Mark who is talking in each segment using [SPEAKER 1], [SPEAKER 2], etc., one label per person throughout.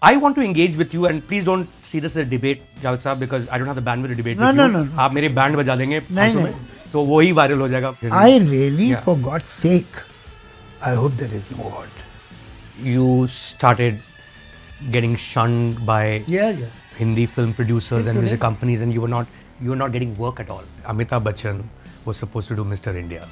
[SPEAKER 1] I want to engage with you, and please don't see this as a debate, Javed Saab, because I don't have the bandwidth to debate with you.
[SPEAKER 2] No.
[SPEAKER 1] आप मेरे band बजा देंगे
[SPEAKER 2] नहीं,
[SPEAKER 1] फालतू में, तो वही viral हो जाएगा.
[SPEAKER 2] I really,
[SPEAKER 1] Yeah.
[SPEAKER 2] for God's sake, I hope there is no God.
[SPEAKER 1] You started getting shunned by
[SPEAKER 2] Yeah.
[SPEAKER 1] Hindi film producers and
[SPEAKER 2] Today.
[SPEAKER 1] music companies, and you were not getting work at all. Amitabh Bachchan was supposed to do Mr. India.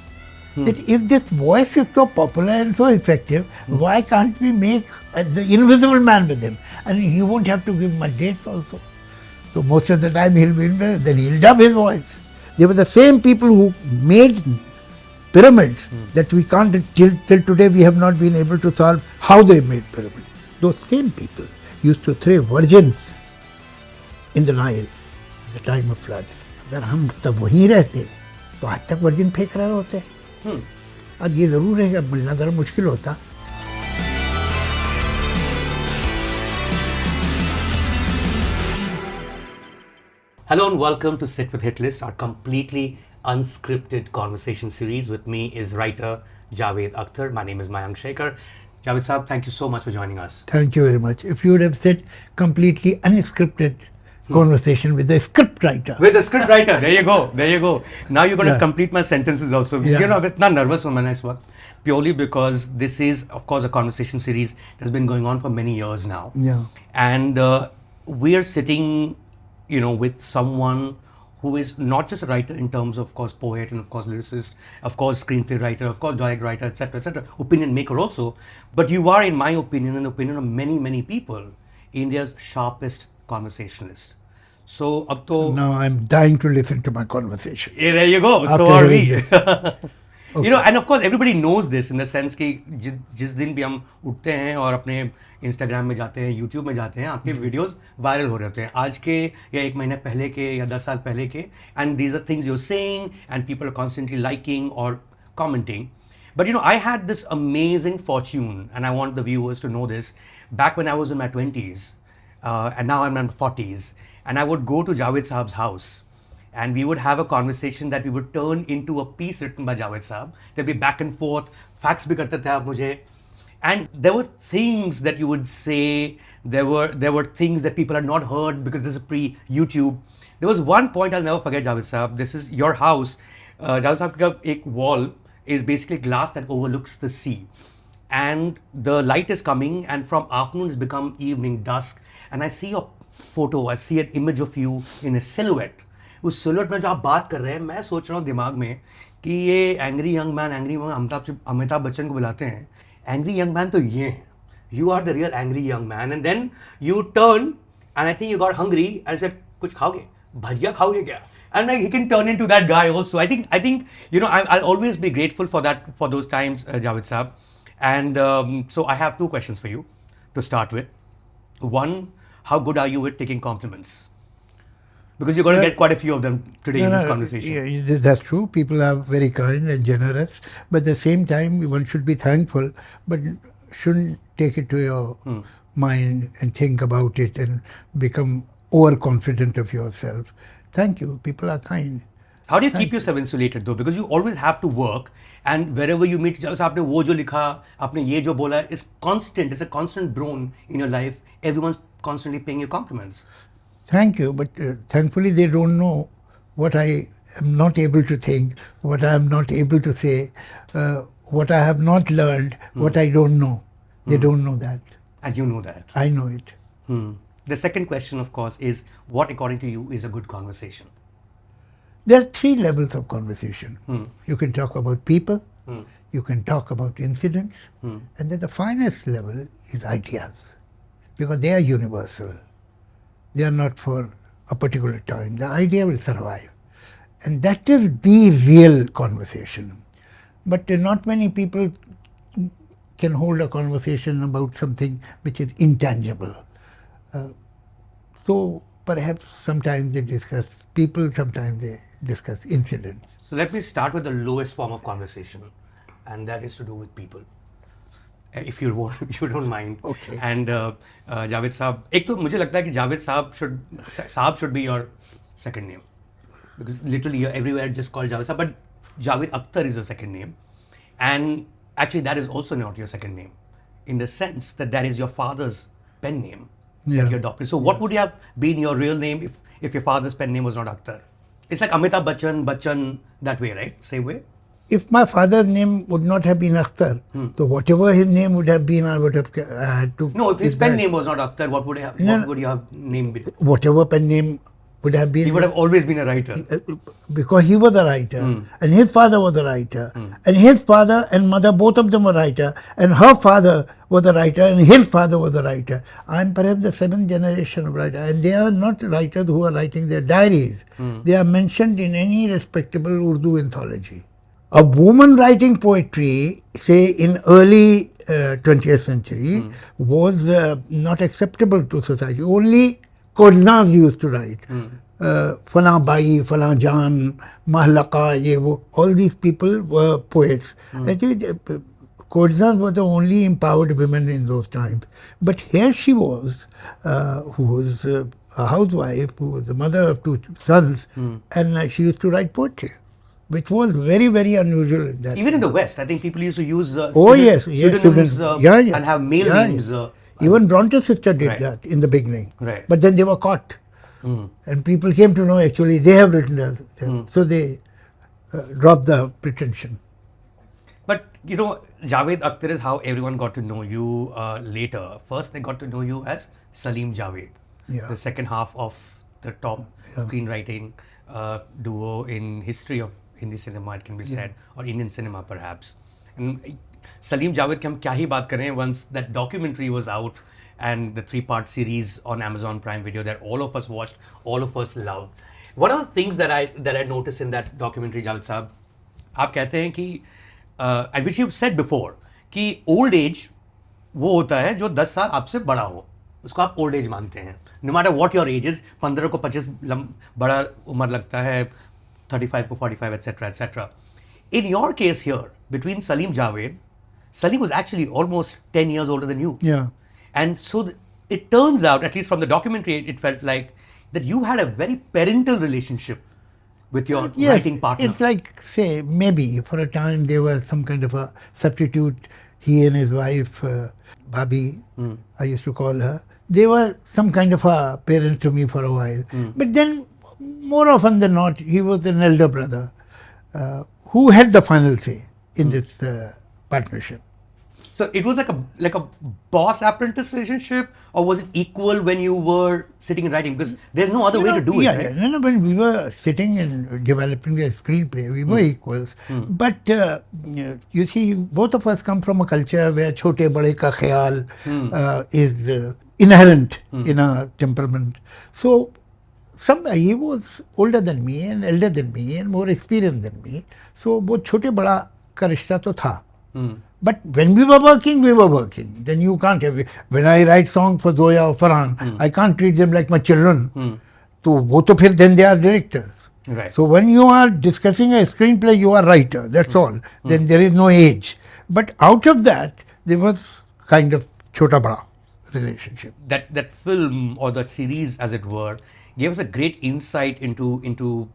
[SPEAKER 2] That if this voice is so popular and so effective, why can't we make the Invisible Man with him? And he won't have to give much dates also. So most of the time he'll be invisible, then he'll dub his voice. They were the same people who made pyramids that we can't, till today we have not been able to solve how they made pyramids. Those same people used to throw virgins in the Nile at the time of flood. अगर हम तब वहीं रहते तो आज तक virgin फेंक रहे होते. अब ये जरूर है कि अब मिलना जरा मुश्किल होता.
[SPEAKER 1] Hello and welcome to Sit with Hitlist, our completely unscripted conversation series. With me is writer Javed Akhtar. My name is Mayank Shekhar. Javed Saab, thank you so much for joining us.
[SPEAKER 2] Thank you very much. If you would have said completely unscripted conversation with a script writer.
[SPEAKER 1] With a script writer, there you go. Now you're going to
[SPEAKER 2] Yeah.
[SPEAKER 1] complete my sentences also.
[SPEAKER 2] Yeah.
[SPEAKER 1] You know, I'm not nervous for my next one. Purely because this is, of course, a conversation series that's been going on for many years now.
[SPEAKER 2] Yeah.
[SPEAKER 1] And we are sitting, with someone who is not just a writer in terms of course, poet and of course, lyricist, of course, screenplay writer, of course, dialogue writer, etc., opinion maker also. But you are, in my opinion, and the opinion of many, many people, India's sharpest conversationalist. So, अब तो
[SPEAKER 2] Now I'm dying to listen to my conversation.
[SPEAKER 1] yeah, there you go.
[SPEAKER 2] After
[SPEAKER 1] So are
[SPEAKER 2] hearing
[SPEAKER 1] we.
[SPEAKER 2] this.
[SPEAKER 1] And of course everybody knows this in the sense कि जिस दिन भी हम उठते हैं और अपने Instagram में जाते हैं, YouTube में जाते हैं, आपके वीडियोस वायरल हो रहे होते हैं आज के या एक महीने पहले के या 10 साल पहले के. And these are things you're saying and people are constantly liking or commenting. But I had this amazing fortune, and I want the viewers to know this, back when I was in my 20s, and now I'm in my 40s, and I would go to Javed Saab's house, and we would have a conversation that we would turn into a piece written by Javed Saab. There'd be back and forth, facts bhi karte the aap mujhe. And there were things that you would say, there were things that people had not heard because this is pre-YouTube. There was one point I'll never forget, Javed Saab. This is your house. Javed Saab ka ek wall is basically glass that overlooks the sea. And the light is coming, and from afternoon it's become evening, dusk, and I see a photo, I see an image of you in a silhouette. उस silhouette में जो आप बात कर रहे हैं, मैं सोच रहा हूँ दिमाग में कि ये angry young man Amitabh Bachchan को बुलाते हैं. एंग्री यंग मैन तो ये हैं. You are the real angry young man. And then you turn and I think you got hungry and said कुछ खाओगे, भजिया खाओगे क्या? And he can turn into that guy also. I think I'll always be grateful for that, for those times, Javed Saab. And so I have two questions for you to start with. One, how good are you with taking compliments? Because you're going to get quite a few of them today in this conversation.
[SPEAKER 2] Yeah, that's true. People are very kind and generous, but at the same time, one should be thankful, but shouldn't take it to your mind and think about it and become overconfident of yourself. Thank you. People are kind.
[SPEAKER 1] How do you keep yourself insulated though? Because you always have to work, and wherever you meet, जैसे आपने वो जो लिखा, आपने ये जो बोला, is constant. It's a constant drone in your life. Everyone's constantly paying you compliments.
[SPEAKER 2] Thank you, but thankfully they don't know what I am not able to think, what I am not able to say, what I have not learned, what I don't know. They don't know that.
[SPEAKER 1] And you know that.
[SPEAKER 2] I know it.
[SPEAKER 1] The second question, of course, is what, according to you, is a good conversation?
[SPEAKER 2] There are three levels of conversation. You can talk about people, you can talk about incidents, and then the finest level is ideas, because they are universal. They are not for a particular time. The idea will survive. And that is the real conversation. But not many people can hold a conversation about something which is intangible. So perhaps sometimes they discuss people, sometimes they discuss incidents.
[SPEAKER 1] So let me start with the lowest form of conversation, and that is to do with people. If you won't, if you don't mind.
[SPEAKER 2] Okay.
[SPEAKER 1] And Javed Saab, एक तो मुझे लगता है कि Javed Saab should be your second name, because literally you're everywhere just called Javed Saab, but Javed Akhtar is your second name, and actually that is also not your second name, in the sense that is your father's pen name.
[SPEAKER 2] Yeah.
[SPEAKER 1] that you adopted. So what would have been your real name if your father's pen name was not Akhtar? It's like Amitabh Bachchan that way, right? Same way?
[SPEAKER 2] If my father's name would not have been Akhtar, so whatever his name would have been, I would have had to.
[SPEAKER 1] No, if his
[SPEAKER 2] keep
[SPEAKER 1] pen
[SPEAKER 2] that.
[SPEAKER 1] name was not Akhtar, what would you have name been?
[SPEAKER 2] Whatever pen name would have been.
[SPEAKER 1] He would have always been a writer.
[SPEAKER 2] Because he was a writer, and his father was a writer, and his father and mother, both of them were writer, and her father was a writer, and his father was a writer. I'm perhaps the seventh generation of writer, and they are not writers who are writing their diaries. They are mentioned in any respectable Urdu anthology. A woman writing poetry, say in early 20th century, was not acceptable to society. Only courtesans used to write. Falan Bai, Falan Jan, Mahlaka, ye wo, all these people were poets. Actually, courtesans were the only empowered women in those times. But here she was, who was a housewife, who was the mother of two sons, and she used to write poetry, which was very, very unusual. At that
[SPEAKER 1] Even in the West, I think people used to use
[SPEAKER 2] pseudonyms,
[SPEAKER 1] pseudonyms and have male names.
[SPEAKER 2] Even Bronte's sister did
[SPEAKER 1] Right.
[SPEAKER 2] that in the beginning.
[SPEAKER 1] Right.
[SPEAKER 2] But then they were caught. And people came to know actually they have written them. So they dropped the pretension.
[SPEAKER 1] But you know, Javed Akhtar is how everyone got to know you later. First, they got to know you as Salim Javed,
[SPEAKER 2] Yeah.
[SPEAKER 1] the second half of the top screenwriting duo in history of Hindi cinema, it can be said, or Indian cinema perhaps. And Salim Javed, ki hum kya hi baat kar rahe hain, once that documentary was out and the 3-part series on Amazon Prime Video that all of us watched, all of us loved. One of the things that I noticed in that documentary, Javed Saab, आप कहते हैं कि and which you've said before कि old age वो होता है जो 10 साल आपसे बड़ा हो, उसको आप old age मानते हैं. No matter what your age is, 15 को 25 बड़ा उम्र लगता है, 35 को 45, etc. In your case here, between Salim Javed, Salim was actually almost 10 years older than you.
[SPEAKER 2] Yeah.
[SPEAKER 1] And so it turns out, at least from the documentary, it felt like that you had a very parental relationship with your writing partner.
[SPEAKER 2] It's like, say, maybe for a time they were some kind of a substitute. He and his wife, Bhabhi, I used to call her, they were some kind of a parent to me for a while. But then, more often than not, he was an elder brother who had the final say in this partnership.
[SPEAKER 1] So it was like a boss-apprentice relationship, or was it equal when you were sitting and writing? Because there's no other way to do it, right?
[SPEAKER 2] Yeah. No, when we were sitting and developing a screenplay, we were equals. But you see, both of us come from a culture where chote bade ka khayal is inherent in our temperament. So he was older than me and elder than me and more experienced than me. So wo chote bada ka rishta to tha. But when we were working, we were working. Then you can't have. When I write songs for Zoya or Farhan, I can't treat them like my children. So wo to phir then they are directors.
[SPEAKER 1] Right.
[SPEAKER 2] So when you are discussing a screenplay, you are writer. That's all. Then there is no age. But out of that, there was kind of chota bada relationship.
[SPEAKER 1] That film or that series, as it were, gave us a great insight into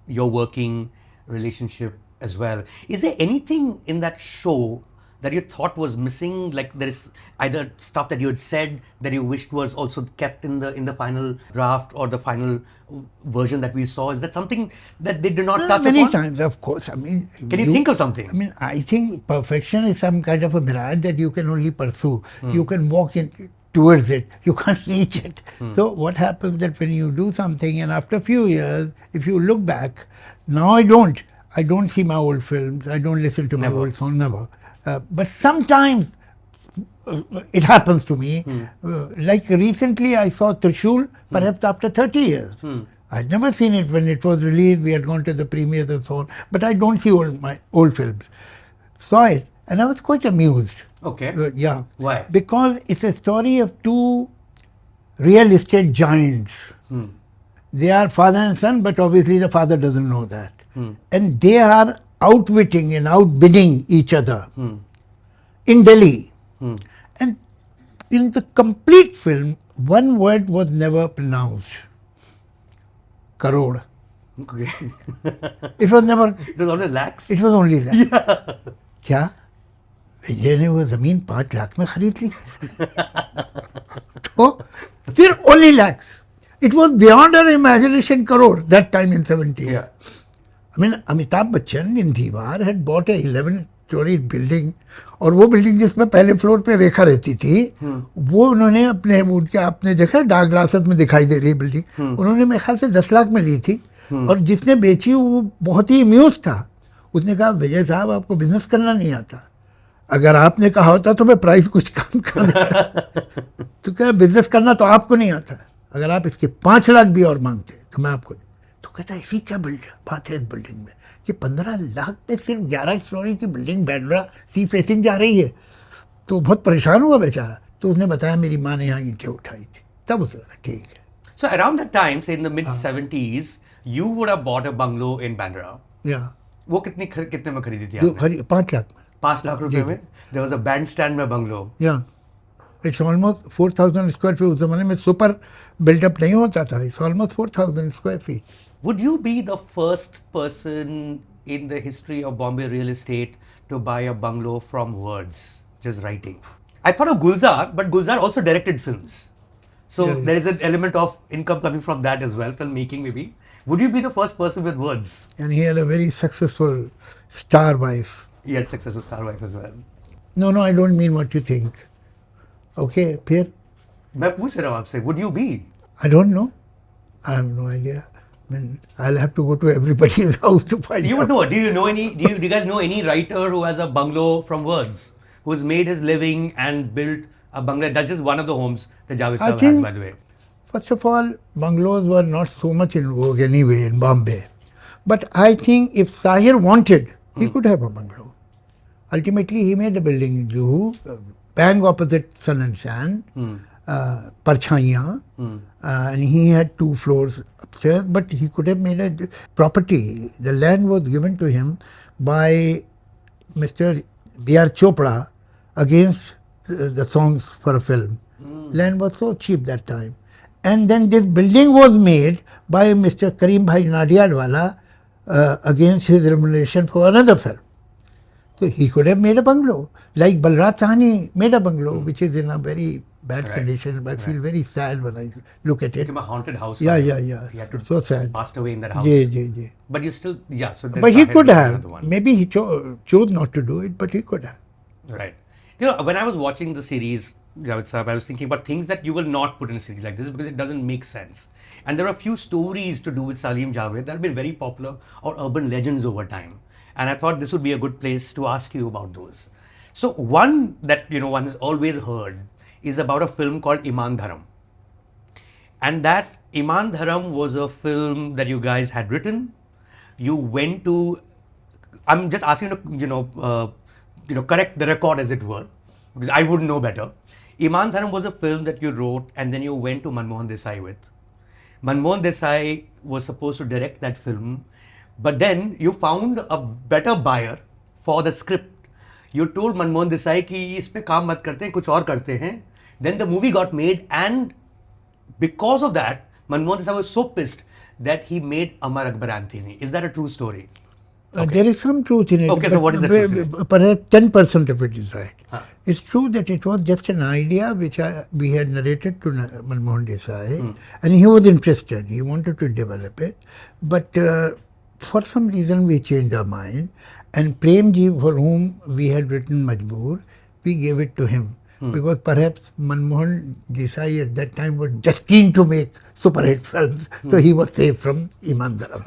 [SPEAKER 1] your working relationship as well. Is there anything in that show that you thought was missing? Like there is either stuff that you had said that you wished was also kept in the final draft or the final version that we saw? Is that something that they did not touch
[SPEAKER 2] Many
[SPEAKER 1] upon?
[SPEAKER 2] times, of course. I mean,
[SPEAKER 1] Can you think of something?
[SPEAKER 2] I mean, I think perfection is some kind of a mirage that you can only pursue. You can walk towards it. You can't reach it. So what happens that when you do something and after a few years, if you look back, now I don't see my old films. I don't listen to my old songs, never. But sometimes it happens to me. Like recently I saw Trishul, perhaps after 30 years. I'd never seen it when it was released. We had gone to the premieres and so on. But I don't see my old films. Saw it and I was quite amused.
[SPEAKER 1] Okay.
[SPEAKER 2] Yeah.
[SPEAKER 1] Why?
[SPEAKER 2] Because it's a story of two real estate giants. They are father and son, but obviously the father doesn't know that. And they are outwitting and outbidding each other in Delhi. And in the complete film, one word was never pronounced. Karod.
[SPEAKER 1] Okay.
[SPEAKER 2] It was never.
[SPEAKER 1] It was always lax.
[SPEAKER 2] It was only that. क्या विजय ने वो जमीन 5 लाख में खरीद ली तो फिर only lakhs. It was beyond our imagination crore that time in 70s.
[SPEAKER 1] Yeah.
[SPEAKER 2] I mean, Amitabh Bachchan in Diwar had bought a 11-story building, और वो बिल्डिंग जिसमें पहले फ्लोर पे रेखा रहती थी, वो उन्होंने अपने उनके आपने देखा डार्क ग्लासेस में दिखाई दे रही बिल्डिंग, उन्होंने मेरे ख्याल से 10 लाख में ली थी, और जिसने बेची वो बहुत ही अम्यूज था. उसने कहा विजय साहब आपको बिजनेस करना नहीं आता, अगर आपने कहा होता तो मैं प्राइस कुछ कम कर देता. तो क्या बिजनेस करना तो आपको नहीं आता, अगर आप इसके 5 लाख भी और मांगते तो मैं आपको. तो कहता है ऐसी क्या बात है इस बिल्डिंग में कि 15 लाख में सिर्फ 11 स्टोरी की बिल्डिंग बैंड्रा सी फेसिंग जा रही है. तो बहुत परेशान हुआ बेचारा. तो उसने बताया मेरी माँ ने यहाँ ईंटें उठाई थी. तब उसे लगा ठीक है.
[SPEAKER 1] So around that time, say in the mid 70s, you would have bought a bungalow in Bandra.
[SPEAKER 2] या
[SPEAKER 1] वो कितने में खरीदी थी आपने?
[SPEAKER 2] 5 लाख में.
[SPEAKER 1] 5 लाख रुपए में. There was a bandstand में bungalow.
[SPEAKER 2] या इट्स ऑलमोस्ट 4,000 स्क्वायर फीट. उस जमाने में सुपर बिल्डअप नहीं होता था. It's almost 4,000 square feet.
[SPEAKER 1] Would you be the first person in the history of Bombay real estate to buy a bungalow from words, just writing? I thought of Gulzar, but Gulzar also directed films. So
[SPEAKER 2] Yeah, yeah.
[SPEAKER 1] there is an element of income coming from that as well, filmmaking maybe. Would you be the first person with words?
[SPEAKER 2] And he had a very successful star wife.
[SPEAKER 1] He had successful star wife as well.
[SPEAKER 2] No, I don't mean what you think. Okay, फिर
[SPEAKER 1] मैं पूछ रहा हूँ आपसे, would you be?
[SPEAKER 2] I don't know. I have no idea. I mean, I'll have to go to everybody's house to find
[SPEAKER 1] You
[SPEAKER 2] out.
[SPEAKER 1] would know. Do you know any? Do you guys know any writer who has a bungalow from words, who's made his living and built a bungalow? That's just one of the homes that Javed
[SPEAKER 2] I
[SPEAKER 1] Saab has,
[SPEAKER 2] think-
[SPEAKER 1] by the way.
[SPEAKER 2] First of all, bungalows were not so much in vogue anyway in Bombay. But I think if Sahir wanted, he could have a bungalow. Ultimately, he made a building in Juhu, bang opposite Sun and Sand, Parchaiya, and he had 2 floors upstairs, but he could have made a property. The land was given to him by Mr. B.R. Chopra against the songs for a film. Land was so cheap that time. And then this building was made by Mr. Karim Bhai Nadiadwala against his remuneration for another film. So he could have made a bungalow. Like Balrat Sahni made a bungalow, which is in a very bad
[SPEAKER 1] Right.
[SPEAKER 2] condition. I feel very sad when I look at it.
[SPEAKER 1] Became a haunted house.
[SPEAKER 2] Yeah,
[SPEAKER 1] for
[SPEAKER 2] yeah,
[SPEAKER 1] him.
[SPEAKER 2] yeah.
[SPEAKER 1] He had to
[SPEAKER 2] So sad.
[SPEAKER 1] passed away in that house.
[SPEAKER 2] Yeah.
[SPEAKER 1] But you still, yeah. So then
[SPEAKER 2] But he
[SPEAKER 1] Sahir
[SPEAKER 2] could
[SPEAKER 1] was
[SPEAKER 2] have.
[SPEAKER 1] another one.
[SPEAKER 2] Maybe he chose not to do it, but he could have.
[SPEAKER 1] Right. You know, when I was watching the series, Javed Saab, I was thinking about things that you will not put in a series like this because it doesn't make sense. And there are a few stories to do with Salim Javed that have been very popular or urban legends over time. And I thought this would be a good place to ask you about those. So one that, you know, one has always heard is about a film called Iman Dharam. And that Iman Dharam was a film that you guys had written. You went to, I'm just asking you to, correct the record as it were, because I wouldn't know better. Iman Dharam was a film that you wrote and then you went to Manmohan Desai with. Manmohan Desai was supposed to direct that film, but then you found a better buyer for the script. You told Manmohan Desai कि इस पे काम मत करते हैं, कुछ और करते हैं. Then the movie got made, and because of that, Manmohan Desai was so pissed that he made Amar Akbar Anthony. Is that a true story?
[SPEAKER 2] There is some truth in it.
[SPEAKER 1] Okay, so
[SPEAKER 2] but
[SPEAKER 1] what is the truth in it?
[SPEAKER 2] Perhaps 10% of it is right.
[SPEAKER 1] Huh.
[SPEAKER 2] It's true that it was just an idea which we had narrated to Manmohan Desai, and he was interested. He wanted to develop it, but for some reason we changed our mind. And Premji, for whom we had written Majboor, we gave it to him. Because perhaps Manmohan Desai at that time was just keen to make super hit films, so he was saved from Iman Dharam.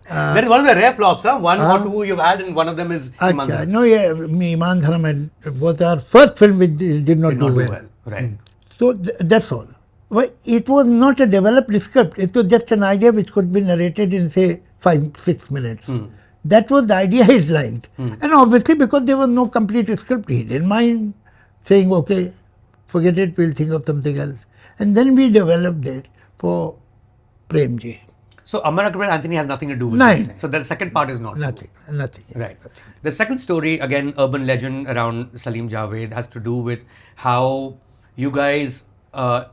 [SPEAKER 1] That is one of the rare flops, huh? One or two you've had, and one of them is Iman
[SPEAKER 2] Acha,
[SPEAKER 1] Dharam.
[SPEAKER 2] no, yeah, Iman Dharam was our first film which did not
[SPEAKER 1] Did
[SPEAKER 2] do
[SPEAKER 1] not
[SPEAKER 2] well.
[SPEAKER 1] do well. Right.
[SPEAKER 2] So that's all. Well, it was not a developed script. It was just an idea which could be narrated in, say, 5-6 minutes. That was the idea he liked. And obviously, because there was no complete script, he didn't mind saying, okay, forget it, we'll think of something else. And then we developed it for Premji.
[SPEAKER 1] So Amar Akbar Anthony has nothing to do with
[SPEAKER 2] Nice.
[SPEAKER 1] this. So the second part is not.
[SPEAKER 2] Nothing.
[SPEAKER 1] Right. The second story, again, urban legend around Salim Javed, has to do with how you guys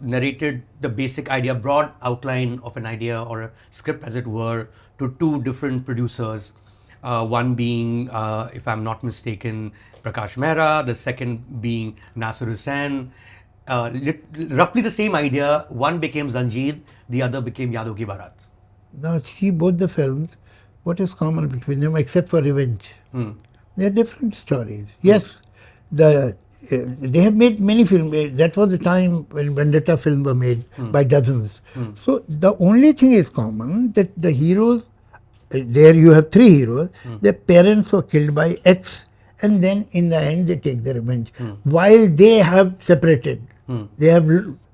[SPEAKER 1] narrated the basic idea, broad outline of an idea or a script, as it were, to 2 different producers. One being, if I'm not mistaken, Prakash Mehra, the second being Nasir Hussain. roughly the same idea. One became Zanjeer, the other became Yadon Ki Barat.
[SPEAKER 2] Now, see both the films, what is common between them except for revenge? They are different stories. Yes, they have made many films. That was the time when Vendetta films were made by dozens. So the only thing is common that the heroes, there you have three heroes, their parents were killed by X, and then in the end they take their revenge. While they have separated, they have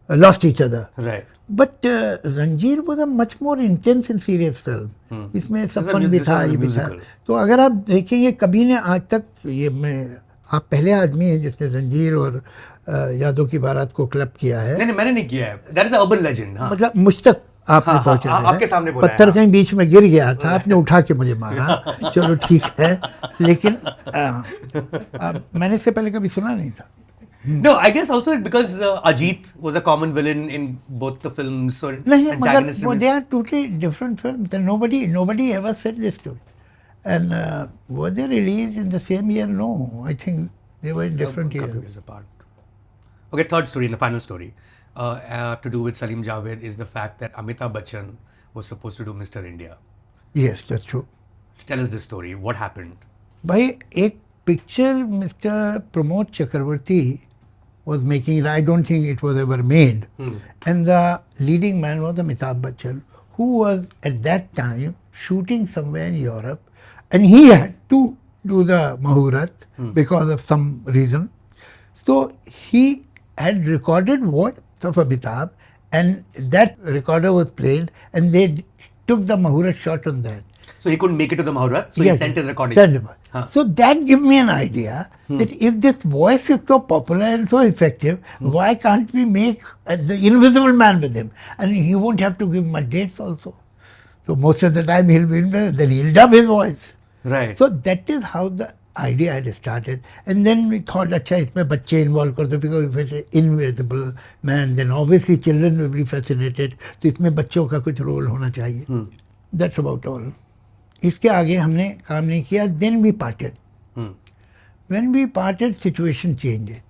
[SPEAKER 2] lost each other.
[SPEAKER 1] Right.
[SPEAKER 2] But Zanjeer was a much more intense and serious film. इसमें सपन भी
[SPEAKER 1] this
[SPEAKER 2] था,
[SPEAKER 1] was a
[SPEAKER 2] ये भी था.
[SPEAKER 1] musical.
[SPEAKER 2] तो अगर आप देखेंगे कभी ने आज तक आप पहले आदमी हैं जिसने जंजीर और यादों की बारात को क्लब किया है.
[SPEAKER 1] नहीं मैंने नहीं किया है. That is an urban legend. हाँ.
[SPEAKER 2] मतलब मुझ तक आपने पहुंचा है.
[SPEAKER 1] आपके सामने बोला है,
[SPEAKER 2] पत्थर कहीं बीच में गिर गया था, आपने उठा के मुझे मारा. चलो ठीक है, लेकिन मैंने इससे पहले कभी सुना नहीं था.
[SPEAKER 1] No, I guess also because Ajit was a common villain in both the films. So
[SPEAKER 2] नहीं, मगर
[SPEAKER 1] antagonist
[SPEAKER 2] वो they are totally different films and nobody ever said this to me. And were they released in the same year? No, I think they were in different
[SPEAKER 1] couple
[SPEAKER 2] years.
[SPEAKER 1] of years apart. Okay, third story and the final story to do with Salim Javed is the fact that Amitabh Bachchan was supposed to do Mr. India.
[SPEAKER 2] Yes, that's true.
[SPEAKER 1] Tell us this story. What happened?
[SPEAKER 2] भाई एक picture Mr. Pramod Chakravarti was making, I don't think it was ever made, and the leading man was Amitabh Bachchan, who was at that time shooting somewhere in Europe, and he had to do the Mahurat because of some reason. So he had recorded voice of Amitabh, and that recorder was played, and they took the Mahurat shot on that.
[SPEAKER 1] So he couldn't make it to the Mahurat, so he sent his recording.
[SPEAKER 2] Sent it. So that gave me an idea that if this voice is so popular and so effective, why can't we make the Invisible Man with him? And he won't have to give much dates also. So most of the time he'll be invisible, then he'll dub his voice.
[SPEAKER 1] Right.
[SPEAKER 2] So that is how the idea had started. And then we thought, अच्छा इसमें बच्चे involve कर दो, because if it's an invisible man, then obviously children will be fascinated. तो इसमें बच्चों का कुछ role होना चाहिए. That's about all. इसके आगे हमने काम नहीं किया. Then we parted. When we parted, situation changed.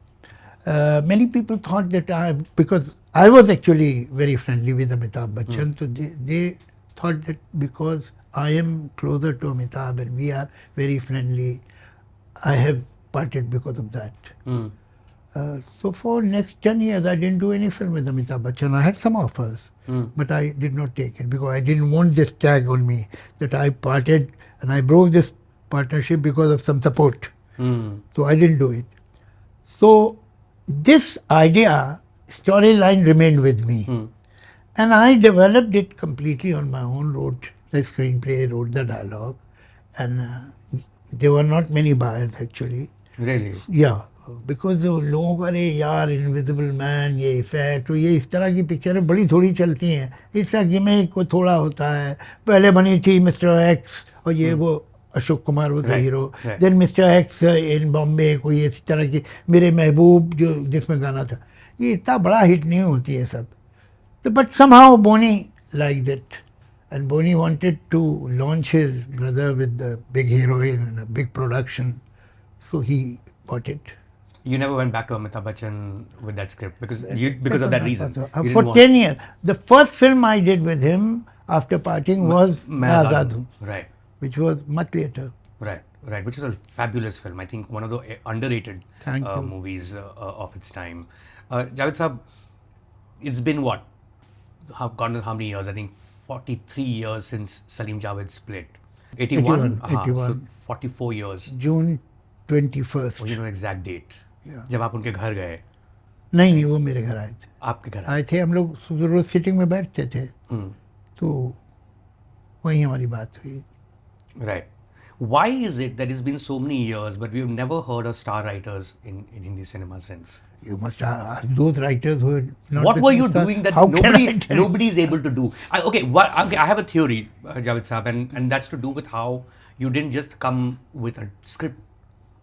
[SPEAKER 2] Many people thought that because I was actually very friendly with Amitabh Bachchan, so they thought that because I am closer to Amitabh and we are very friendly, I have parted because of that. So for next 10 years, I didn't do any film with Amitabh Bachchan. I had some offers, but I did not take it because I didn't want this tag on me that I parted and I broke this partnership because of some support. So I didn't do it. So this idea, storyline remained with me. And I developed it completely on my own, wrote the screenplay, wrote the dialogue. And there were not many buyers actually.
[SPEAKER 1] Really?
[SPEAKER 2] Yeah. Because लोगों को अरे यार invisible man, ये effect, ये इस तरह की पिक्चरें बड़ी थोड़ी चलती हैं. इसका गिमिक को थोड़ा होता है. पहले बनी थी मिस्टर एक्स, और ये वो अशोक कुमार वो हीरो. देन मिस्टर एक्स इन बॉम्बे, कोई इस तरह की मेरे महबूब जो जिसमें गाना था. ये इतना बड़ा हिट नहीं होती है सब. तो but somehow Boni liked it, and Boni wanted to launch his brother with the big heroine and a big production, so he bought it.
[SPEAKER 1] You never went back to Amitabh Bachchan with that script because of that reason. You
[SPEAKER 2] For
[SPEAKER 1] didn't
[SPEAKER 2] 10 years. The first film I did with him after parting was
[SPEAKER 1] Main
[SPEAKER 2] Main
[SPEAKER 1] Azad
[SPEAKER 2] Azad
[SPEAKER 1] Hoon.
[SPEAKER 2] Hoon,
[SPEAKER 1] Right.
[SPEAKER 2] which was much later.
[SPEAKER 1] Right, which is a fabulous film. I think one of the underrated
[SPEAKER 2] Thank you.
[SPEAKER 1] movies of its time. Javed Saab, it's been what? God knows how many years? I think 43 years since Salim Javed split. 81?
[SPEAKER 2] 81.
[SPEAKER 1] So 44 years.
[SPEAKER 2] June 21st.
[SPEAKER 1] Oh, you know exact date.
[SPEAKER 2] Yeah.
[SPEAKER 1] जब आप उनके घर गए,
[SPEAKER 2] नहीं वो मेरे घर आए थे.
[SPEAKER 1] आपके घर
[SPEAKER 2] आए थे, हम लोग रोज सिटिंग में बैठते थे, तो वहीं हमारी बात हुई.
[SPEAKER 1] Right. Why is it that it's been so many years, but we've never heard of star writers in Hindi cinema since?
[SPEAKER 2] You must ask those writers who are not
[SPEAKER 1] What were you
[SPEAKER 2] become stars.
[SPEAKER 1] doing that
[SPEAKER 2] How can I tell you?
[SPEAKER 1] nobody is able to do? Okay, I have a theory, Javed Saab, and that's to do with how you didn't just come with a script,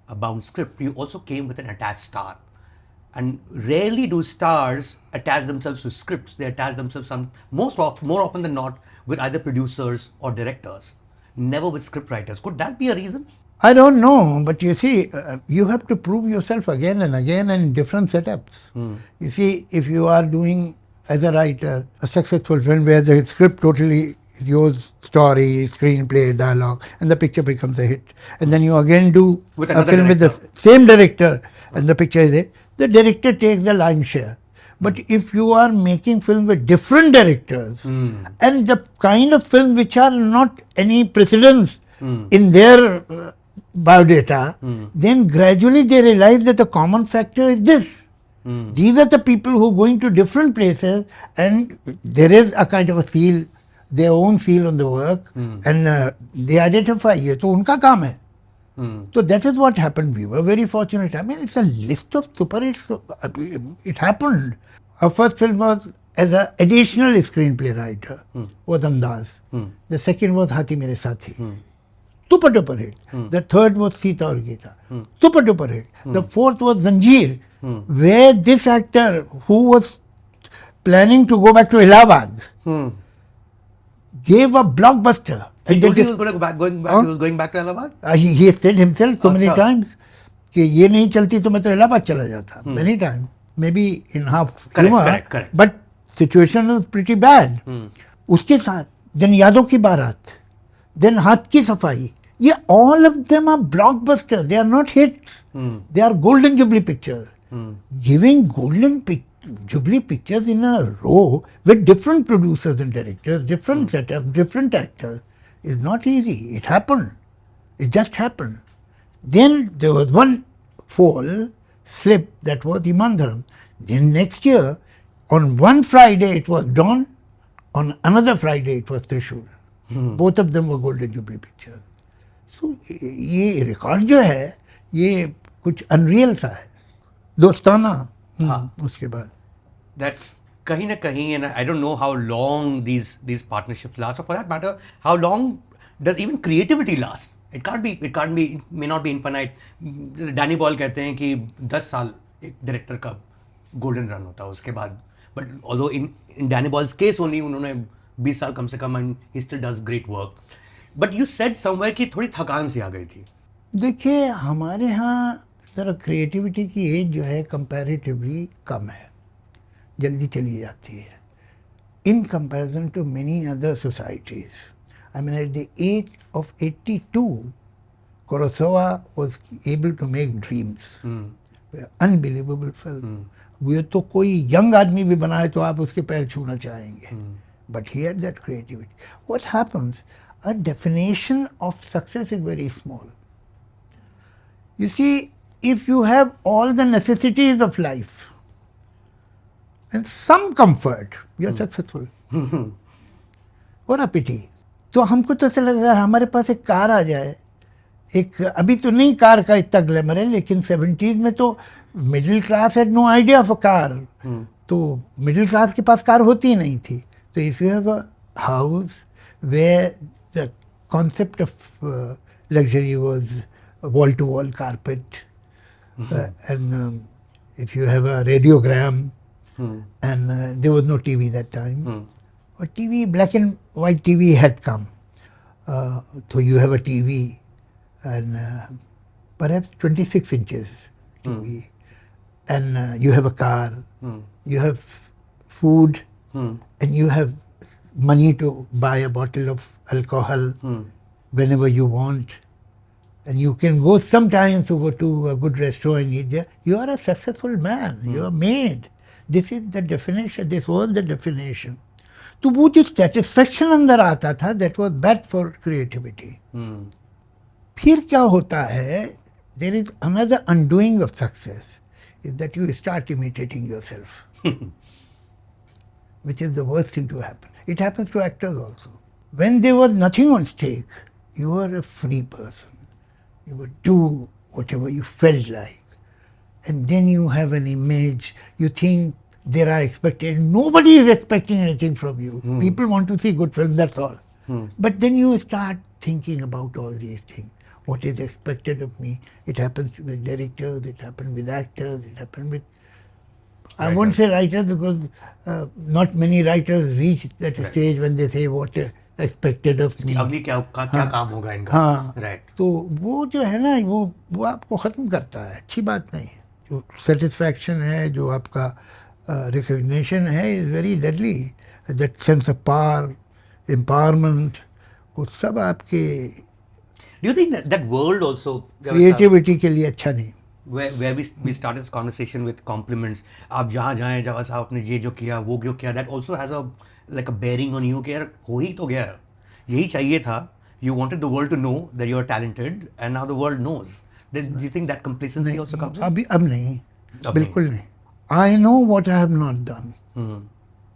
[SPEAKER 1] a bound script. You also came with an attached star. And rarely do stars attach themselves to scripts. They attach themselves more often than not with either producers or directors. Never with script writers. Could that be a reason?
[SPEAKER 2] I don't know, but you see, you have to prove yourself again and again in different setups. You see, if you are doing as a writer a successful film where the script totally is yours, story, screenplay, dialogue, and the picture becomes a hit, and then you again do
[SPEAKER 1] With
[SPEAKER 2] a
[SPEAKER 1] another
[SPEAKER 2] film with the
[SPEAKER 1] director.
[SPEAKER 2] same director, and the picture is it, the director takes the lion's share. But if you are making films with different directors and the kind of films which are not any precedence in their biodata, then gradually they realize that the common factor is this. These are the people who are going to different places and there is a kind of a seal, their own seal on the work and they identify ये तो उनका काम है. So that is what happened. We were very fortunate. I mean, it's a list of super hits. It happened. Our first film was as an additional screenplay writer was Andaz. The second was Hathi Mere Saathi. Super duper hit. The third was Sita or Gita. Super duper hit. The fourth was Zanjeer, where this actor who was planning to go back to Allahabad gave a blockbuster.
[SPEAKER 1] He
[SPEAKER 2] And
[SPEAKER 1] told
[SPEAKER 2] they
[SPEAKER 1] you he was going back. He was going back to Allahabad.
[SPEAKER 2] he said himself so many
[SPEAKER 1] अच्छा.
[SPEAKER 2] times कि ये नहीं चलती तो मैं तो इलाहाबाद चला जाता. Many times, maybe in half
[SPEAKER 1] Correct,
[SPEAKER 2] humor,
[SPEAKER 1] correct, correct.
[SPEAKER 2] but situation was pretty bad. उसके साथ then यादों की बारात, then हाथ की सफाई, ये all of them are blockbusters. They are not hits. They are golden jubilee pictures. Giving golden jubilee pictures in a row with different producers and directors, different setups, different actors is not easy. It happened. It just happened. Then there was one fall, slip, that was Iman Dharam. Then next year, on one Friday it was Dawn, on another Friday it was Trishul. Both of them were Golden Jubilee pictures. So ये record जो है ये कुछ unreal सा है. दोस्ताना उसके बाद.
[SPEAKER 1] That kahin na kahin, and I don't know how long these partnerships last, or for that matter, how long does even creativity last? It can't be, it may not be infinite. जैसे Danny Boyle कहते हैं कि 10 साल एक director का golden run होता है उसके बाद. But although in Danny Boyle's case only उन्होंने 20 साल कम से कम, and he still does great work. But you said somewhere कि थोड़ी थकान सी आ गई थी.
[SPEAKER 2] देखिए हमारे यहाँ जरा क्रिएटिविटी की एज जो है कंपैरेटिवली कम है, जल्दी चली जाती है in comparison to many other societies. I mean, at the age of 82, Kurosawa was able to make Dreams. Unbelievable film. वो तो कोई यंग आदमी भी बनाए तो आप उसके पैर छूना चाहेंगे. But he had that creativity. What happens? A definition of success is very small. You see, if you have all the necessities of life and some comfort, you are successful. What a pity. तो हमको तो ऐसा लगा हमारे पास एक car आ जाए. एक अभी तो नहीं कार का इतना ग्लैमर है, लेकिन 70s में तो middle class had no idea of a car. तो मिडिल क्लास के पास कार होती ही नहीं थी. तो if you have a house where the concept of luxury was wall to wall carpet and if you have a radiogram and there was no TV that time. Or TV, black and white TV had come. So you have a TV and perhaps 26 inches TV and you have a car, you have food and you have money to buy a bottle of alcohol whenever you want. And you can go sometimes to go to a good restaurant and eat there. You are a successful man. You are made. This is the definition. This was the definition. तो वो जो satisfaction अंदर आता था, that was bad for creativity. फिर क्या होता है? There is another undoing of success, is that you start imitating yourself, which is the worst thing to happen. It happens to actors also. When there was nothing on stake, you were a free person. You would do whatever you felt like. And then you have an image, you think there are expectations. Nobody is expecting anything from you. People want to see good films, that's all. But then you start thinking about all these things. What is expected of me? It happens with directors, it happens with actors, it happens with... I won't say writers because not many writers reach that stage when they say what expected of me.
[SPEAKER 1] अगली क्या काम होगा इनका,
[SPEAKER 2] हाँ,
[SPEAKER 1] right.
[SPEAKER 2] तो वो जो है ना वो आपको ख़त्म करता है, अच्छी बात नहीं है। जो सेटिस्फैक्शन है, जो आपका रिकग्निशन है, is very deadly. That sense of power, empowerment, वो सब आपके
[SPEAKER 1] do you think that world also
[SPEAKER 2] creativity के लिए अच्छा नहीं।
[SPEAKER 1] where we started this conversation with compliments, आप जहाँ जाएं, जहाँ साहब आपने ये जो किया, वो जो किया, that also has a like a bearing on you कि यार हो ही तो गया, यही चाहिए था। You wanted the world to know that you are talented and now the world knows. Do you think that complacency also comes in?
[SPEAKER 2] अब नहीं, बिल्कुल नहीं। I know what I have not done.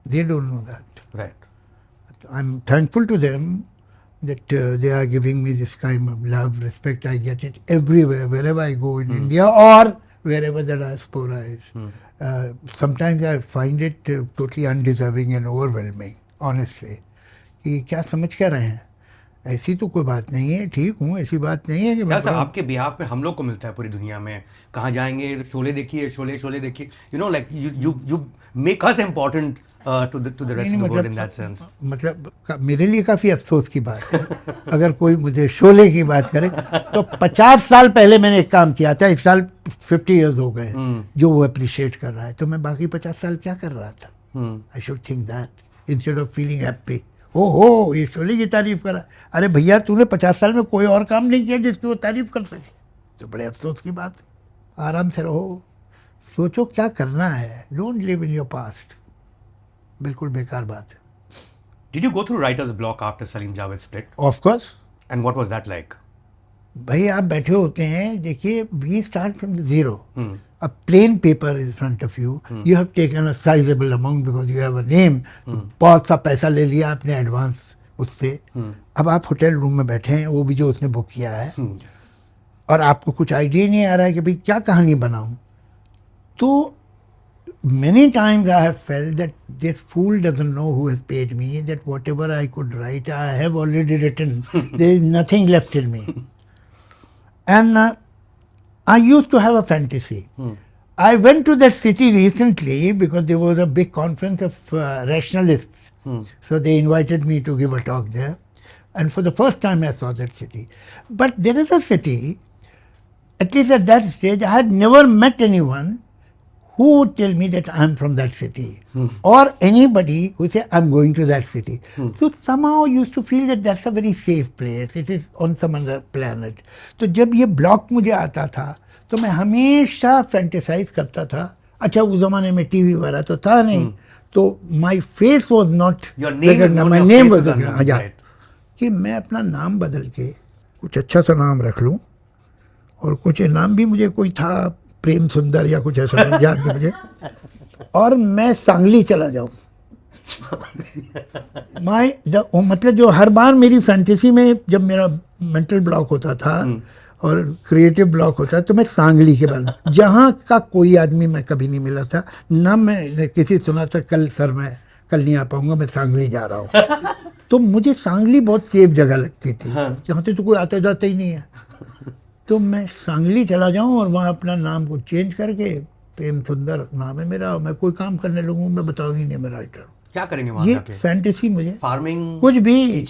[SPEAKER 2] They don't know that.
[SPEAKER 1] Right.
[SPEAKER 2] I'm thankful to them that they are giving me this kind of love, respect. I get it everywhere, wherever I go in India or wherever the diaspora is. Sometimes I find it totally undeserving and overwhelming, honestly. कि क्या समझ क्या रहे हैं, ऐसी तो कोई बात नहीं है, ठीक हूँ, ऐसी बात नहीं है कि
[SPEAKER 1] क्या सर आपके बिहाफ में हम लोग को मिलता है पूरी दुनिया में, कहाँ जाएंगे, शोले देखिए, शोले देखिए, you know, like you make us important to the rest of the world in that sense.
[SPEAKER 2] मतलब मेरे लिए काफ़ी अफसोस की बात है अगर कोई मुझे शोले की बात करे तो 50 साल पहले मैंने एक काम किया था, इस साल 50 इयर्स हो गए जो वो अप्रिशिएट कर रहा है, तो मैं बाकी 50 साल क्या कर रहा था? I should think that instead of feeling happy, हो ये शोले की तारीफ करा। अरे भैया, तूने 50 साल में कोई और काम नहीं किया जिसकी वो तारीफ कर सके, तो बड़े अफसोस की बात। आराम से रहो, सोचो क्या करना है, don't live in your past, बिल्कुल बेकार बात है।
[SPEAKER 1] Did you go through writer's block after Salim Javed split?
[SPEAKER 2] Of course.
[SPEAKER 1] And what was that like?
[SPEAKER 2] भाई आप बैठे होते हैं, देखिए, we start from the zero. A plain paper in front of you. You have taken a sizable amount because you have a name. बहुत सा पैसा ले लिया आपने एडवांस उससे। अब आप होटल रूम में बैठे हैं, वो भी जो उसने बुक किया है, और आपको कुछ आइडिया नहीं आ रहा है कि भाई क्या कहानी बनाऊं। तो many times I have felt that this fool doesn't know who has paid me, that whatever I could write, I have already written. There is nothing left in me. And I used to have a fantasy. I went to that city recently because there was a big conference of rationalists. So they invited me to give a talk there. And for the first time I saw that city. But there is a city, at least at that stage, I had never met anyone who would tell me that I'm from that city, or anybody who say I'm going to that city. So somehow I used to feel that that's a very safe place. It is on some other planet. तो जब ये block मुझे आता था तो मैं हमेशा fantasise करता था। अच्छा, उस जमाने में टीवी वगैरह तो था नहीं, तो my face was not, my name was not, कि मैं अपना नाम बदल के कुछ अच्छा सा नाम रख लूँ, और कुछ नाम भी मुझे कोई था, प्रेम सुंदर या कुछ ऐसा याद नहीं मुझे, और मैं सांगली चला जाऊं। मतलब जो हर बार मेरी फैंटेसी में जब मेरा मेंटल ब्लॉक होता था और क्रिएटिव ब्लॉक होता है, तो मैं सांगली के बारे में, जहाँ का कोई आदमी मैं कभी नहीं मिला था, ना मैं किसी सुना था कल सर मैं कल नहीं आ पाऊंगा, मैं सांगली जा रहा हूँ। तो मुझे सांगली बहुत सेफ जगह लगती थी, जहाँ तो कोई आता जाता ही नहीं है, तो मैं सांगली चला जाऊं और वहाँ अपना नाम को चेंज करके, प्रेम सुंदर नाम है मेरा, मैं कोई काम करने लगूँ, मैं बताऊँ ही नहीं मैं राइटर।
[SPEAKER 1] क्या करेंगे वहाँ
[SPEAKER 2] ये
[SPEAKER 1] जाके?
[SPEAKER 2] फैंटेसी मुझे,
[SPEAKER 1] फार्मिंग,
[SPEAKER 2] कुछ भी,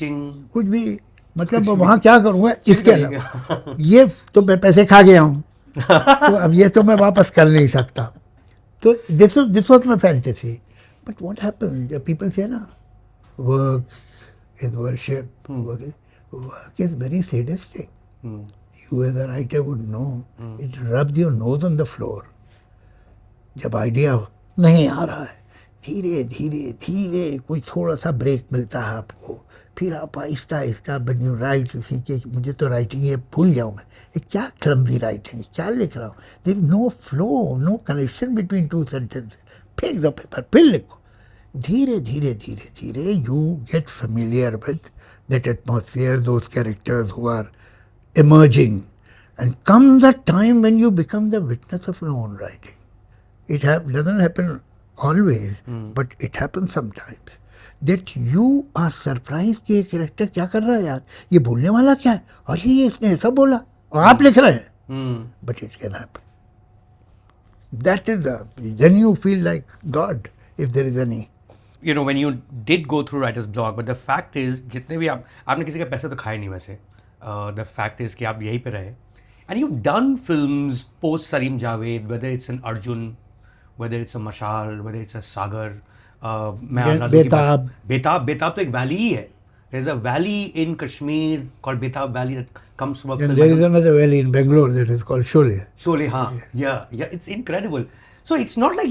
[SPEAKER 2] कुछ भी, मतलब वहाँ क्या करूँगा इसके अलावा, ये तो मैं पैसे खा गया हूँ तो अब ये तो मैं वापस कर नहीं सकता। तो this was my fantasy. But what happens, people से ना, work is worship, work is very sadistic. You as a writer would know. It rubs your nose on the floor. जब आइडिया नहीं आ रहा है, धीरे धीरे धीरे कोई थोड़ा सा ब्रेक मिलता है आपको, फिर आप आहिस्ता आहिस्ता बन यू राइट, उसी के मुझे तो राइटिंग ये भूल जाऊँ मैं, ये क्या क्लम्बी राइटिंग, क्या लिख रहा हूँ, there is no flow, no connection between two sentences, फेंक दो पेपर, फिर लिखो। धीरे धीरे धीरे धीरे you get familiar with that atmosphere, those characters who are emerging, and come the time when you become the witness of your own writing. It doesn't happen always, but it happens sometimes, that you are surprised कि ये character क्या कर रहा है यार, ये बोलने वाला क्या है, और ये इसने ऐसा बोला और आप लिख रहे हैं, but it can happen. That is then you feel like God, if there is any.
[SPEAKER 1] you know, when you did go through writer's block, but the fact is, जितने भी आपने किसी का पैसे तो खाए नहीं वैसे. The fact is कि आप यहीं पे रहे. And you've done films post Salim Javed, whether it's an Arjun, whether it's a Mashal, whether it's a Sagar. मैं आज़ाद हूँ की बात. बेताब तो एक valley ही है. There's a valley in Kashmir called Betab Valley that comes from.
[SPEAKER 2] And there is another valley in Bangalore that is called Sholay.
[SPEAKER 1] Sholay, हाँ. Yeah, it's incredible. So it's not like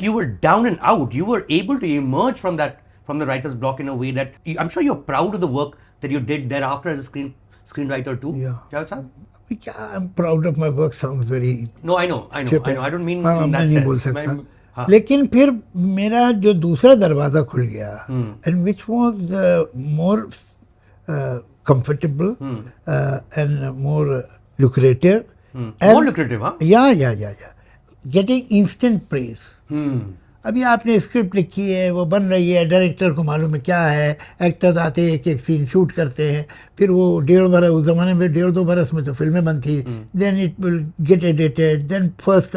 [SPEAKER 1] you were down and out. You were able to emerge from the writer's block in a way that I'm sure you're proud of the work that you did thereafter as a screenwriter too.
[SPEAKER 2] Yeah.
[SPEAKER 1] Javed Saab?
[SPEAKER 2] I'm proud of my work sounds very.
[SPEAKER 1] No, I know. I don't mean
[SPEAKER 2] हाँ,
[SPEAKER 1] in
[SPEAKER 2] मैं
[SPEAKER 1] that
[SPEAKER 2] नहीं
[SPEAKER 1] sense.
[SPEAKER 2] बोल सकता.
[SPEAKER 1] हाँ.
[SPEAKER 2] लेकिन फिर मेरा जो दूसरा दरवाजा खुल गया, and which was more comfortable and more lucrative.
[SPEAKER 1] More lucrative, huh?
[SPEAKER 2] Yeah. Getting instant praise. अभी आपने स्क्रिप्ट लिखी है, वो बन रही है, डायरेक्टर को मालूम है क्या है, एक्टर्स आते हैं, एक सीन शूट करते हैं, फिर वो 1.5 बरस, उस ज़माने में 1.5-2 बरस में तो फिल्में बनती, then it will get edited, then first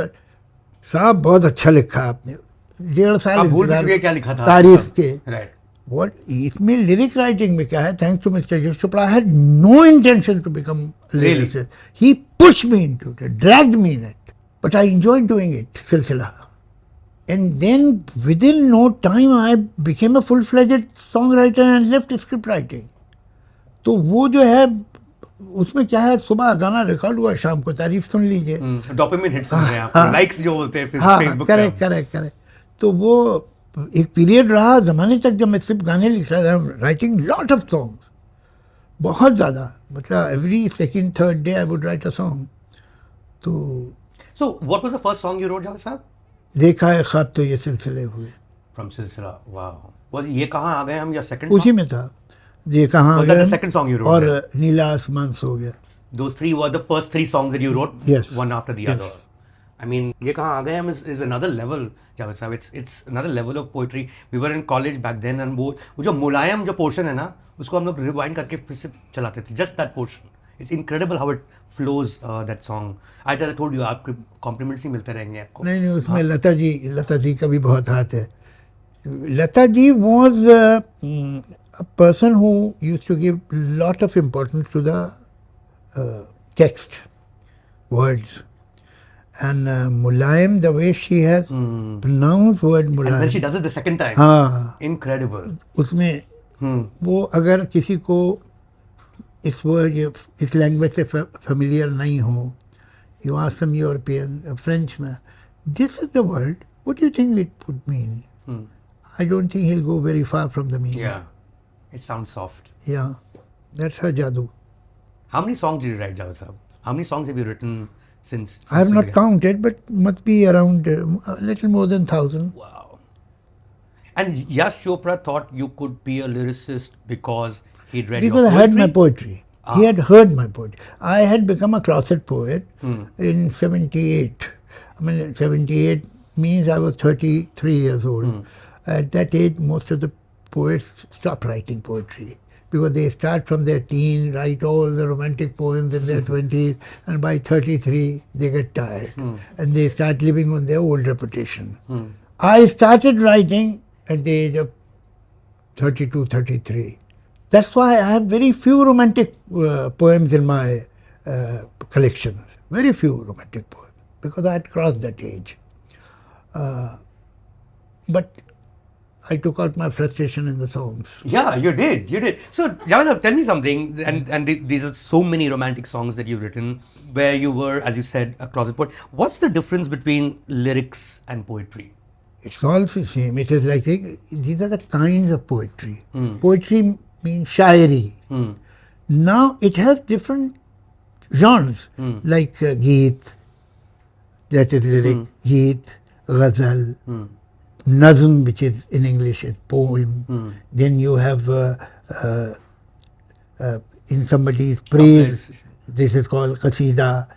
[SPEAKER 2] साहब बहुत अच्छा लिखा आपने, 1.5 साल
[SPEAKER 1] क्या लिखा था
[SPEAKER 2] तारीफ के.
[SPEAKER 1] राइट.
[SPEAKER 2] What इसमें लिरिक राइटिंग में क्या है, thanks to mister Yash Chopra, I had no intention to become a lyricist. He pushed me into it, dragged me in it, but I enjoyed doing it, सिलसिला. And then within no time I became a full-fledged songwriter and left script writing. तो वो जो है उसमें क्या है, सुबह गाना रिकॉर्ड हुआ, शाम को तारीफ सुन लीजिए.
[SPEAKER 1] डोपामिन हिट्स मिल रहे हैं आपको, लाइक्स जो बोलते हैं फेसबुक पे.
[SPEAKER 2] करेक्ट. तो वो एक पीरियड रहा ज़माने तक जब मैं सिर्फ गाने लिख रहा था, राइटिंग लॉट ऑफ सॉन्ग्स, बहुत ज़्यादा, मतलब every second third day I would write a song. तो
[SPEAKER 1] so what was the first song you wrote, Javed sahab?
[SPEAKER 2] देखा है ख्वाब तो ये सिलसिले हुए.
[SPEAKER 1] फ्रॉम सिलसिला. वाओ. वाज ये कहाँ आ गए हम, या सेकंड
[SPEAKER 2] उसी में था, ये कहाँ आ
[SPEAKER 1] Was that
[SPEAKER 2] गए,
[SPEAKER 1] the second song you wrote?
[SPEAKER 2] और नीला आसमान सो गया.
[SPEAKER 1] Those three were the first 3 songs that you wrote,
[SPEAKER 2] Yes.
[SPEAKER 1] one after the
[SPEAKER 2] Yes.
[SPEAKER 1] other. I mean, ये कहाँ आ गए हम is another level, Javed साहब. It's another level of poetry. We were in college back then, and वो जो मुलायम जो portion है ना, उसको हम लोग rewind करके फिर से चलाते थे. Just that portion. It's incredible how it flows, that song. I told you, आपके compliments ही मिलते रहेंगे आपको.
[SPEAKER 2] नहीं उसमें लता जी का भी बहुत हाथ है. Lata ji was a person who used to give lot of importance to the text, words. And Mulayam, the way she has pronounced word Mulayam.
[SPEAKER 1] And when she does it the second time,
[SPEAKER 2] हाँ,
[SPEAKER 1] incredible.
[SPEAKER 2] उसमें वो अगर किसी को इस language से familiar नहीं हो, you ask some European, a Frenchman, this is the word, what do you think it would mean? I don't think he'll go very far from the meaning.
[SPEAKER 1] Yeah. It sounds soft.
[SPEAKER 2] Yeah, that's her jadoo.
[SPEAKER 1] How many songs did you write, Javed Saab? How many songs have you written since
[SPEAKER 2] I have
[SPEAKER 1] you
[SPEAKER 2] not
[SPEAKER 1] began?
[SPEAKER 2] counted, but must be around a little more than 1,000.
[SPEAKER 1] Wow. And Yash Chopra thought you could be a lyricist because he'd read
[SPEAKER 2] Because
[SPEAKER 1] your
[SPEAKER 2] I
[SPEAKER 1] poetry?
[SPEAKER 2] had my poetry. He had heard my poetry. I had become a closet poet in 78. I mean, 78 means I was 33 years old. At that age, most of the poets stop writing poetry because they start from their teen, write all the romantic poems in their 20s, and by 33, they get tired. And they start living on their old reputation. I started writing at the age of 32, 33. That's why I have very few romantic poems in my collection. Very few romantic poems, because I had crossed that age. But I took out my frustration in the songs.
[SPEAKER 1] Yeah, you did. So, Javed, tell me something, and these are so many romantic songs that you've written, where you were, as you said, a closet poet. What's the difference between lyrics and poetry?
[SPEAKER 2] It's all the same. It is like, these are the kinds of poetry. Poetry means shairi. Now it has different genres, like Geet, that is lyric, Geet, Ghazal, Nazm, which is in English is poem. Then you have in somebody's praise, this is called Qasida.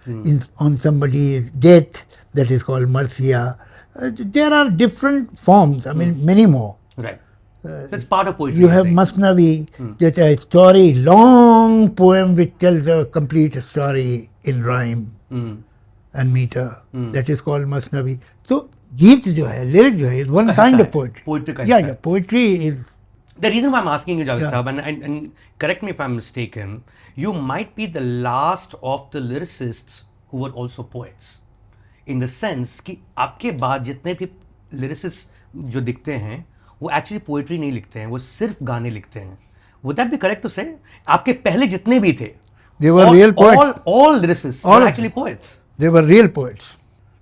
[SPEAKER 2] On somebody's death, that is called Marsiya. There are different forms, I mean many more.
[SPEAKER 1] Right. That's part of poetry.
[SPEAKER 2] You have Masnavi, that is a story, long poem which tells a complete story in rhyme and meter. That is called Masnavi. So गीत जो है, lyric जो है, is one kind of poetry.
[SPEAKER 1] Poetry का
[SPEAKER 2] Yeah,
[SPEAKER 1] हिस्सा
[SPEAKER 2] yeah,
[SPEAKER 1] है.
[SPEAKER 2] poetry is.
[SPEAKER 1] The reason why I'm asking you, Javed
[SPEAKER 2] Yeah.
[SPEAKER 1] Sahab, and correct me if I'm mistaken, you might be the last of the lyricists who were also poets. In the sense कि आपके बाद जितने भी lyricists जो दिखते हैं वो actually poetry नहीं लिखते हैं, वो सिर्फ गाने लिखते हैं. Would that be correct to say? आपके पहले जितने भी थे,
[SPEAKER 2] They were real poets.
[SPEAKER 1] all lyricists
[SPEAKER 2] All
[SPEAKER 1] were
[SPEAKER 2] of
[SPEAKER 1] actually poets.
[SPEAKER 2] They were real poets.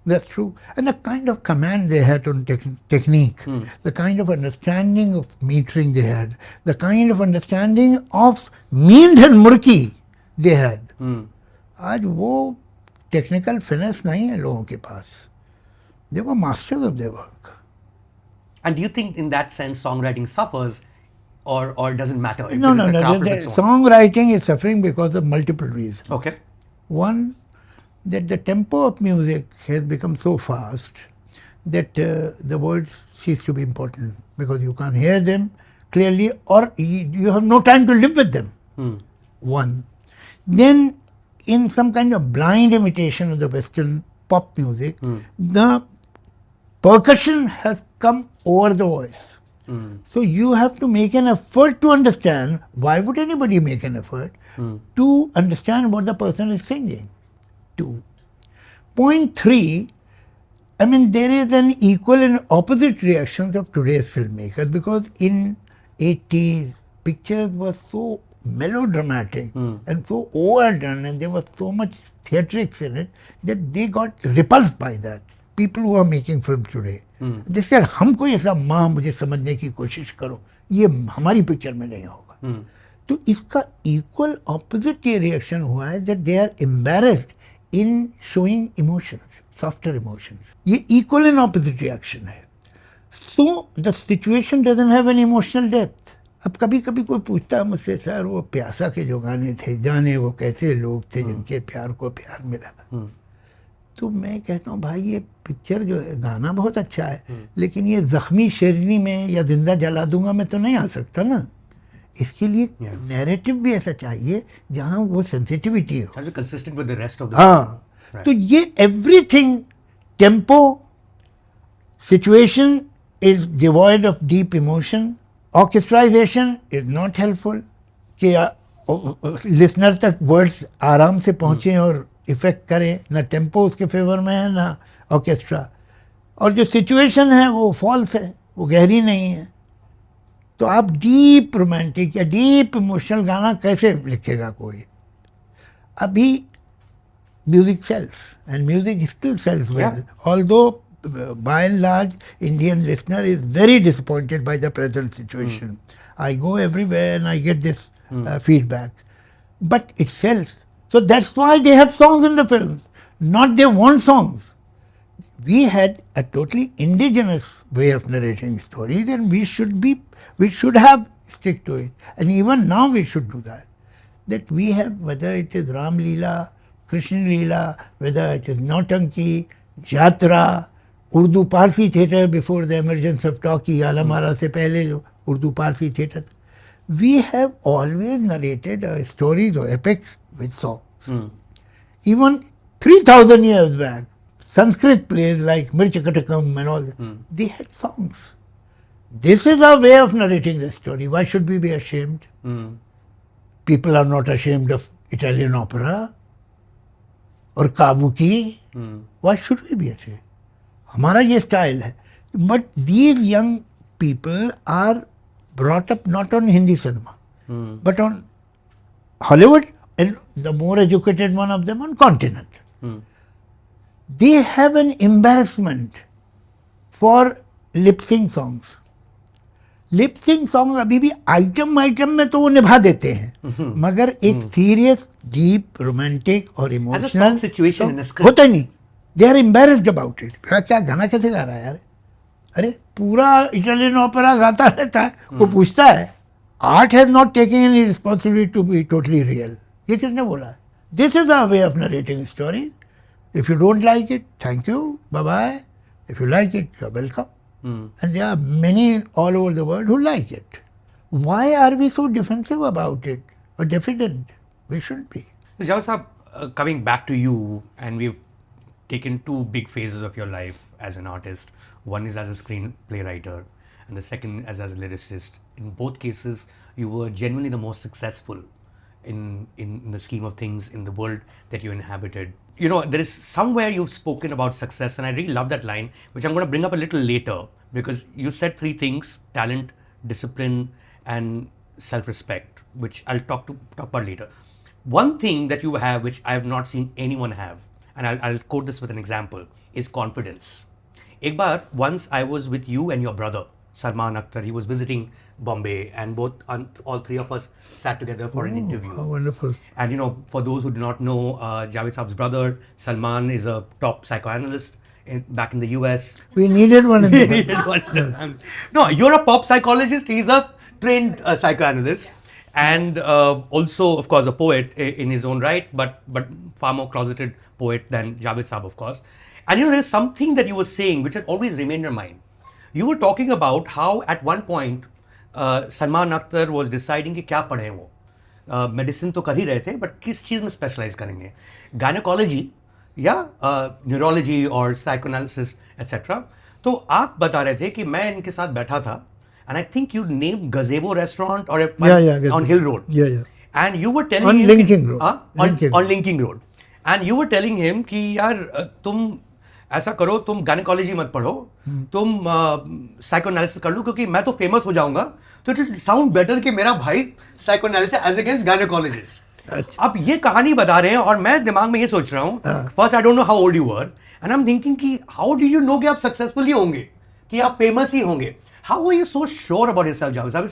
[SPEAKER 2] That's true. And the kind of command they had on technique, the kind of understanding of metering they had, the kind of understanding of mean and murky they had. आज वो technical finesse नहीं है लोगों के पास. They were masters of their work.
[SPEAKER 1] And do you think in that sense songwriting suffers or doesn't matter?
[SPEAKER 2] No,
[SPEAKER 1] Because
[SPEAKER 2] no,
[SPEAKER 1] it's a
[SPEAKER 2] no.
[SPEAKER 1] craft
[SPEAKER 2] The
[SPEAKER 1] of its own?
[SPEAKER 2] songwriting is suffering because of multiple reasons.
[SPEAKER 1] Okay.
[SPEAKER 2] One, that the tempo of music has become so fast that the words cease to be important because you can't hear them clearly or you have no time to live with them. One. Then, in some kind of blind imitation of the Western pop music, the percussion has come over the voice. So you have to make an effort to understand. Why would anybody make an effort to understand what the person is singing? 2. Point 3, I mean, there is an equal and opposite reactions of today's filmmakers because in 80s, pictures were so melodramatic and so overdone and there was so much theatrics in it that they got repulsed by that. People who are making films today. They said, हमको ऐसा माँ मुझे समझने की कोशिश करो, ये हमारी पिक्चर में नहीं होगा. तो इसका equal opposite ये reaction हुआ है that they are embarrassed in showing emotions, softer emotions. ये equal and opposite reaction है. So the situation doesn't have an emotional depth. अब कभी कभी कोई पूछता है मुझसे, सर वो प्यासा के जो गाने थे, जाने वो कैसे लोग थे जिनके प्यार को प्यार मिला. तो मैं कहता हूँ भाई ये पिक्चर जो है गाना बहुत अच्छा है लेकिन ये जख्मी शेरनी में या जिंदा जला दूंगा मैं तो नहीं आ सकता ना. इसके लिए नैरेटिव भी ऐसा चाहिए जहाँ वो सेंसिटिविटी हो.
[SPEAKER 1] Have to be consistent with the rest of the
[SPEAKER 2] हाँ.
[SPEAKER 1] Right.
[SPEAKER 2] तो ये everything, tempo, situation is devoid of deep emotion, orchestraization is not helpful कि लिसनर तक वर्ड्स आराम से पहुँचे और इफेक्ट करें. ना टेम्पो उसके फेवर में है ना ऑर्केस्ट्रा. और जो सिचुएशन है वो फॉल्स है, वो गहरी नहीं है. तो आप डीप रोमांटिक या डीप इमोशनल गाना कैसे लिखेगा कोई. अभी music sells and music still sells well, although by and large Indian listener is very disappointed by the present situation. I go everywhere and I get this feedback, but it sells. So that's why they have songs in the films, not they want songs. We had a totally indigenous way of narrating stories and we should have stick to it. And even now we should do that. That we have, whether it is Ram Leela, Krishna Leela, whether it is Nautanki, Jatra, Urdu Parsi theatre before the emergence of talkie, Alam Ara से पहले जो Urdu Parsi theatre, we have always narrated stories और epics with songs. Even 3000 years back, Sanskrit plays like Mirchakatakam and all, they had songs. This is our way of narrating the story. Why should we be ashamed? People are not ashamed of Italian opera or kabuki. Why should we be ashamed? हमारा ये style है. But these young people are brought up not on Hindi cinema but on Hollywood and the more educated one of them on continent. They have an embarrassment for lipsyncing songs. Lipsyncing song अभी भी item में तो वो निभा देते हैं मगर एक सीरियस डीप रोमांटिक और इमोशनल होता ही नहीं. They are embarrassed about it. क्या गाना कैसे गा रहा है यार. अरे पूरा इटालियन ओपेरा गाता रहता है, वो पूछता है art has not taken any responsibility to be totally real. ये किसने बोला है? This is the way of narrating story. If you don't like it, thank you, bye bye. If you like it, you are welcome. And there are many all over the world who like it. Why are we so defensive about it और diffident? We should be.
[SPEAKER 1] Javed Sahab, coming back to you, and we've taken two big phases of your life as an artist. One is as a screenplay writer, and the second as a lyricist. In both cases, you were genuinely the most successful in the scheme of things in the world that you inhabited. You know, there is somewhere you've spoken about success, and I really love that line, which I'm going to bring up a little later, because you said three things: talent, discipline, and self-respect, which I'll talk about later. One thing that you have, which I have not seen anyone have, and I'll quote this with an example, is confidence. Ek baar, once I was with you and your brother, Salman Akhtar. He was visiting Bombay, and all three of us sat together for an interview.
[SPEAKER 2] Oh, wonderful.
[SPEAKER 1] And you know, for those who do not know, Javed Saab's brother, Salman, is a top psychoanalyst back in the US.
[SPEAKER 2] We needed one in the
[SPEAKER 1] Needed one. No, you're a pop psychologist. He's a trained psychoanalyst. And also, of course, a poet in his own right, but far more closeted poet than Javed Saab, of course. And you know, there's something that you were saying which had always remained in your mind. You were talking about how at one point Salman Akhtar was deciding कि क्या पढ़ें वो. Medicine तो कर ही रहे थे, but किस चीज़ में स्पेशलाइज करेंगे, गायनेकोलॉजी या न्यूरोलॉजी और साइकोएनालिसिस एटसेट्रा. तो आप बता रहे थे कि मैं इनके साथ बैठा था, and I think you named Gazebo restaurant or on Hill Road.
[SPEAKER 2] Yeah.
[SPEAKER 1] And you were telling
[SPEAKER 2] on
[SPEAKER 1] him
[SPEAKER 2] Linking Road.
[SPEAKER 1] On Linking Road. And you were telling him कि यार तुम ऐसा करो, तुम गायनेकोलॉजी मत पढ़ो, तुम साइकोएनालिसिस कर लो, क्योंकि मैं तो फेमस हो जाऊंगा, तो इट विल साउंड बेटर कि मेरा भाई साइकोएनालिसिस एज अगेंस्ट गायनेकोलॉजिस्ट. आप ये कहानी बता रहे हैं और मैं दिमाग में ये सोच रहा हूँ, first I don't know how old you were, and I am thinking कि हाउ डू यू नो कि आप सक्सेसफुल ही होंगे, कि आप फेमस ही होंगे. How are you so sure about yourself, Javed Saab?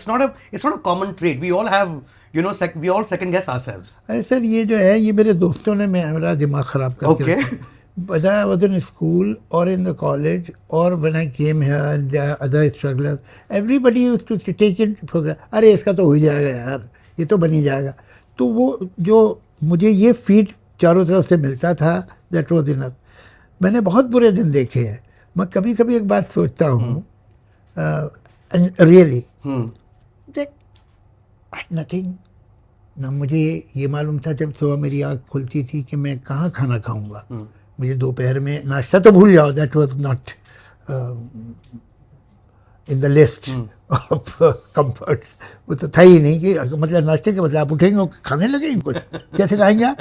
[SPEAKER 1] It's not a common trait. We all have, you know, we all second guess ourselves.
[SPEAKER 2] अरे sir, ये जो है, ये मेरे दोस्तों ने मेरा दिमाग खराब करके
[SPEAKER 1] Okay.
[SPEAKER 2] Whether I was in school or in the college or when I came here and there are other strugglers, everybody used to take it for granted. अरे इसका तो हो ही जाएगा यार, ये तो बन ही जाएगा. तो वो जो मुझे ये फीड चारों तरफ से मिलता था, that was enough. मैंने बहुत बुरे दिन देखे हैं. मैं कभी कभी एक बात सोचता हूँ, रियली देख, नथिंग ना. मुझे ये मालूम था जब सुबह मेरी आँख खुलती थी कि मैं कहाँ खाना खाऊंगा. मुझे दोपहर में नाश्ता तो भूल जाओ, that was not in the list of comfort. वो तो था ही नहीं कि मतलब नाश्ते के मतलब आप उठेंगे और खाने लगेंगे कुछ, कैसे खाएंगे आप.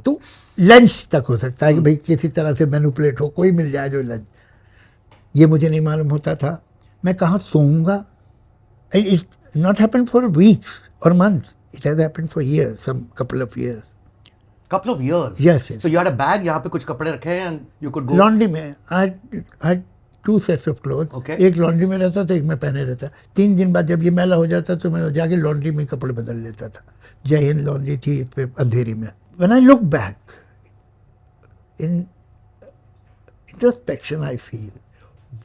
[SPEAKER 2] तो लंच तक हो सकता है कि भाई किसी तरह से मैनिपुलेट हो, कोई मिल जाए जो लंच. ये मुझे नहीं मालूम होता था. मैं कहाँ सोऊंगा. It not happen for weeks और months, it has happened for years, some couple of years.
[SPEAKER 1] Couple of years.
[SPEAKER 2] Yes.
[SPEAKER 1] So you had a bag जहाँ पे कुछ कपड़े रखे हैं and you could go.
[SPEAKER 2] Laundry में I had 2 sets of clothes.
[SPEAKER 1] Okay.
[SPEAKER 2] एक laundry में रहता था, एक मैं पहने रहता. 3 दिन बाद जब ये मैला हो जाता तो मैं जाके लॉन्ड्री में कपड़े बदल लेता था. जय हिंद लॉन्ड्री थी इस पे अंधेरी में. When I look back in introspection, I feel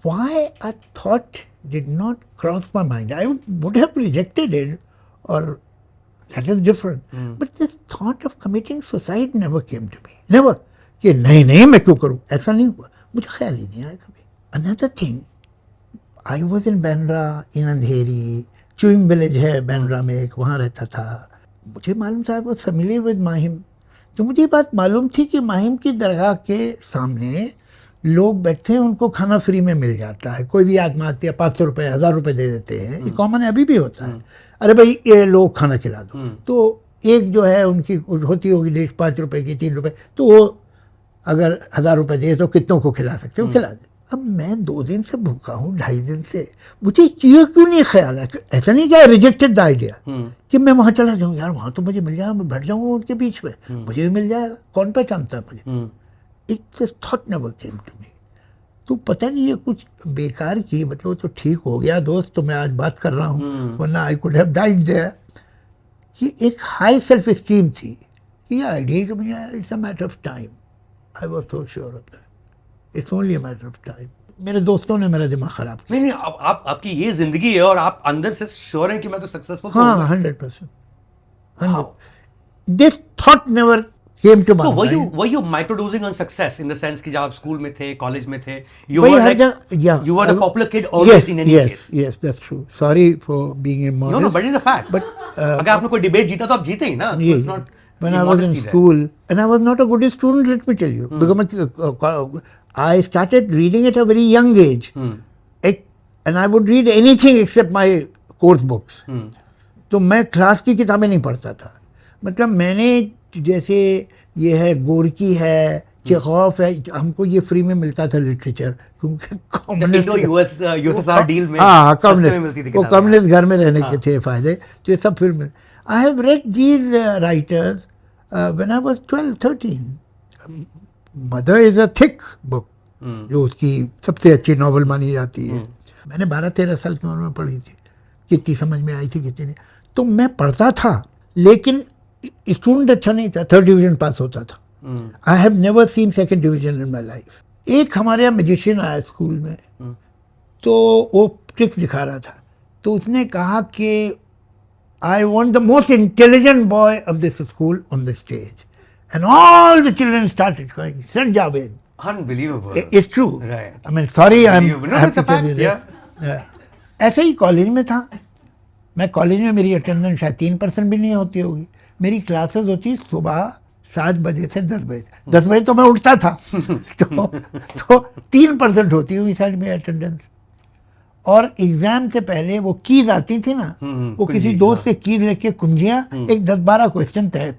[SPEAKER 2] why a thought did not cross my mind. I would have rejected it, or that is different. But this thought of committing suicide never came to me. Never. कि नहीं मैं क्यों करूँ, ऐसा नहीं हुआ. मुझे ख्याल ही नहीं आया कभी. Another thing, I was in Bandra, in Andheri, chewing village है बैंड्रा में एक, वहाँ रहता था. मुझे मालूम था, I was familiar with Mahim. तो मुझे ये बात मालूम थी कि माहिम की दरगाह के सामने लोग बैठे हैं, उनको खाना फ्री में मिल जाता है. कोई भी आदमी आती है, 500 रुपये 1000 रुपये दे देते हैं. ये कॉमन है, अभी भी होता है. अरे भाई ये लोग खाना खिला दो. तो एक जो है उनकी होती होगी डिश 5 रुपये की, 3 रुपये, तो वो अगर 1000 रुपये दे तो कितनों को खिला सकते हो, खिला दे. अब मैं 2 दिन से भूखा हूँ, 2.5 दिन से. मुझे ये क्यों नहीं ख्याल है, ऐसा नहीं क्या रिजेक्टेड द आइडिया कि मैं वहाँ चला जाऊँ. यार वहाँ तो मुझे मिल जाएगा, मैं बैठ जाऊँगा उनके बीच में, मुझे भी मिल जाएगा, कौन पहचानता है मुझे. It's thought never came to me. तो पता नहीं, ये कुछ बेकार की, मतलब तो ठीक हो गया दोस्त, तो मैं आज बात कर रहा हूँ, वरना I could have died there. कि एक हाई सेल्फ स्टीम थी कि ये आइडिया कि मुझे it's a matter of time. I was so sure of that, it's only a matter of time. मेरे दोस्तों ने मेरा दिमाग खराब किया.
[SPEAKER 1] नहीं, आपकी ये जिंदगी है और आप अंदर से श्योर हैं कि मैं तो सक्सेसफुल.
[SPEAKER 2] हाँ, 100%. This thought never came to my
[SPEAKER 1] So
[SPEAKER 2] mind.
[SPEAKER 1] were you microdosing on success in the sense कि जब आप स्कूल में थे, कॉलेज में थे, you were the popular kid always in any case.
[SPEAKER 2] Yes, that's true. Sorry for being immodest.
[SPEAKER 1] No, but it's a fact.
[SPEAKER 2] But
[SPEAKER 1] अगर आपने कोई डिबेट जीता तो आप जीते ही ना. It's not
[SPEAKER 2] when I was in school, and I was not a good student, let me tell you, because I started reading at a very young age, and I would read anything except my course books. तो मैं class की किताबें नहीं पढ़ता था. मतलब मैंने जैसे ये है गोरकी है, चेखोव है, हमको ये फ्री में मिलता था लिटरेचर, क्योंकि
[SPEAKER 1] यूएसएसआर डील में
[SPEAKER 2] कम्युनिस्ट
[SPEAKER 1] में मिलती थी
[SPEAKER 2] वो कम्युनिस्ट घर में रहने के थे फायदे, तो ये सब फिर मिल. I have read these writers when I was 12-13. Mother is a thick book, जो उसकी सबसे अच्छी नॉवल मानी जाती है. मैंने 12-13 साल की उम्र में पढ़ी थी, कितनी समझ में आई थी कितनी नहीं. तो मैं पढ़ता था, लेकिन स्टूडेंट अच्छा नहीं था, 3rd डिवीजन पास होता था. आई have never seen 2nd division in my life. एक हमारे यहाँ मैजिशियन आया स्कूल में, तो वो ट्रिक्स दिखा रहा था, तो उसने कहा कि I want the most intelligent boy of this school on the stage, and all the children started going, सेंट Javed.
[SPEAKER 1] Unbelievable.
[SPEAKER 2] It's true.
[SPEAKER 1] Right.
[SPEAKER 2] I mean, sorry, I
[SPEAKER 1] Unbelievable. No,
[SPEAKER 2] have
[SPEAKER 1] it's a
[SPEAKER 2] to tell you
[SPEAKER 1] fact.
[SPEAKER 2] this. ऐसे ही college में था. मैं college में, मेरी attendance शायद 3% भी नहीं होती होगी. मेरी क्लासेस होती सुबह 7 बजे से 10 बजे. 10 बजे तो मैं उठता था. तो 3% होती होगी शायद मेरी अटेंडेंस. और एग्जाम से पहले वो कीज आती थी ना, वो किसी दोस्त से कीज लेके कुंजियाँ, एक 10-12 क्वेश्चन तय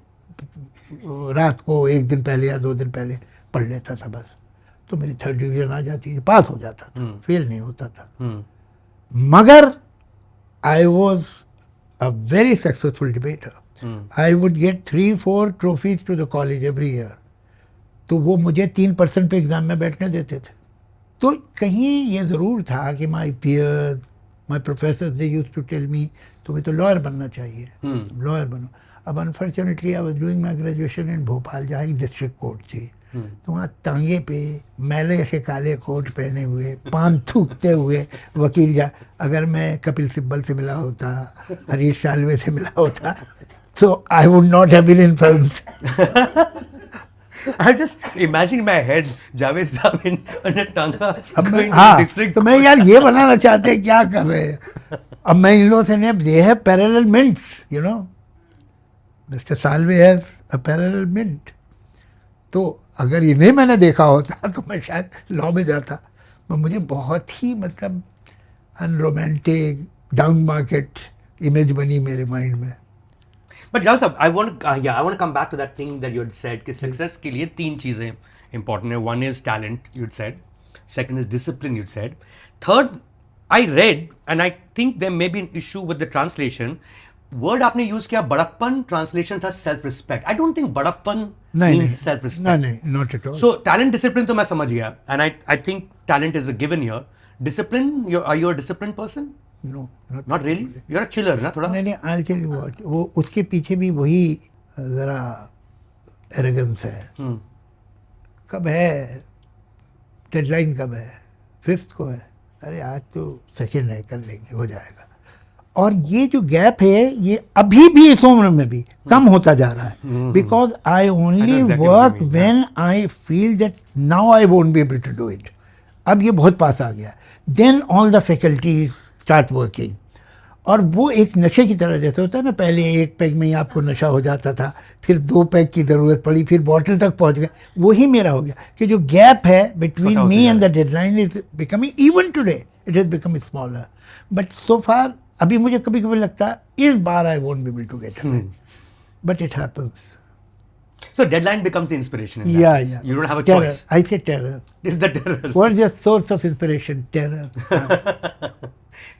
[SPEAKER 2] रात को 1 दिन पहले या 2 दिन पहले पढ़ लेता था बस. तो मेरी 3rd डिवीजन आ जाती थी, पास हो जाता था, फेल नहीं होता था. मगर I was a very successful debater. I would get 3-4 trophies to the college every year. तो वो मुझे 3% पे एग्जाम में बैठने देते थे. तो कहीं ये ज़रूर था कि my peers, my professor, they used to tell me तुम्हें तो लॉयर बनना चाहिए, लॉयर बनो. अब unfortunately I was doing my graduation in Bhopal, जहाँ एक डिस्ट्रिक्ट कोर्ट थी. तो वहाँ टांगे पे मैले से काले कोट पहने हुए, पान थूकते हुए वकील जा. अगर मैं कपिल सिब्बल से मिला होता, हरीश साल्वे से मिला होता, तो I would not have been in films.
[SPEAKER 1] I just imagine in my head Javed Saab in a tanga going to
[SPEAKER 2] हाँ,
[SPEAKER 1] district.
[SPEAKER 2] तो मैं यार ये बनाना चाहते हैं, क्या कर रहे हैं. अब मैं इन लोगों से नहीं, they have parallel mints, you know, mister Salve have a parallel mint. तो अगर इन्हें मैंने देखा होता तो मैं शायद लॉ में जाता. पर मुझे बहुत ही मतलब अनरोमांटिक, डाउन मार्केट इमेज बनी मेरे माइंड में.
[SPEAKER 1] But Javed Saab, I want to come back to that thing that you had said कि success के लिए 3 चीजें important है. One is talent, you'd said. Second is discipline, you'd said. Third, I read and I think there may be an issue with the translation. Word आपने use किया बड़प्पन, translation था self respect. I don't think बड़प्पन means self respect.
[SPEAKER 2] नहीं, not at all.
[SPEAKER 1] So talent discipline तो मैं समझ गया, and I think talent is a given here. Discipline, are you a discipline person?
[SPEAKER 2] No,
[SPEAKER 1] not really. You are a chiller ना थोड़ा.
[SPEAKER 2] नहीं, I tell you what, वो उसके पीछे भी वही जरा एरोगेंस है. कब है डेडलाइन, कब है 5th को है, अरे आज तो 2nd है, कर लेंगे, हो जाएगा. और ये जो गैप है, ये अभी भी इस उम्र में भी कम होता जा रहा है. Because I only work when I feel that now I won't be able to do it. अब ये बहुत पास आ गया, then all the faculties start working. और वो एक नशे की तरह जैसे होता है ना, पहले 1 पैग में ही आपको नशा हो जाता था, फिर 2 पैग की ज़रूरत पड़ी, फिर बॉटल तक पहुंच गए. वही मेरा हो गया कि जो गैप है between me and the deadline is becoming, even today it is becoming smaller. But so far अभी मुझे कभी कभी लगता है इस बार I won't be able to get it, but it happens.
[SPEAKER 1] So deadline becomes the inspiration in that
[SPEAKER 2] Yeah,
[SPEAKER 1] case.
[SPEAKER 2] yeah.
[SPEAKER 1] You don't have a
[SPEAKER 2] Terror.
[SPEAKER 1] choice.
[SPEAKER 2] I say terror.
[SPEAKER 1] This is the terror.
[SPEAKER 2] What is your source of inspiration? Terror.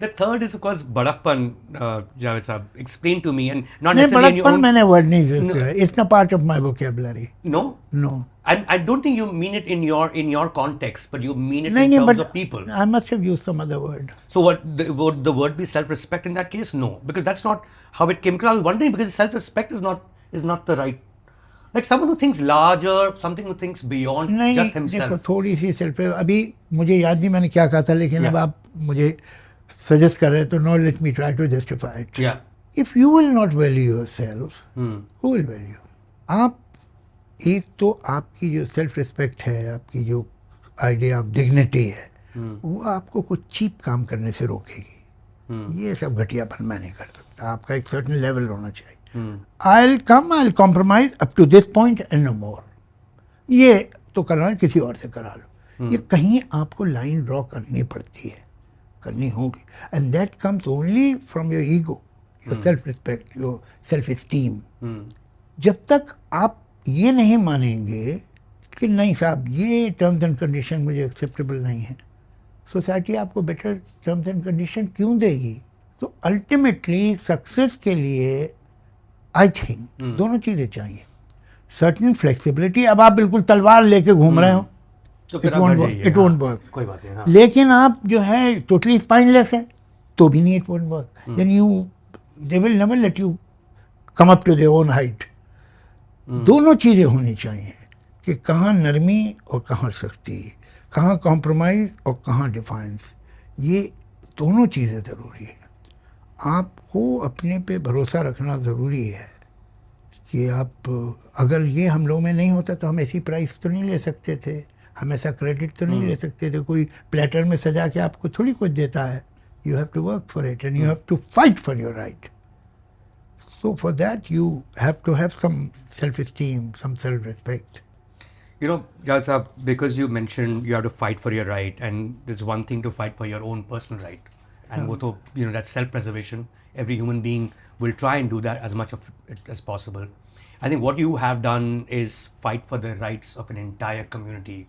[SPEAKER 1] The third is of course Badappan, Javed Saab. Explain to me, and not
[SPEAKER 2] नहीं,
[SPEAKER 1] necessarily in your
[SPEAKER 2] बड़प्पन
[SPEAKER 1] own.
[SPEAKER 2] मैंने word नहीं use किया. It's not part of my vocabulary.
[SPEAKER 1] No,
[SPEAKER 2] No.
[SPEAKER 1] I don't think you mean it in your context, but you mean it
[SPEAKER 2] नहीं,
[SPEAKER 1] in
[SPEAKER 2] नहीं,
[SPEAKER 1] terms
[SPEAKER 2] but
[SPEAKER 1] of people.
[SPEAKER 2] I must have used some other word.
[SPEAKER 1] So would the word be self-respect in that case? No, because that's not how it came. Because I was wondering, because self-respect is not the right. Like someone who thinks larger, something who thinks beyond
[SPEAKER 2] नहीं,
[SPEAKER 1] just himself.
[SPEAKER 2] देखो, थोड़ी सी self, अभी मुझे याद नहीं मैंने क्या कहा था, लेकिन अब आप मुझे सजेस्ट कर रहे हैं, तो no, let me try to justify it.
[SPEAKER 1] Yeah.
[SPEAKER 2] If you will not value yourself, who will value? आप, एक तो आपकी जो सेल्फ रिस्पेक्ट है, आपकी जो आइडिया ऑफ डिग्निटी है, वो आपको कुछ चीप काम करने से रोकेगी. ये सब घटियापन मैं नहीं करता. सकता, आपका एक सर्टन लेवल होना चाहिए. I'll compromise up to this point and no more. ये तो करना है, किसी और से करा लो. ये कहीं आपको लाइन ड्रॉ करनी पड़ती है, करनी होगी. And that comes only from your ego, your self respect, your self esteem. जब तक आप ये नहीं मानेंगे कि नहीं साहब ये टर्म्स एंड कंडीशन मुझे एक्सेप्टेबल नहीं है, सोसाइटी आपको बेटर टर्म्स एंड कंडीशन क्यों देगी? तो अल्टीमेटली सक्सेस के लिए आई थिंक दोनों चीज़ें चाहिए. Certain flexibility. अब आप बिल्कुल तलवार लेके घूम रहे हो,
[SPEAKER 1] तो फिर
[SPEAKER 2] इट वोंट वर्क.
[SPEAKER 1] कोई बात नहीं. हाँ.
[SPEAKER 2] लेकिन आप जो है टोटली स्पाइनलेस है तो भी नहीं, it won't work. Then they will never let you come up to their own height. दोनों चीज़ें होनी चाहिए कि कहाँ नरमी और कहाँ सख्ती, कहाँ कॉम्प्रोमाइज़ और कहाँ डिफाइंस. ये दोनों चीज़ें ज़रूरी है. आपको अपने पे भरोसा रखना ज़रूरी है कि आप, अगर ये हम लोगों में नहीं होता तो हम ऐसी प्राइस तो नहीं ले सकते थे, हम ऐसा क्रेडिट तो नहीं ले सकते थे. कोई प्लेटर में सजा के आपको थोड़ी कुछ देता है. You have to work for it and you have to fight for your right. So for that you have to have some self-esteem, some self-respect.
[SPEAKER 1] You know, Jawed Saab, because you mentioned you have to fight for your right, and there's one thing to fight for your own personal right, and wo to, you know, that's self-preservation. Every human being will try and do that as much of it as possible. I think what you have done is fight for the rights of an entire community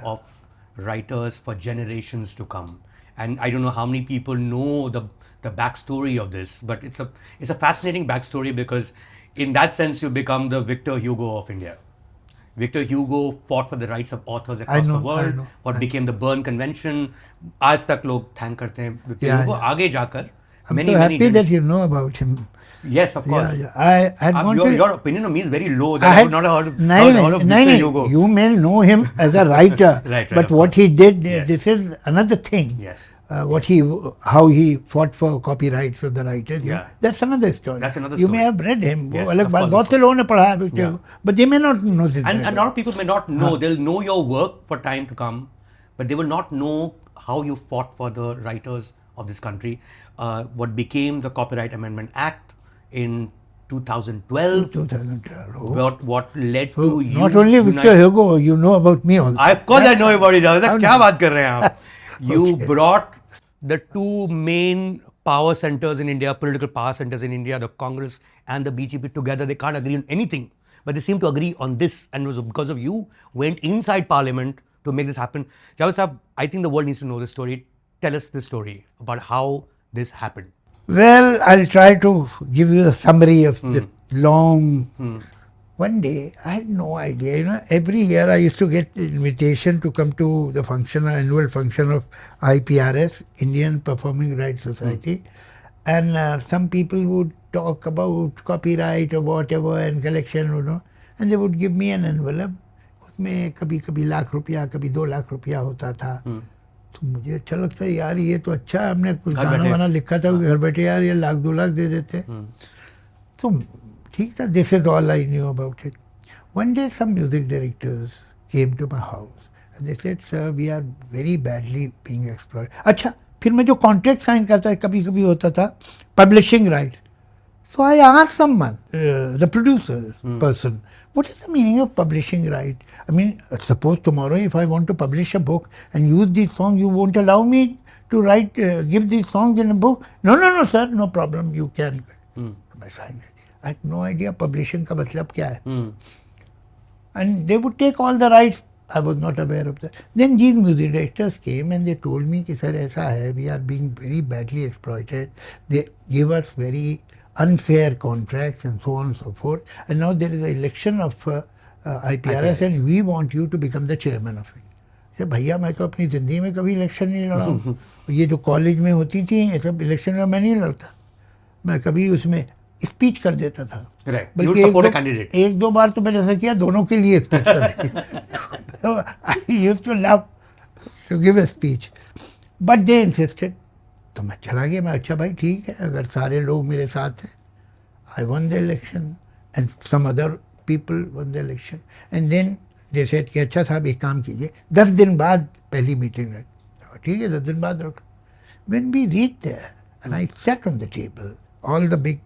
[SPEAKER 1] of writers for generations to come. And I don't know how many people know the backstory of this, but it's a fascinating backstory, because in that sense you become the Victor Hugo of India. Victor Hugo fought for the rights of authors across the world. What became the Berne Convention. आज तक लोग thank करते हैं Victor Hugo. आगे जाकर
[SPEAKER 2] I'm so happy that you know about him.
[SPEAKER 1] Yes, of course. Your opinion of me is very low. That I would not have heard of Victor Hugo.
[SPEAKER 2] You may know him as a writer,
[SPEAKER 1] right,
[SPEAKER 2] but what he did, this is another thing.
[SPEAKER 1] Yes.
[SPEAKER 2] How he fought for copyrights of the writers. That's another story.
[SPEAKER 1] That's another
[SPEAKER 2] you
[SPEAKER 1] story.
[SPEAKER 2] may have read him.
[SPEAKER 1] Yes,
[SPEAKER 2] अलग बात, बहुत से लोगों ने पढ़ा है Victor Hugo, but they may not know this.
[SPEAKER 1] And a lot of people may not know. They'll know your work for time to come, but they will not know how you fought for the writers of this country. What became the Copyright Amendment Act in 2012.
[SPEAKER 2] 2012.
[SPEAKER 1] What led to you.
[SPEAKER 2] Not only Victor Hugo, you know about me also.
[SPEAKER 1] Of course I know about it. क्या बात कर रहे हैं आप? You brought the two main power centers in India, political power centers in India, the Congress and the BJP together. They can't agree on anything, but they seem to agree on this, and it was because of you went inside Parliament to make this happen. Jawed Saab, I think the world needs to know this story. Tell us this story about how this happened.
[SPEAKER 2] Well, I'll try to give you a summary of this long. One day, I had no idea. You know, every year I used to get invitation to come to the function, annual function of IPRS, Indian Performing Rights Society, and some people would talk about copyright or whatever and collection, you know, and they would give me an envelope. उसमें कभी लाख रुपया, कभी 2 लाख रुपया होता था. तो मुझे अच्छा लगता है यार, ये तो अच्छा है, हमने कुछ गाना वाना लिखा था, घर बैठे यार ये लाख 2 लाख दे देते. तो ठीक था. This is all I knew about it. One day some music directors came to my house and they said, sir, we are very badly being exploited. अच्छा, फिर मैं जो कॉन्ट्रैक्ट साइन करता है, कभी कभी होता था publishing right. So I asked someone, the producer person, what is the meaning of publishing right? I mean, suppose tomorrow if I want to publish a book and use these songs, you won't allow me to write, give these songs in a book? No, sir, no problem, you can. I signed it. I had no idea publishing का मतलब क्या है. And they would take all the rights. I was not aware of that. Then these music directors came and they told me कि sir ऐसा है, we are being very badly exploited. They give us very unfair contracts and so on and so forth. And now there is an election of IPRS and we want you to become the chairman of it. Sir भैया मैं तो अपनी ज़िंदगी में कभी election नहीं लड़ा हूँ. ये जो कॉलेज में होती थी ये सब इलेक्शन में मैं नहीं लड़ता. मैं कभी उसमें स्पीच कर देता था.
[SPEAKER 1] बल्कि
[SPEAKER 2] एक दो बार तो मैंने ऐसा किया, दोनों के लिए स्पीच कर. I used to love to give a speech but they insisted. तो मैं चला गया. मैं अच्छा भाई ठीक है, अगर सारे लोग मेरे साथ हैं. I won the election and some other people won the election and then they said कि अच्छा साहब एक काम कीजिए, 10 दिन बाद पहली मीटिंग रख. ठीक है, 10 दिन बाद रख. When we reach there and I set on the table all the big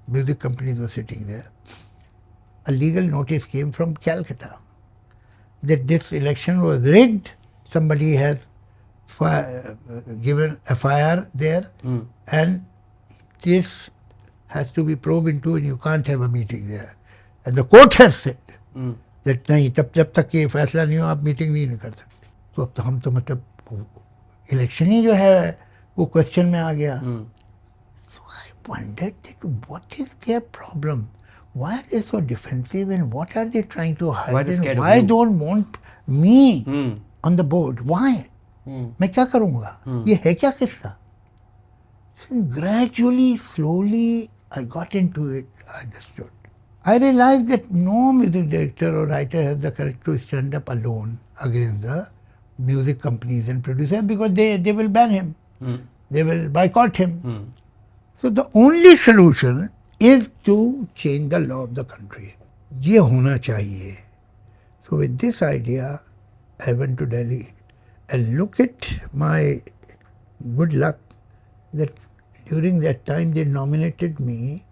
[SPEAKER 2] music companies were sitting there. A legal notice came from Calcutta that this election was rigged. Somebody has given FIR there, and this has to be probed into, and you can't have a meeting there. And the court has said that नहीं, जब तक ये फैसला नहीं हो आप meeting नहीं कर सकते. तो अब तो हम तो मतलब इलेक्शन ही जो है वो क्वेश्चन में आ गया. So I wondered that what is their problem? Why are they so defensive and what are they trying to hide?
[SPEAKER 1] Why are they scared of
[SPEAKER 2] Why
[SPEAKER 1] you?
[SPEAKER 2] don't want me on the board? Why? मैं क्या करूँगा? ये है क्या किस्सा? So gradually, slowly, I got into it. I understood. I realized that no music director or writer has the courage to stand up alone against the music companies and producers because they will ban him. They will boycott him. So the only solution is to change the law of the country. ये होना चाहिए. So with this idea, I went to Delhi and look at my good luck that during that time they nominated me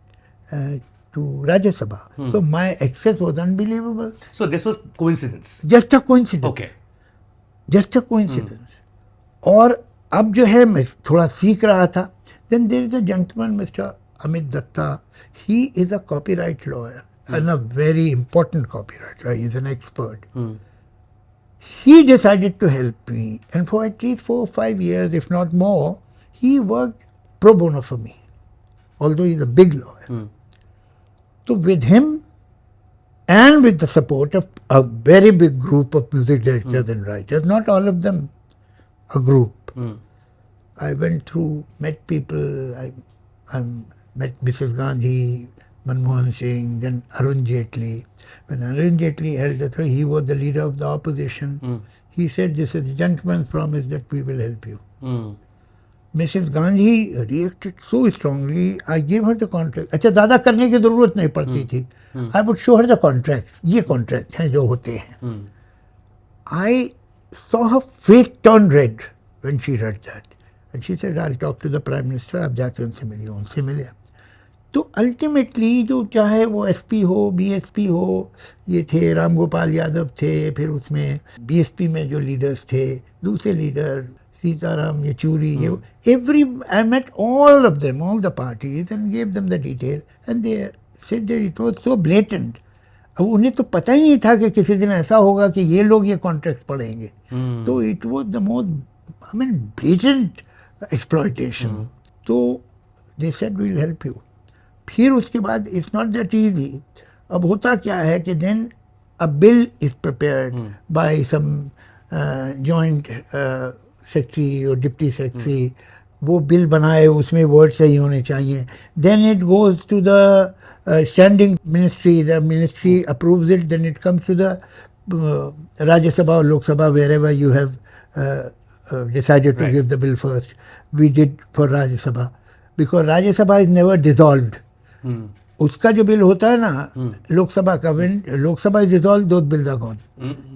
[SPEAKER 2] to Rajya Sabha. So my access was unbelievable.
[SPEAKER 1] So this was coincidence.
[SPEAKER 2] Just a coincidence.
[SPEAKER 1] Okay.
[SPEAKER 2] Just a coincidence. और अब जो है मैं थोड़ा सीख रहा था. Then there is a gentleman, Mr. Amit Datta. He is a copyright lawyer and a very important copyright lawyer. He is an expert. He decided to help me, and for at least 4 or 5 years, if not more, he worked pro bono for me, although he's a big lawyer. So with him and with the support of a very big group of music directors and writers, not all of them, a group, I went through, met people, I met Mrs. Gandhi, Manmohan Singh, then Arun Jaitley. When Arun Jaitley held the he was the leader of the opposition. He said, this is a gentleman's promise that we will help you. Mrs. Gandhi reacted so strongly, I gave her the contract. अच्छा ज़्यादा करने की ज़रूरत नहीं पड़ती थी. I would show her the contracts. ये contract हैं जो होते हैं. I saw her face turn red when she read that. And she said, I'll talk to the Prime Minister. आप जाके उनसे मिलिए, उनसे मिले. तो अल्टीमेटली जो चाहे वो एसपी हो, बीएसपी हो, ये थे राम गोपाल यादव थे, फिर उसमें बीएसपी में जो लीडर्स थे, दूसरे leader Sitaram Yechury, every I met all of them, all the parties, and gave them the detail, and they said that it was so blatant. अब उन्हें तो पता ही नहीं था कि किसी दिन ऐसा होगा कि ये लोग ये कॉन्ट्रैक्ट पढ़ेंगे. तो it was the most blatant exploitation. तो they said we will help you. फिर उसके बाद इट्स नॉट दैट इजी. अब होता क्या है कि then a bill is prepared by some joint secretary और डिप्टी सेक्रेटरी. वो बिल बनाए, उसमें वर्ड सही होने चाहिए. Then it goes to the standing ministry. The ministry approves it. Then it comes to the Rajya Sabha और Lok Sabha, wherever you have decided to give the bill first. We did for Rajya Sabha because Rajya Sabha is never dissolved. उसका जो bill होता है ना लोकसभा का, Lok Sabha is dissolve, दो bills are gone.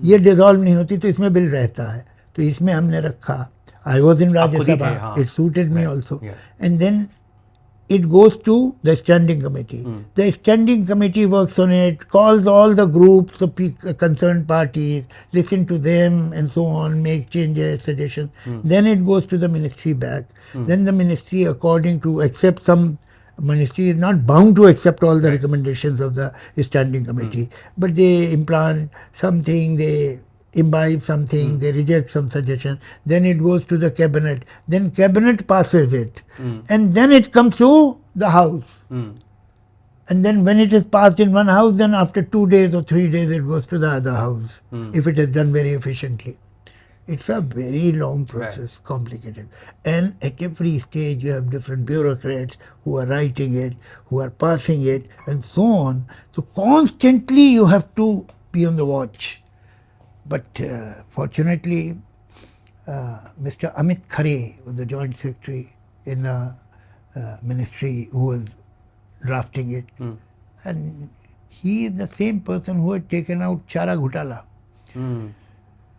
[SPEAKER 2] ये dissolve नहीं होती तो इसमें बिल रहता है. तो इसमें हमने रखा. I was in Rajya Sabha, it suited me also. And then it goes to the standing committee. The standing committee works on it, calls all the groups, the concerned parties, listen to them and so on, make changes, suggestions. Then it goes to the ministry back. Then the ministry, according to accept some, ministry is not bound to accept all the recommendations of the standing committee, but they implant something, they imbibe something, they reject some suggestions. Then it goes to the cabinet. Then cabinet passes it. And then it comes to the house. And then when it is passed in one house, then after 2 days or 3 days it goes to the other house, if it is done very efficiently. It's a very long process, complicated. And at every stage you have different bureaucrats who are writing it, who are passing it, and so on. So constantly you have to be on the watch. But fortunately, Mr. Amit Khare was the joint secretary in the ministry who was drafting it. And he is the same person who had taken out Chara Ghotala.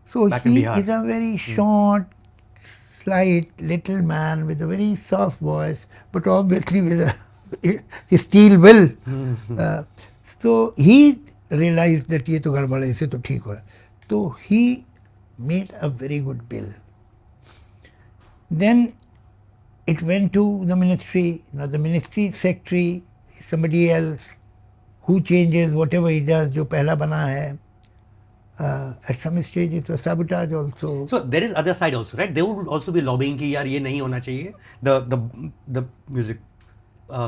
[SPEAKER 2] So
[SPEAKER 1] Back in
[SPEAKER 2] he
[SPEAKER 1] Bihar.
[SPEAKER 2] is a very short, slight little man with a very soft voice, but obviously with a steel will. So he realized that ये तो गड़बड़ है, इसे तो ठीक हो रहा है. तो he made a very good bill. Then it went to the ministry. Now the ministry secretary is somebody else who changes whatever he does. जो पहला बना है. At some stage it was sabotage also.
[SPEAKER 1] So there is other side also, right? They would also be lobbying कि यार ये नहीं होना चाहिए. The music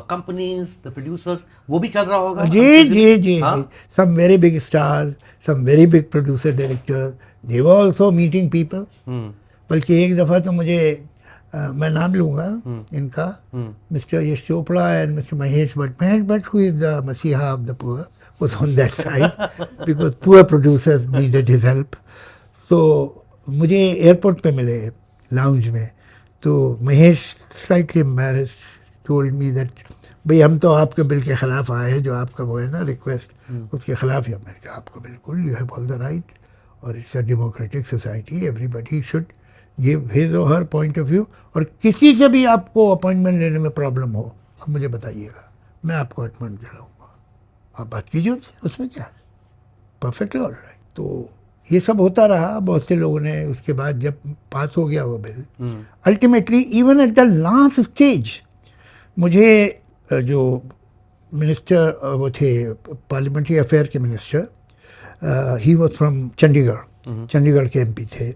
[SPEAKER 1] companies, the producers, वो भी चल रहा होगा.
[SPEAKER 2] जी. Some very big stars, some very big producer directors, they were also meeting people. बल्कि एक दफ़ा तो मुझे मैं नाम लूँगा इनका, mister Yash Chopra and mister Mahesh Bhatt who is the Masiha of the poor, was on that side because poor producers needed his help. तो मुझे एयरपोर्ट पे मिले लाउंज में. तो Mahesh slightly embarrassed told me that भाई हम तो आपके बिल के ख़िलाफ़ आए हैं, जो आपका वो है ना रिक्वेस्ट, उसके ख़िलाफ़ ही. मैंने कहा आपको बिल्कुल, you have all the right, और it's a democratic society, everybody should give his or her point of view. और किसी से भी आपको अपॉइंटमेंट लेने में प्रॉब्लम हो, आप मुझे बताइएगा, मैं आपको अपॉइंटमेंट दिलाऊंगा. आप बात कीजिए उनसे, उसमें क्या है, परफेक्टली ऑल राइट. तो ये सब होता रहा. बहुत से लोगों ने उसके बाद जब पास हो गया वो bill, ultimately even at the last stage मुझे जो मिनिस्टर वो थे पार्लियामेंट्री अफेयर के minister, he was from Chandigarh के एमपी थे,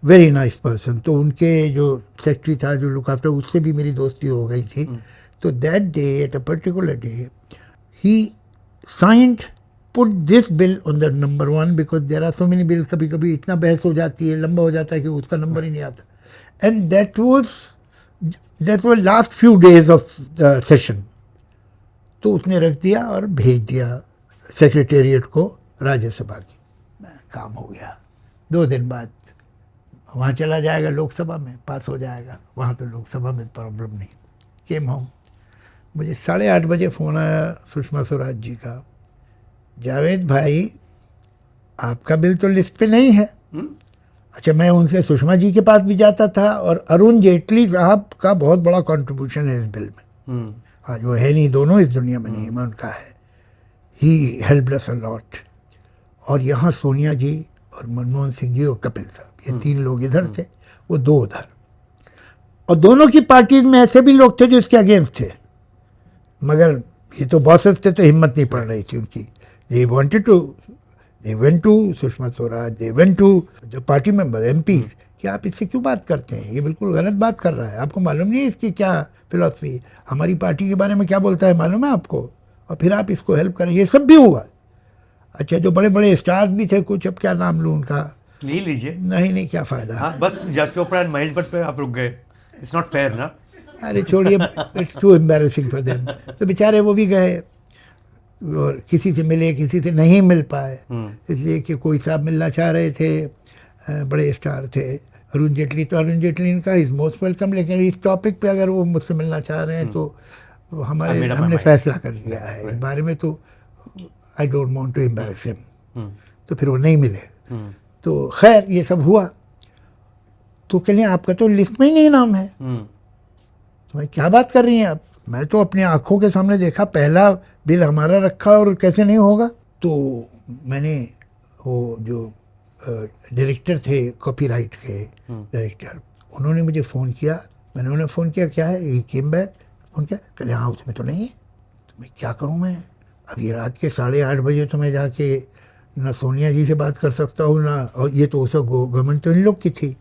[SPEAKER 2] वेरी नाइस पर्सन. तो उनके जो सेक्रेटरी था जो लुक आफ्टर, उससे भी मेरी दोस्ती हो गई थी. तो that day, at a particular day, he signed put this bill on the number 1 because there are so many bills. कभी कभी इतना बहस हो जाती है, लंबा हो जाता है कि उसका नंबर ही नहीं आता. And that was last few days of the session. तो उसने रख दिया और भेज दिया सेक्रेटेरिएट को राज्यसभा की. काम हो गया. 2 दिन बाद वहाँ चला जाएगा, लोकसभा में पास हो जाएगा. वहाँ तो लोकसभा में प्रॉब्लम नहीं. Came home. मुझे 8:30 बजे फ़ोन आया सुषमा स्वराज जी का, जावेद भाई आपका बिल तो लिस्ट पे नहीं है. अच्छा, मैं उनसे सुषमा जी के पास भी जाता था, और अरुण जेटली साहब का बहुत बड़ा कंट्रीब्यूशन है इस बिल में. आज वो है नहीं, दोनों इस दुनिया में नहीं, मैं उनका है. He helped us a lot. और यहाँ सोनिया जी और मनमोहन सिंह जी और कपिल साहब, ये 3 लोग इधर थे, वो 2 उधर. और दोनों की पार्टीज में ऐसे भी लोग थे जो इसके अगेंस्ट थे, मगर ये तो बॉसेस थे तो हिम्मत नहीं पड़ रही थी उनकी. They went to Sushma Swaraj, they went to the party member MP कि आप इससे क्यों बात करते हैं, ये बिल्कुल गलत बात कर रहा है, आपको मालूम नहीं है इसकी क्या फिलॉसफी, हमारी पार्टी के बारे में क्या बोलता है मालूम है आपको, और फिर आप इसको हेल्प करें. ये सब भी हुआ. अच्छा, जो बड़े बड़े स्टार्स भी थे कुछ, अब क्या नाम लूँ उनका,
[SPEAKER 1] ले लीजिए.
[SPEAKER 2] नहीं क्या फ़ायदा.
[SPEAKER 1] हाँ, बस यश चोपड़ा और महेश भट्ट पे आप रुक गए. इट्स नॉट फेयर ना.
[SPEAKER 2] अरे छोड़िए, it's too embarrassing for them. तो बेचारे वो भी गए और किसी से मिले, किसी से नहीं मिल पाए, इसलिए कि कोई साहब मिलना चाह रहे थे, बड़े स्टार थे. अरुण जेटली, तो अरुण जेटली इनका इज़ मोस्ट वेलकम, लेकिन इस टॉपिक पे अगर वो मुझसे मिलना चाह रहे हैं तो हमने फैसला कर लिया है इस बारे में, तो I don't want to embarrass him. तो फिर वो नहीं मिले. तो खैर ये सब हुआ. तो कह लें आपका तो लिस्ट में ही नहीं नाम है. तो मैं क्या बात कर रही हैं आप, मैं तो अपनी आंखों के सामने देखा, पहला बिल हमारा रखा और कैसे नहीं होगा. तो मैंने वो जो डायरेक्टर थे कॉपीराइट के डायरेक्टर, उन्होंने मुझे फ़ोन किया. मैंने उन्हें फ़ोन किया, क्या है, ही केम बैक. फ़ोन किया, कहले हाँ उसमें तो नहीं है. तो मैं क्या करूँ, मैं अभी रात के 8:30 बजे तो मैं जाके ना सोनिया जी से बात कर सकता हूँ ना, और ये तो उसका गवर्नमेंट तो इन लोग की थी.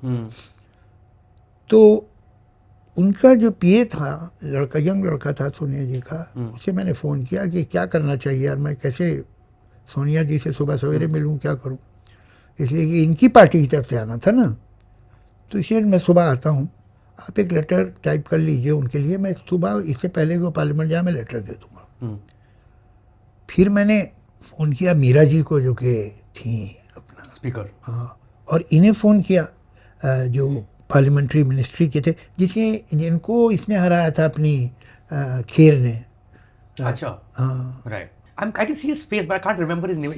[SPEAKER 2] तो उनका जो पीए था, लड़का, यंग लड़का था सोनिया जी का, उसे मैंने फ़ोन किया कि क्या करना चाहिए यार, मैं कैसे सोनिया जी से सुबह सवेरे मिलूँ, क्या करूँ. इसलिए कि इनकी पार्टी की तरफ से आना था ना, तो इसलिए मैं सुबह आता हूँ, आप एक लेटर टाइप कर लीजिए उनके लिए, मैं सुबह इससे पहले कि वो पार्लियामेंट जाए मैं लेटर दे दूँगा. फिर मैंने फ़ोन किया मीरा जी को, जो कि थी अपना
[SPEAKER 1] स्पीकर.
[SPEAKER 2] हाँ, और इन्हें फ़ोन किया जो पार्लियामेंट्री मिनिस्ट्री के थे, जिनको इसने हराया था अपनी खेर ने.
[SPEAKER 1] अच्छा, right. I can see his face, but I can't remember his name.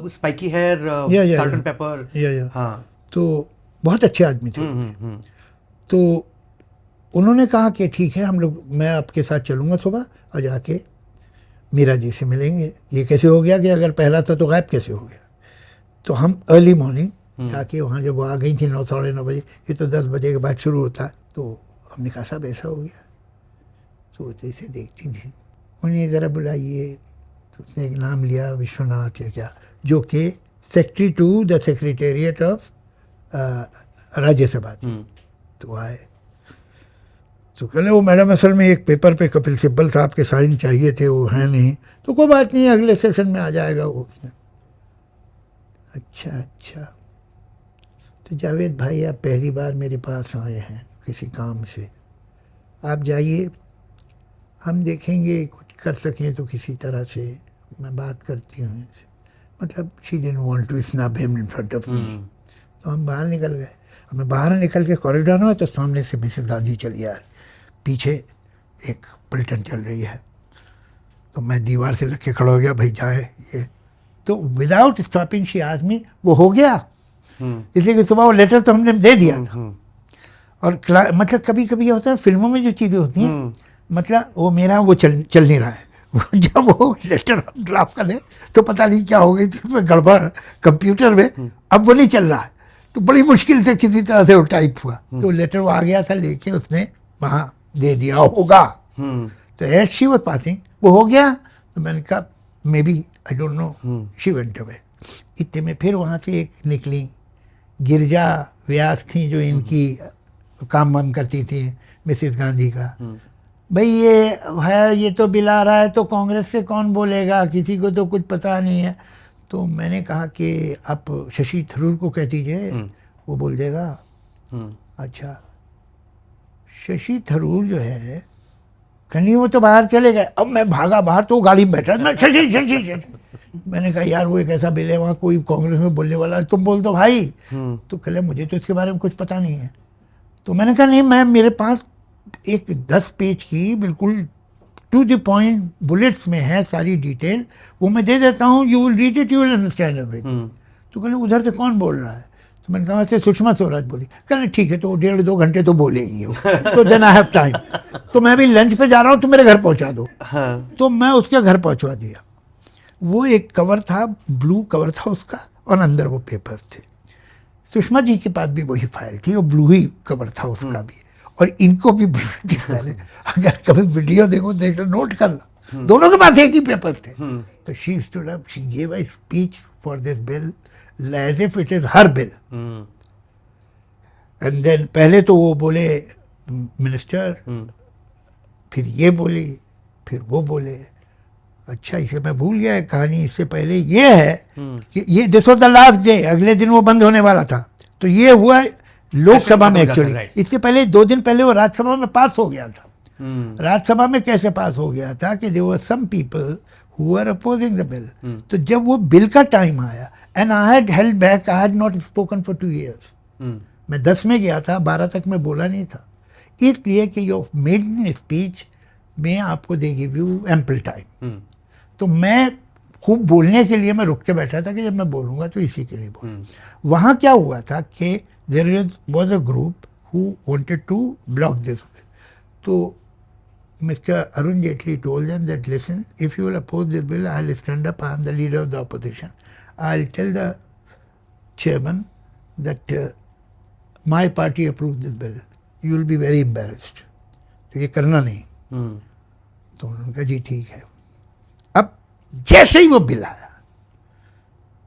[SPEAKER 1] Spiky hair, salt and pepper.
[SPEAKER 2] या
[SPEAKER 1] हाँ.
[SPEAKER 2] तो बहुत अच्छे आदमी थे. तो उन्होंने कहा कि ठीक है हम लोग, मैं आपके साथ चलूँगा सुबह और जाके मीरा जी से मिलेंगे। ये कैसे हो गया कि अगर पहला था तो गायब कैसे हो गया? तो हम अर्ली मॉर्निंग जाके वहाँ जब वो आ गई थी 9 साढ़े 9 बजे, ये तो 10 बजे के बाद शुरू होता है, तो हमने कहा साहब ऐसा हो गया। तो जैसे देखती थी, उन्हें ज़रा बुलाइए, तो उसने एक नाम लिया विश्वनाथ या क्या, जो कि secretary to the secretariat of Rajya Sabha थी। तो आए तो कहले वो मैडम असल में एक पेपर पे कपिल सिब्बल साहब के साइन चाहिए थे, वो हैं नहीं, तो कोई बात नहीं अगले सेशन में आ जाएगा वो। अच्छा, तो जावेद भाई आप पहली बार मेरे पास आए हैं किसी काम से, आप जाइए, हम देखेंगे कुछ कर सकें तो किसी तरह से मैं बात करती हूँ। मतलब she didn't want to snap him in front of me. तो हम बाहर निकल गए। हमें बाहर निकल के कॉरिडोर में, तो सामने से मिसेस गांधी चली आ रही, पीछे एक पलटन चल रही है। तो मैं दीवार से लग के खड़ा हो गया, भाई जाए ये। तो without stopping she asked me, वो हो गया? इसलिए कि सुबह वो लेटर तो हमने दे दिया था। और मतलब कभी कभी होता है फिल्मों में जो चीज़ें होती हैं, मतलब वो मेरा वो चल नहीं रहा है। जब वो लेटर ड्राफ्ट कर ले तो पता नहीं क्या हो गई थी उसमें गड़बड़ कंप्यूटर में, अब वो नहीं चल रहा है। तो बड़ी मुश्किल से किसी तरह से वो टाइप हुआ, तो लेटर वो आ गया था, लेके उसने वहाँ दे दिया होगा। तो एज शी वाज पासिंग वो हो गया। तो मैंने कहा may be, I don't no, she went away. इतने में फिर वहाँ से एक निकली गिरजा व्यास थी, जो इनकी काम वाम करती थी मिसेस गांधी का। भाई ये है, ये तो बिल आ रहा है तो कांग्रेस से कौन बोलेगा, किसी को तो कुछ पता नहीं है। तो मैंने कहा कि आप शशि थरूर को कह दीजिए, वो बोल देगा। अच्छा, शशि थरूर जो है कहीं वो तो बाहर चले गए। अब मैं भागा बाहर, तो वो गाड़ी में बैठा, मैं शशि शशि शशि। मैंने कहा यार वो एक ऐसा बिल है, वहाँ कोई कांग्रेस में बोलने वाला है, तुम बोल दो भाई। तो कहले मुझे तो इसके बारे में कुछ पता नहीं है। तो मैंने कहा नहीं, मैं मेरे पास एक 10 पेज की बिल्कुल टू द पॉइंट बुलेट्स में है सारी डिटेल, वो मैं दे देता हूँ, you will read it, you will understand everything. तो कहले उधर से कौन बोल रहा है? तो मैंने कहा वैसे सुषमा स्वराज बोली। कहले ठीक है, तो 1.5-2 घंटे तो बोलेगी वो। तो देन आई हैव टाइम, तो मैं भी लंच पे जा रहा हूँ, तो मेरे घर पहुँचा दो। तो मैं उसके घर पहुँचवा दिया। वो एक कवर था, ब्लू कवर था उसका, और अंदर वो पेपर्स थे। सुषमा जी के पास भी वही फाइल थी, और ब्लू ही कवर था उसका भी, और इनको भी ब्लू थी फाइल। अगर कभी वीडियो देखो देख नोट करना, दोनों के पास एक ही पेपर थे। तो she stood up, she gave a speech for this bill as if it is her bill. And then पहले तो वो बोले मिनिस्टर, फिर ये बोली, फिर वो बोले। अच्छा, इसे मैं भूल गया कहानी। इससे पहले ये है कि ये this was the last day, अगले दिन वो बंद होने वाला था। तो ये हुआ लोकसभा में एक्चुअली। इससे पहले 2 दिन पहले वो राज्यसभा में पास हो गया था। राज्यसभा में कैसे पास हो गया था कि there were some people who were opposing the bill. तो जब वो बिल का टाइम आया, and I had held back, I had not spoken for 2 years। मैं 10 में गया था, 12 तक मैं बोला नहीं था, इसलिए कि योर मेडन स्पीच में आपको they give you ample time. तो मैं खूब बोलने के लिए मैं रुक के बैठा था कि जब मैं बोलूँगा तो इसी के लिए बोलूँ। वहाँ क्या हुआ था कि there was a group who wanted to block this. तो mister Arun Jaitley told them that listen, if you will oppose this bill, I will stand up, I am the leader of the opposition, I will tell the chairman that my party approve this bill, you will be very embarrassed. तो ये करना नहीं। तो उन्होंने कहा जी ठीक है। अब जैसे ही वो बिल आया,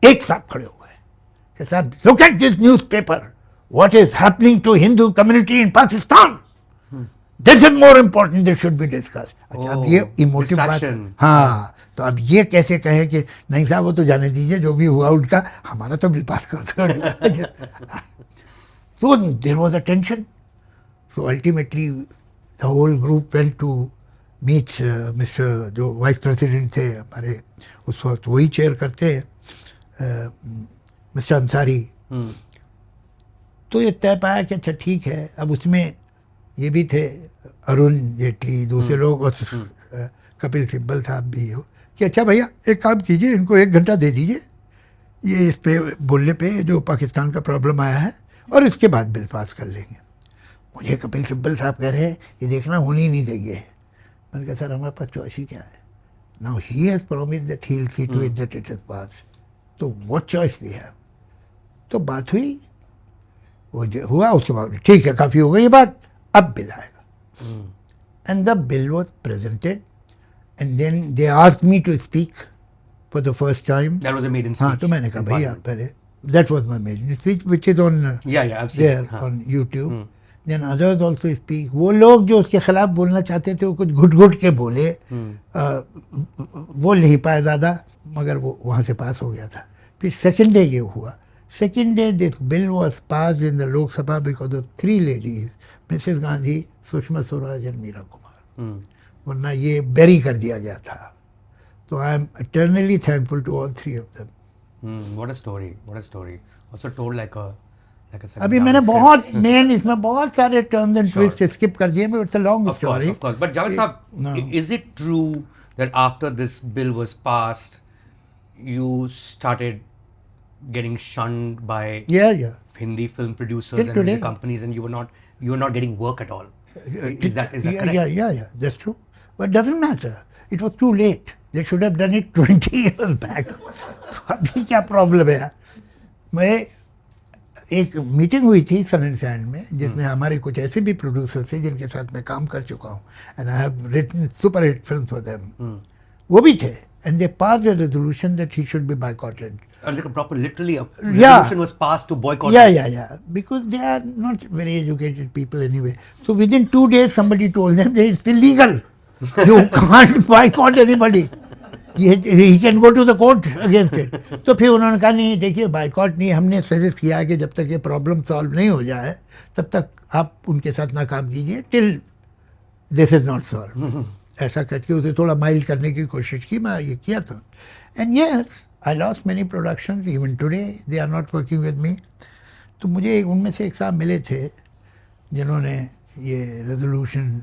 [SPEAKER 2] एक साथ खड़े हो गए कि साहब look at this newspaper, what is happening to Hindu community in Pakistan, this is more important, this should be discuss. अच्छा, अब ये इमोटिव बात, हाँ, तो अब ये कैसे कहें कि नहीं साहब वो तो जाने दीजिए, जो भी हुआ उनका, हमारा तो बिल पास कर दो। तो there was a tension. So ultimately the whole group went to meet mister, जो वाइस प्रेसिडेंट थे हमारे उस वक्त, वही चेयर करते हैं, मिस्टर अंसारी। तो ये तय पाया कि अच्छा ठीक है। अब उसमें ये भी थे अरुण जेटली, दूसरे लोग, और कपिल सिब्बल साहब भी हो, कि अच्छा भैया एक काम कीजिए, इनको 1 घंटा दे दीजिए ये इस पे बोलने पे जो पाकिस्तान का प्रॉब्लम आया है, और इसके बाद बिल पास कर लेंगे। मुझे कपिल सिब्बल साहब कह रहे हैं ये देखना होनी नहीं देंगे। मैंने कहा सर हमारे पास चॉइस ही क्या है, now he has promise that he will see to it that it is pass, तो व्हाट चॉइस वी हैव। तो बात हुई, वो जो हुआ उसके बाद ठीक है काफ़ी हो गई ये बात, अब बिल आएगा। And the bill was presented and then they asked me to speak for the first time.
[SPEAKER 1] That was a maiden
[SPEAKER 2] हाँ
[SPEAKER 1] speech
[SPEAKER 2] तो मैंने कहा
[SPEAKER 1] in
[SPEAKER 2] भैया
[SPEAKER 1] Parliament.
[SPEAKER 2] पहले that was my major speech which is on
[SPEAKER 1] Yeah, I've seen
[SPEAKER 2] there
[SPEAKER 1] it. हाँ.
[SPEAKER 2] On YouTube. Then others also speak. वो लोग जो उसके खिलाफ बोलना चाहते थे वो कुछ घुट घुट के बोले, बोल नहीं पाए ज़्यादा, मगर वो वहाँ से पास हो गया था। फिर सेकेंड डे ये हुआ, second day this bill was pass in the Lok Sabha because of 3 ladies, Mrs Gandhi, Sushma Swaraj and Meera Kumar, वरना ये बेरी कर दिया गया था। तो I am eternally thankful to all 3 of them.
[SPEAKER 1] What a story! What a story! Also told like a
[SPEAKER 2] अभी मैंने बहुत मेन इसमें बहुत सारे टर्न्स एंड ट्विस्ट स्किप कर दिए, it's a long
[SPEAKER 1] Of course,
[SPEAKER 2] story.
[SPEAKER 1] of course. But Javed Saab,
[SPEAKER 2] No.
[SPEAKER 1] is it true that after this bill was passed, you started getting shunned by
[SPEAKER 2] Yeah.
[SPEAKER 1] Hindi film producers
[SPEAKER 2] Till
[SPEAKER 1] and
[SPEAKER 2] today.
[SPEAKER 1] music companies, and you were not getting work at all? Is that correct?
[SPEAKER 2] Yeah, that's true. But it doesn't matter. It was too late. They should have done it 20 years back. तो अभी क्या problem है? मैं एक meeting हुई थी सन and sand में जिसमें हमारे कुछ ऐसे भी प्रोड्यूसर थे जिनके साथ मैं काम कर चुका हूँ, and I have written super hit film for them. वो भी थे, and they passed a resolution that he should be boycotted.
[SPEAKER 1] Like a proper, literally, a resolution was passed to boycott.
[SPEAKER 2] Yeah. Because they are not very educated people anyway. So within 2 days, somebody told them that it's illegal. You can't boycott anybody. He can go to the court against it. तो फिर उन्होंने कहा नहीं देखिए boycott नहीं, हमने suggest किया है कि जब तक ये प्रॉब्लम सॉल्व नहीं हो जाए तब तक आप उनके साथ ना काम कीजिए till this is not solve. ऐसा करके उसे थोड़ा माइल्ड करने की कोशिश की, मैं ये किया था। And yes I lost many productions, even today they are not working with me. तो मुझे उनमें से एक साहब मिले थे जिन्होंने ये रेजोल्यूशन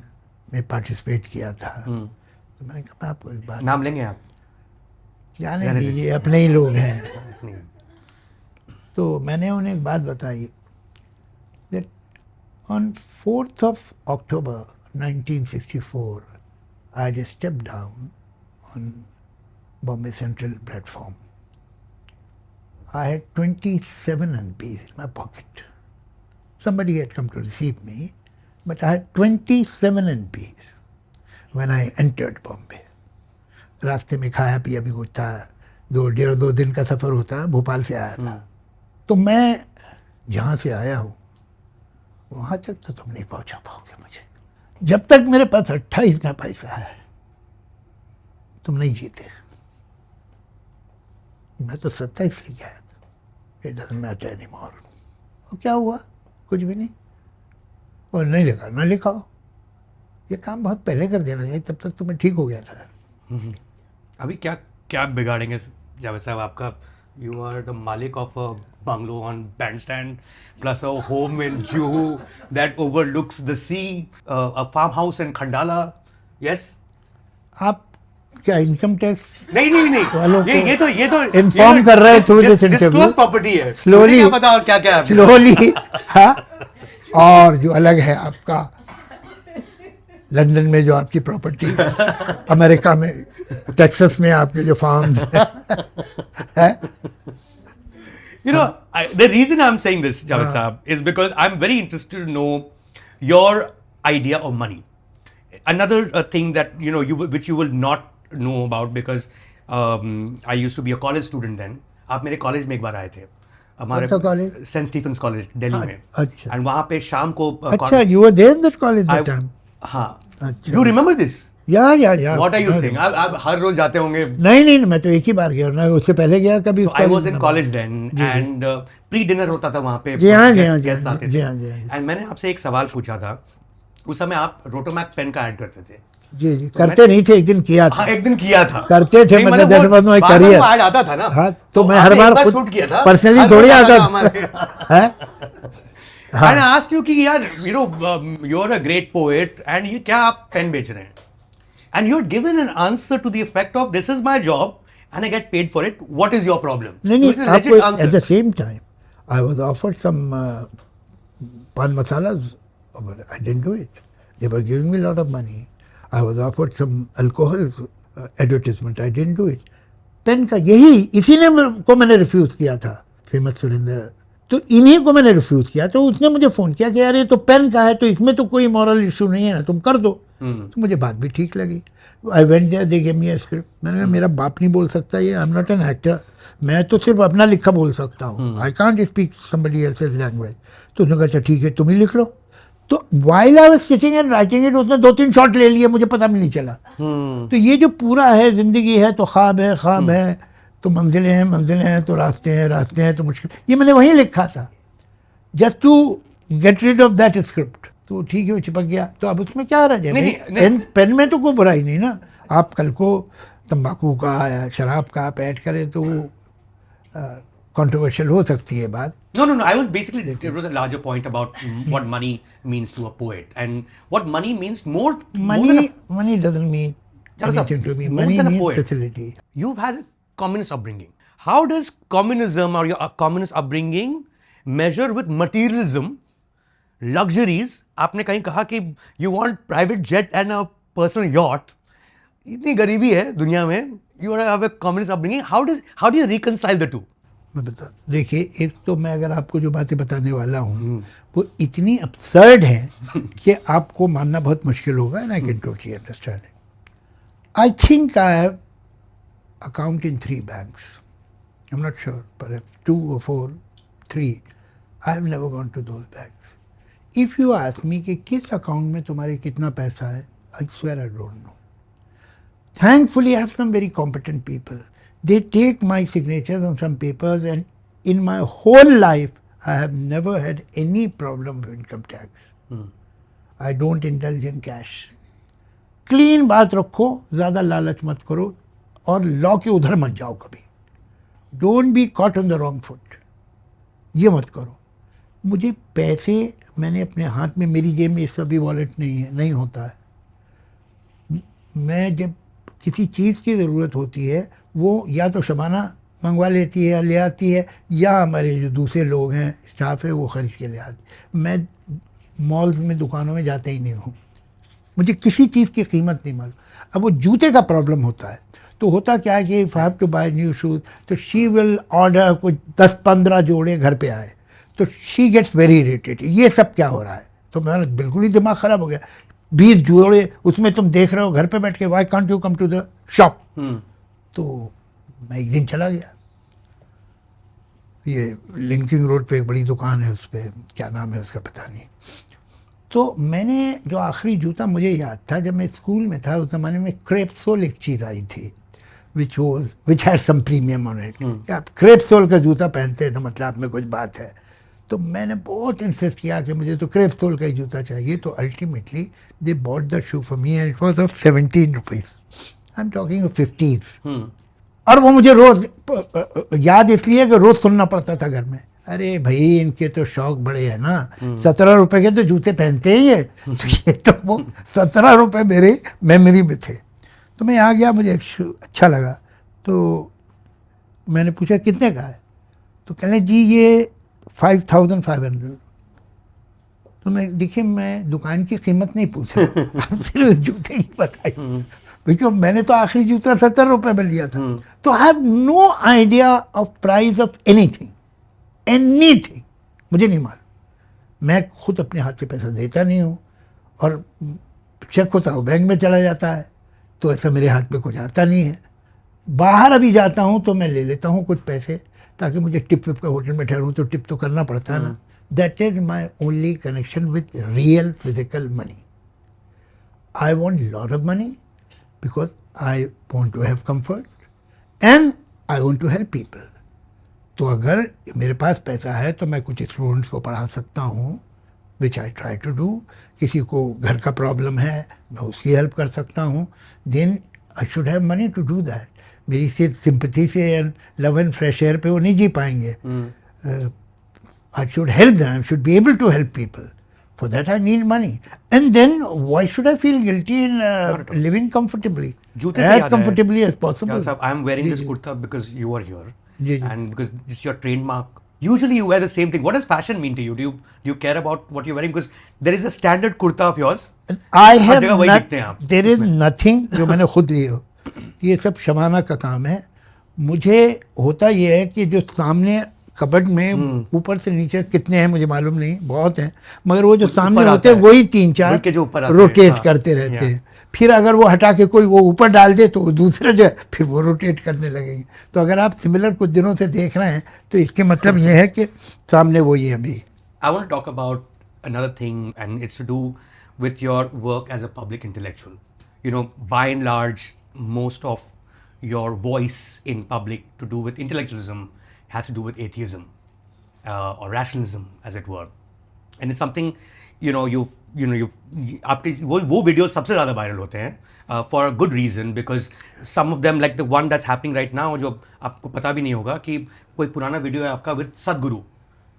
[SPEAKER 2] में पार्टिसिपेट किया था। तो मैंने कहा मैं आपको एक बात,
[SPEAKER 1] नाम लेंगे आप?
[SPEAKER 2] जाने दीजिए, अपने ही लोग हैं। तो मैंने उन्हें एक बात बताई that on 4th of October 1964 I had stepped down on Bombay Central platform. I had 27 NPs in my pocket. Somebody had come to receive me, but I had 27 NPs when I entered Bombay. रास्ते में खाया पिया भी कुछ था, 2 दिन का सफ़र होता है, भोपाल से आया था। तो मैं जहाँ से आया हूँ वहाँ तक तो तुम नहीं पहुँचा पाओगे मुझे, जब तक मेरे पास 28 का पैसा है तुम नहीं जीते। मैं तो 27 लेके आया था। It doesn't matter anymore. और क्या हुआ? कुछ भी नहीं। और नहीं लिखा ना लिखाओ, ये काम बहुत पहले कर देना चाहिए, तब तक तुम्हें ठीक हो गया था।
[SPEAKER 1] अभी क्या बिगाड़ेंगे जावेद साहब आपका? यू आर द मालिक of a bungalow on bandstand plus a home in Juhu that overlooks the sea, a farmhouse in Khandala. Yes?
[SPEAKER 2] आप क्या इनकम टैक्स
[SPEAKER 1] नहीं
[SPEAKER 2] वालों को
[SPEAKER 1] ये तो
[SPEAKER 2] इन्फॉर्म कर रहे हैं through this interview.
[SPEAKER 1] Disclose property है,
[SPEAKER 2] स्लोली
[SPEAKER 1] क्या पता और क्या है
[SPEAKER 2] स्लोली। हाँ, और जो अलग है आपका लंदन में जो आपकी प्रॉपर्टी, अमेरिका में टेक्सास में आपके जो फार्म्स है।
[SPEAKER 1] You know, the reason I'm saying this, Javed Saab, is because I'm very interested to know your idea of money. Another thing that which you will not know about because I used to be a college student then. आप मेरे college में एक बार आए थे, हमारे Saint Stephen's college Delhi में।
[SPEAKER 2] अच्छा।
[SPEAKER 1] And वहाँ पे शाम को
[SPEAKER 2] अच्छा, you were there in that college that time?
[SPEAKER 1] हाँ।
[SPEAKER 2] अच्छा।
[SPEAKER 1] You remember this?
[SPEAKER 2] या
[SPEAKER 1] What are you saying? आप हर रोज जाते होंगे?
[SPEAKER 2] नहीं, मैं तो एक ही बार गया ना, उससे पहले गया कभी।
[SPEAKER 1] So I was in college then and pre dinner होता था वहाँ पे,
[SPEAKER 2] जी हाँ,
[SPEAKER 1] गेस्ट आते थे। एंड मैंने आपसे एक सवाल पूछा था, उस समय आप रोटोमैक पेन का ऐड करते थे।
[SPEAKER 2] जी करते नहीं थे, एक दिन किया था।
[SPEAKER 1] हाँ, एक दिन किया था।
[SPEAKER 2] करते थे, मतलब that was my career.
[SPEAKER 1] Add आता था ना।
[SPEAKER 2] हाँ, तो मैं हर बार
[SPEAKER 1] शूट किया था,
[SPEAKER 2] पर्सनली थोड़ी आता था। हैं?
[SPEAKER 1] I asked you कि यार you're a great poet and ये क्या आप पेन बेच रहे हैं? And you're given an answer to the effect of this is my job and I get paid for it. What is your problem?
[SPEAKER 2] नहीं,
[SPEAKER 1] This is a legit
[SPEAKER 2] आपको
[SPEAKER 1] answer.
[SPEAKER 2] at the same time I was offered some pan masalas But I didn't do it. They were giving me a lot of money. I was offered some alcohol advertisement. I didn't do it. Pen का यही इसी ने को मैंने refuse किया था, famous Surendra, तो इन्हीं को मैंने रिफ्यूज़ किया. तो उसने मुझे फ़ोन किया कि यार ये तो पेन का है, तो इसमें तो कोई मॉरल इशू नहीं है ना, तुम कर दो. तो मुझे बात भी ठीक लगी. I went there, they give me a script. मैंने कहा मेरा बाप नहीं बोल सकता ये, I am not an actor, मैं तो सिर्फ अपना लिखा बोल सकता हूँ. I can't speak somebody else's language. तो उसने कहा अच्छा ठीक है तुम ही लिख लो. तो while I was sitting and writing it, उसने 2-3 शॉट ले लिए, मुझे पता भी नहीं चला. तो ये जो पूरा है, जिंदगी है तो ख्वाब है तो मंजिलें हैं तो रास्ते हैं तो मुश्किल, ये मैंने वहीं लिखा था just to get rid of that script. तो ठीक है वो चिपक गया. तो अब उसमें क्या रह जाए, पेन में तो कोई बुराई नहीं ना. आप कल को तंबाकू का या शराब का आप ऐड करें तो कंट्रोवर्शियल हो सकती है बात.
[SPEAKER 1] No. I was basically, it was a larger point about what money means to a poet and what money means more.
[SPEAKER 2] Money doesn't mean anything to me. Money
[SPEAKER 1] than a
[SPEAKER 2] means
[SPEAKER 1] poet.
[SPEAKER 2] facility.
[SPEAKER 1] You've had a communist upbringing. How does communism or your communist upbringing measure with materialism, luxuries? आपने कहीं कहा कि you want private jet and a personal yacht. इतनी गरीबी है दुनिया में. You have a communist upbringing. How do you reconcile the two?
[SPEAKER 2] मैं बता, देखिए एक तो मैं अगर आपको जो बातें बताने वाला हूँ वो इतनी absurd हैं कि आपको मानना बहुत मुश्किल होगा. And I can totally understand it. I think I have account in 3 banks. I am not sure, पर 2 or 4, 3. I have never gone to those banks. If you ask me कि किस अकाउंट में तुम्हारे कितना पैसा है, I swear I don't know. Thankfully, I have some very competent people. They take my signatures on some papers, and in my whole life, I have never had any problem with income tax. I don't indulge in cash. Clean बात रखो, ज़्यादा लालच मत करो, और law के उधर मत जाओ कभी. Don't be caught on the wrong foot. ये मत करो. मुझे पैसे मैंने अपने हाथ में, मेरी जेब में इसका भी वॉलेट नहीं होता है. मैं जब किसी चीज़ की ज़रूरत होती है वो या तो शबाना मंगवा लेती है या ले आती है, या हमारे जो दूसरे लोग हैं, स्टाफ है, वो ख़रीद के ले आते. मैं मॉल्स में, दुकानों में जाता ही नहीं हूँ. मुझे किसी चीज़ की कीमत नहीं मालूम. अब वो जूते का प्रॉब्लम होता है तो होता क्या है कि if I have to buy new shoes तो शी विल ऑर्डर कुछ 10-15 जोड़े घर पे आए, तो शी गेट्स वेरी इरिटेटेड. ये सब क्या हो रहा है? तो मेरा बिल्कुल ही दिमाग ख़राब हो गया. 20 जोड़े उसमें तुम देख रहे हो घर पे बैठ के, why can't you come to the shop. तो मैं एक दिन चला गया. ये लिंकिंग रोड पे एक बड़ी दुकान है, उस पर क्या नाम है उसका पता नहीं. तो मैंने जो आखिरी जूता मुझे याद था, जब मैं स्कूल में था उस ज़माने में क्रेप सोल एक चीज़ आई थी which had some premium on it. कि आप क्रेप सोल का जूता पहनते हैं तो मतलब आप में कुछ बात है. तो मैंने बहुत इंसिस्ट किया कि मुझे तो क्रेप सोल का ही जूता चाहिए. तो ultimately they bought the shoe for me and it was of 17 rupees. I am talking of 50s. और वो मुझे रोज़ याद इसलिए कि रोज़ सुनना पड़ता था घर में, अरे भाई इनके तो शौक बड़े हैं ना, 17 रुपए के तो जूते पहनते ही है. तो ये तो वो 17 रुपये मेरे मेमोरी में थे. तो मैं यहाँ गया, मुझे एक शू अच्छा लगा. तो मैंने पूछा कितने का है? तो कहने जी ये 5500. तो मैं देखिए, मैं दुकान की कीमत नहीं पूछा, फिर उस जूते की बताई, क्योंकि मैंने तो आखिरी जूता 70 रुपये में लिया था. तो I have no idea of price of anything. मुझे नहीं मालूम. मैं खुद अपने हाथ से पैसा देता नहीं हूँ, और चेक होता है बैंक में चला जाता है, तो ऐसा मेरे हाथ में कुछ आता नहीं है. बाहर अभी जाता हूँ तो मैं ले लेता हूँ कुछ पैसे, ताकि मुझे टिप विप का होटल में ठहरूँ तो टिप तो करना पड़ता है ना. That is my only connection with real physical money. I want lot of money because I want to have comfort and I want to help people. तो अगर मेरे पास पैसा है तो मैं कुछ स्टूडेंट्स को पढ़ा सकता हूँ, विच आई ट्राई टू डू. किसी को घर का प्रॉब्लम है, मैं उसकी हेल्प कर सकता हूँ. Then I should have money to do that. मेरी सिर्फ सिंपैथी से and love and fresh air पे वो नहीं जी पाएंगे. I should help them, I should be able to help people. For that I need money. And then why should I feel guilty in living comfortably, as comfortably as possible.
[SPEAKER 1] I am wearing this kurta because you are here. And because this is your trademark Usually you wear the same thing. What does fashion mean to you? Do you care about what you're wearing? Because there is a standard kurta of yours.
[SPEAKER 2] I
[SPEAKER 1] her
[SPEAKER 2] have
[SPEAKER 1] जगह वही
[SPEAKER 2] not,
[SPEAKER 1] दिखते हैं आप
[SPEAKER 2] there is
[SPEAKER 1] इसमें।
[SPEAKER 2] nothing जो मैंने खुद लिए हो, ये सब शबाना का काम है। मुझे होता ये है कि जो सामने कबर्ड में ऊपर से नीचे कितने हैं मुझे मालूम नहीं, बहुत हैं, मगर वो जो सामने
[SPEAKER 1] ऊपर
[SPEAKER 2] होते
[SPEAKER 1] आता
[SPEAKER 2] हैं
[SPEAKER 1] है।
[SPEAKER 2] वही 3-4
[SPEAKER 1] उनके जो ऊपर आते हैं,
[SPEAKER 2] रोटेट
[SPEAKER 1] हाँ,
[SPEAKER 2] करते रहते
[SPEAKER 1] yeah.
[SPEAKER 2] हैं। फिर अगर वो हटा के कोई वो ऊपर डाल दे तो वो दूसरा जो है फिर वो रोटेट करने लगेंगे। तो अगर आप सिमिलर कुछ दिनों से देख रहे हैं तो इसके मतलब ये है कि सामने वही है अभी।
[SPEAKER 1] I want to talk about another thing, and it's to do with your work as a public intellectual. You know, by and large, most of your voice in public to do with intellectualism has to do with atheism or rationalism, as it were. And it's something, you know, आपके वो videos सबसे ज़्यादा viral होते हैं for a good reason, because some of them, like the one that's happening right now, जो आपको पता भी नहीं होगा कि कोई पुराना वीडियो है आपका with सदगुरु,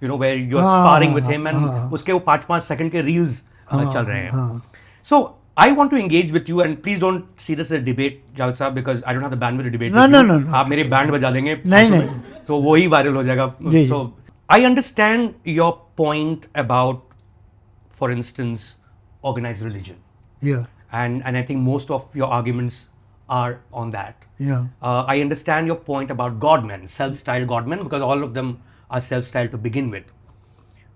[SPEAKER 1] you know, where you're sparring with him, and उसके वो 5-5 सेकंड के रील्स चल रहे हैं. So I want to engage with you, and please don't see this as a debate, Javed Saab, because I don't have the bandwidth to debate with you.
[SPEAKER 2] No.
[SPEAKER 1] आप मेरे band बजा देंगे
[SPEAKER 2] नहीं.
[SPEAKER 1] तो वो ही वायरल हो जाएगा.
[SPEAKER 2] जी.
[SPEAKER 1] So I understand your point about, for instance, organized religion,
[SPEAKER 2] Yeah,
[SPEAKER 1] and I think most of your arguments are on that.
[SPEAKER 2] yeah.
[SPEAKER 1] I understand your point about godmen, self-styled godmen, because all of them are self-styled to begin with,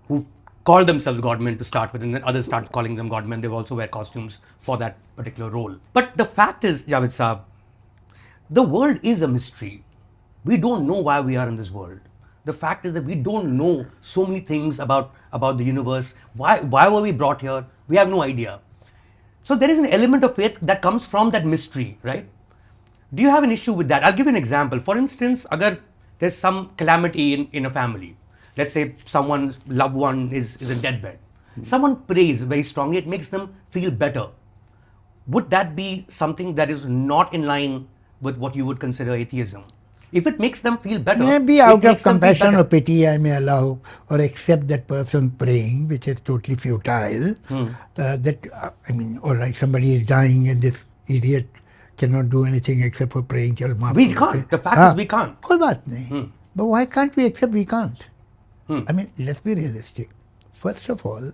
[SPEAKER 1] who call themselves godmen to start with, and then others start calling them godmen. They also wear costumes for that particular role. But the fact is, Javed Saab, the world is a mystery. We don't know why we are in this world. The fact is that we don't know so many things about the universe. Why were we brought here? We have no idea. So there is an element of faith that comes from that mystery, right? Do you have an issue with that? I'll give you an example. For instance, agar there's some calamity in a family. Let's say someone's loved one is in deathbed. Someone prays very strongly. It makes them feel better. Would that be something that is not in line with what you would consider atheism? If it makes them feel better,
[SPEAKER 2] Maybe
[SPEAKER 1] it
[SPEAKER 2] out of
[SPEAKER 1] makes them feel
[SPEAKER 2] compassion
[SPEAKER 1] better.
[SPEAKER 2] or pity, I may allow or accept that person praying, which is totally futile. I mean, all right, somebody is dying and this idiot cannot do anything except for praying. चल माफ
[SPEAKER 1] We
[SPEAKER 2] करो
[SPEAKER 1] can't.
[SPEAKER 2] से।
[SPEAKER 1] The fact
[SPEAKER 2] हाँ,
[SPEAKER 1] is we can't.
[SPEAKER 2] कोई बात नहीं. But why can't we accept we can't? I mean, let's be realistic. First of all,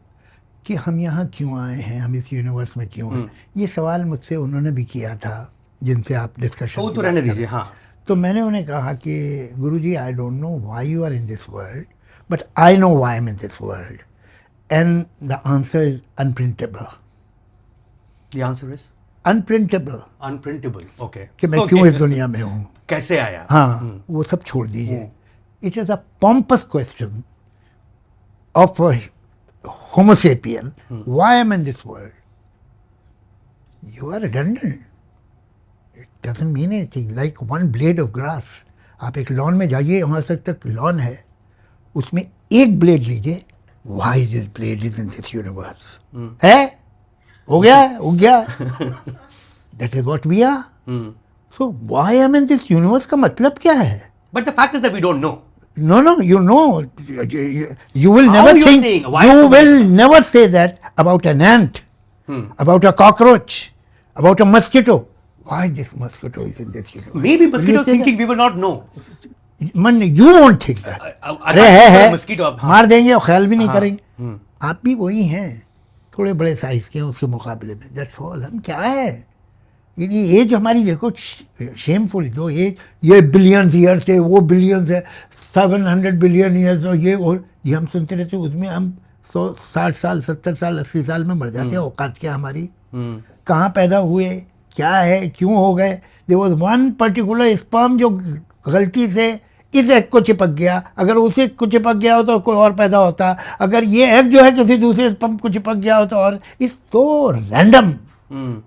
[SPEAKER 2] कि हम यहाँ क्यों आए हैं, हम इस यूनिवर्स में क्यों हैं, ये सवाल मुझसे उन्होंने भी किया था जिनसे आप डिस्कशन
[SPEAKER 1] वो तो रहने दीजिए, हाँ.
[SPEAKER 2] तो मैंने उन्हें कहा कि Guruji, I don't know why you are in this world, but I know why I am in this world, and the answer is unprintable.
[SPEAKER 1] The answer is
[SPEAKER 2] unprintable,
[SPEAKER 1] unprintable. Okay.
[SPEAKER 2] कि मैं
[SPEAKER 1] Okay.
[SPEAKER 2] क्यों इस दुनिया में हूँ.
[SPEAKER 1] कैसे आया?
[SPEAKER 2] हाँ, वो सब छोड़ दीजिए. It is a pompous question of homo sapien, why I am in this world. You are redundant. It doesn't mean anything. Like one blade of grass. आप एक लॉन में जाइए, वहाँ तक लॉन है, उसमें एक ब्लेड लीजिए. Why this blade is in this universe? है? हो गया, उग गया. That is what we are. So why am I in this universe का मतलब क्या है?
[SPEAKER 1] But the fact is that we don't know.
[SPEAKER 2] No, you know. You will
[SPEAKER 1] How
[SPEAKER 2] never
[SPEAKER 1] you're
[SPEAKER 2] think.
[SPEAKER 1] saying? Why
[SPEAKER 2] You
[SPEAKER 1] have to
[SPEAKER 2] will never say that about an ant, about a cockroach, about a mosquito. Why this mosquito is in this universe?
[SPEAKER 1] Maybe
[SPEAKER 2] Will
[SPEAKER 1] mosquito
[SPEAKER 2] you say
[SPEAKER 1] thinking we will not know.
[SPEAKER 2] Man, you won't think that. अरे है
[SPEAKER 1] mosquito अब, हाँ.
[SPEAKER 2] मार देंगे और ख्याल भी नहीं करेंगे. आप भी वही हैं, थोड़े बड़े साइज के उसके मुकाबले में. That's all. हम क्या है, ये एज हमारी देखो शेमफुल. जो एज ये बिलियन ईयर्स है, वो बिलियन है, 700 बिलियन ईयर्स, और ये हम सुनते रहते हैं. उसमें हम 60 साल 70 साल 80 साल में मर जाते हैं. औकात क्या हमारी, कहाँ पैदा हुए, क्या है, क्यों हो गए. There was one particular sperm जो गलती से इस एग को चिपक गया. अगर उसी को चिपक गया हो तो कोई और पैदा होता. अगर ये एग जो है किसी दूसरे स्पर्म को चिपक गया हो तो और. It's so random.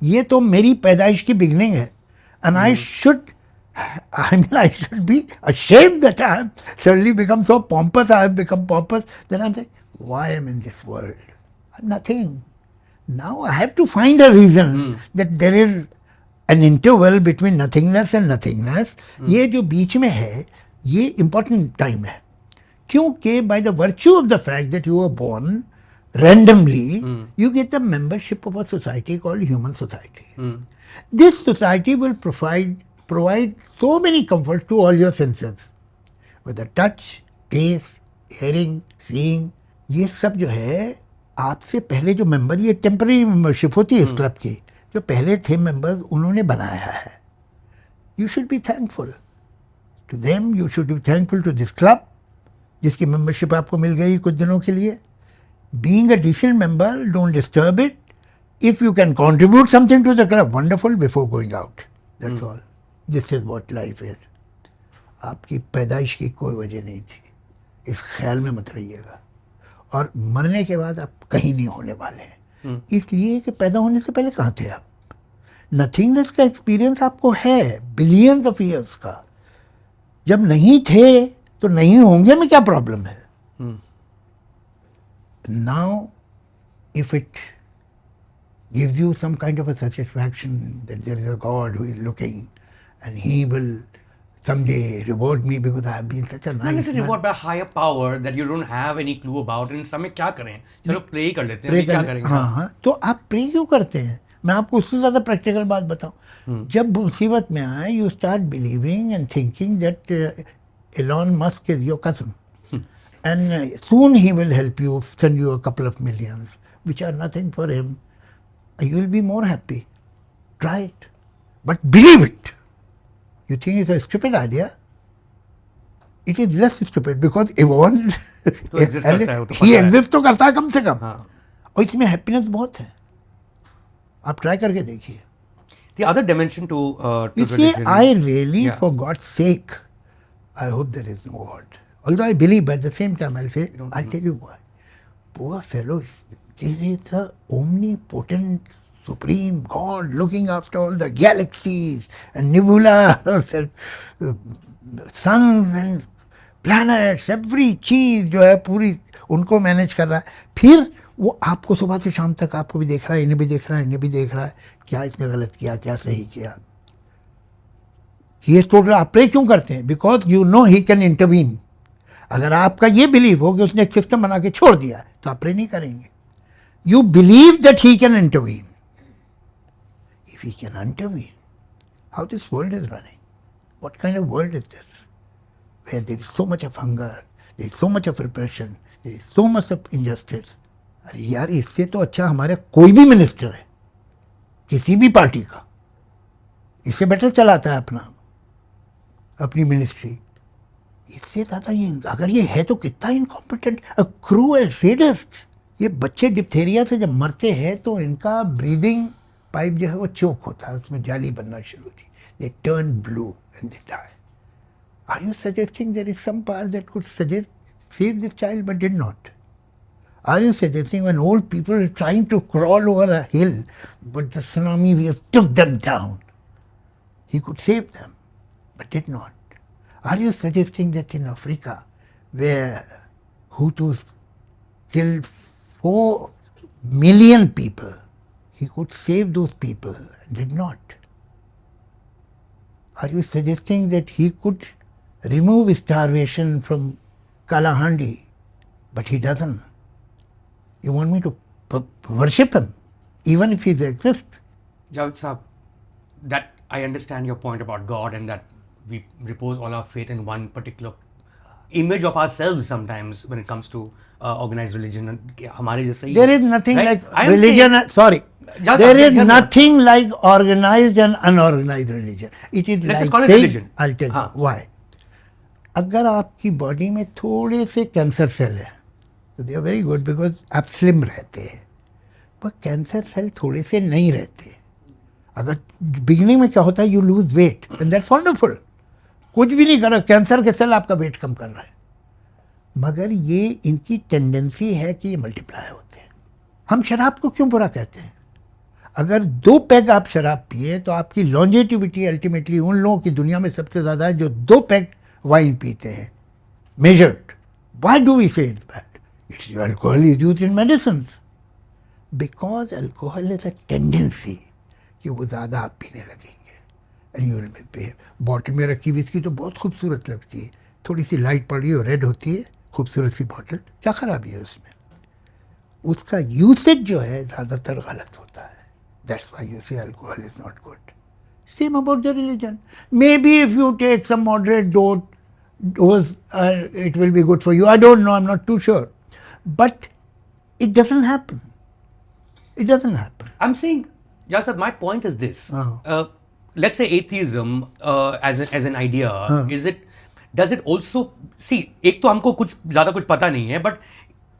[SPEAKER 2] ये तो मेरी पैदाइश की बिगनिंग है. And I should be ashamed that I have suddenly become so pompous. I have become pompous. Then I'm saying, why am I in this world? I'm nothing. Now I have to find a reason that there is an interval between nothingness and nothingness. ये जो बीच में है, ये important time है. क्योंकि by the virtue of the fact that you were born randomly, you get the membership of a society called human society. This society will provide so many comforts to all your senses, whether touch, taste, hearing, seeing, ये सब जो है आपसे पहले जो member, ये temporary membership होती है इस क्लब की, जो पहले थे मेंबर्स उन्होंने बनाया है. You should be thankful to them, you should be thankful to this club जिसकी मेंबरशिप आपको मिल गई कुछ दिनों के लिए. Being a decent member, don't disturb it. If you can contribute something to the club, wonderful, before going out. That's all. This is what life is. आपकी पैदाइश की कोई वजह नहीं थी, इस ख्याल में मत रहिएगा. और मरने के बाद आप कहीं नहीं होने वाले हैं. इसलिए कि पैदा होने से पहले कहाँ थे आप. नथिंगनेस का एक्सपीरियंस आपको है बिलियंस ऑफ ईयर्स का. जब नहीं थे तो नहीं होंगे में क्या प्रॉब्लम है. Now, if it gives you some kind of a satisfaction that there is a God who is looking and he will someday reward me because I have been such a
[SPEAKER 1] Not
[SPEAKER 2] nice
[SPEAKER 1] necessarily
[SPEAKER 2] man.
[SPEAKER 1] reward by a higher power that you don't have any clue about. इन समय क्या करें, चलो pray ही कर लेते हैं.
[SPEAKER 2] Pray
[SPEAKER 1] अभी क्या
[SPEAKER 2] कर-
[SPEAKER 1] करेंगे.
[SPEAKER 2] हाँ हाँ, तो आप प्रे क्यों करते हैं. मैं आपको उससे ज़्यादा प्रैक्टिकल बात बताऊं. जब मुसीबत में आए, you start believing and thinking that Elon Musk is your cousin. And soon he will help you, send you a couple of millions, which are nothing for him. You will be more happy. Try it. But believe it. You think it's a stupid idea? It is less stupid because Yvonne,
[SPEAKER 1] तो exist करता है, वो तो
[SPEAKER 2] he
[SPEAKER 1] पता है.
[SPEAKER 2] exists तो करता है कम से कम.
[SPEAKER 1] हाँ.
[SPEAKER 2] और इसमें हैप्पीनेस बहुत है. आप ट्राई करके देखिए.
[SPEAKER 1] The other dimension to
[SPEAKER 2] इसलिए
[SPEAKER 1] religion.
[SPEAKER 2] I really,
[SPEAKER 1] Yeah.
[SPEAKER 2] for God's sake, I hope there is no God. Although I believe, but at the same time, I'll say, I'll tell you why. Poor fellow, there is a omnipotent, supreme God looking after all the galaxies and nebulas and suns and planets, every चीज जो है पूरी उनको manage कर रहा है. फिर वो आपको सुबह से शाम तक आपको भी देख रहा है, इन्हें भी देख रहा है, इन्हें भी देख रहा है. क्या इसने गलत किया, क्या सही किया. He is total. आप प्रे क्यों करते हैं? Because you know he can intervene. अगर आपका ये बिलीव हो कि उसने एक सिस्टम बना के छोड़ दिया तो आप प्रे नहीं करेंगे. You believe that he can intervene. If he can intervene, how this world is running, what kind of world is this, where there is so much of hunger, there is so much of repression, there is so much of injustice. अरे यार, इससे तो अच्छा हमारे कोई भी minister है किसी भी पार्टी का, इससे बेटर चलाता है अपनी मिनिस्ट्री. इससे ज़्यादा ये, अगर ये है तो कितना इनकॉम्पिटेंट, क्रूअल सैडिस्ट. ये बच्चे डिप्थेरिया से जब मरते हैं तो इनका ब्रीदिंग पाइप जो है वो चोक होता है, उसमें जाली बनना शुरू होती. They turn blue and they die. Are you suggesting there is some power that could suggest save this child but did not? Are you suggesting when old people are trying to crawl over a hill, but the tsunami wave took them down, he could save them, but did not? Are you suggesting that in Africa, where Hutus killed 4 million people, he could save those people and did not? Are you suggesting that he could remove starvation from Kalahandi, but he doesn't? You want me to worship him, even if he exists?
[SPEAKER 1] Javed Saab, that I understand your point about God and that we repose all our faith in one particular image of ourselves sometimes when it comes to organized religion. हमारे जैसे ही,
[SPEAKER 2] There is nothing
[SPEAKER 1] right?
[SPEAKER 2] like
[SPEAKER 1] I am
[SPEAKER 2] religion.
[SPEAKER 1] saying-
[SPEAKER 2] Sorry,
[SPEAKER 1] Javed
[SPEAKER 2] there
[SPEAKER 1] Saab,
[SPEAKER 2] is
[SPEAKER 1] hear me out.
[SPEAKER 2] nothing like organized and unorganized religion. It is
[SPEAKER 1] Let's just
[SPEAKER 2] like
[SPEAKER 1] call it
[SPEAKER 2] saying,
[SPEAKER 1] religion.
[SPEAKER 2] I'll tell
[SPEAKER 1] हाँ.
[SPEAKER 2] you why. अगर आपकी body में थोड़े से cancer cell है तो they are very good because आप slim रहते हैं. पर कैंसर सेल थोड़े से नहीं रहते. अगर बिगिनिंग में क्या होता है, you lose weight and that's wonderful. कुछ भी नहीं करो, कैंसर के सेल आपका वेट कम कर रहा है. मगर ये इनकी टेंडेंसी है कि ये मल्टीप्लाई होते हैं. हम शराब को क्यों बुरा कहते हैं? अगर 2 पैग आप शराब पिए तो आपकी लॉन्जेटिविटी अल्टीमेटली उन लोगों की दुनिया में सबसे ज़्यादा है जो 2 पैग वाइन पीते हैं, measured. Why do we say it's bad? It's alcohol is used in medicines. Because alcohol is a tendency कि वो ज़्यादा आप पीने लगेंगे. And you will misbehave. Bottle में रखी विस्की तो बहुत खूबसूरत लगती है, थोड़ी सी लाइट पड़ रही है, रेड होती है, खूबसूरत सी बॉटल, क्या खराबी है उसमें? उसका यूसेज जो है ज़्यादातर गलत होता है. That's why you say alcohol is not good. Same about the religion. Maybe if you take some moderate it will be good for you. I don't know, I'm not too sure. But it doesn't happen. It doesn't happen.
[SPEAKER 1] I'm saying, Jasad, my point is this. Let's say atheism as an idea, does it also, see, एक तो हमको कुछ ज़्यादा कुछ पता नहीं है, but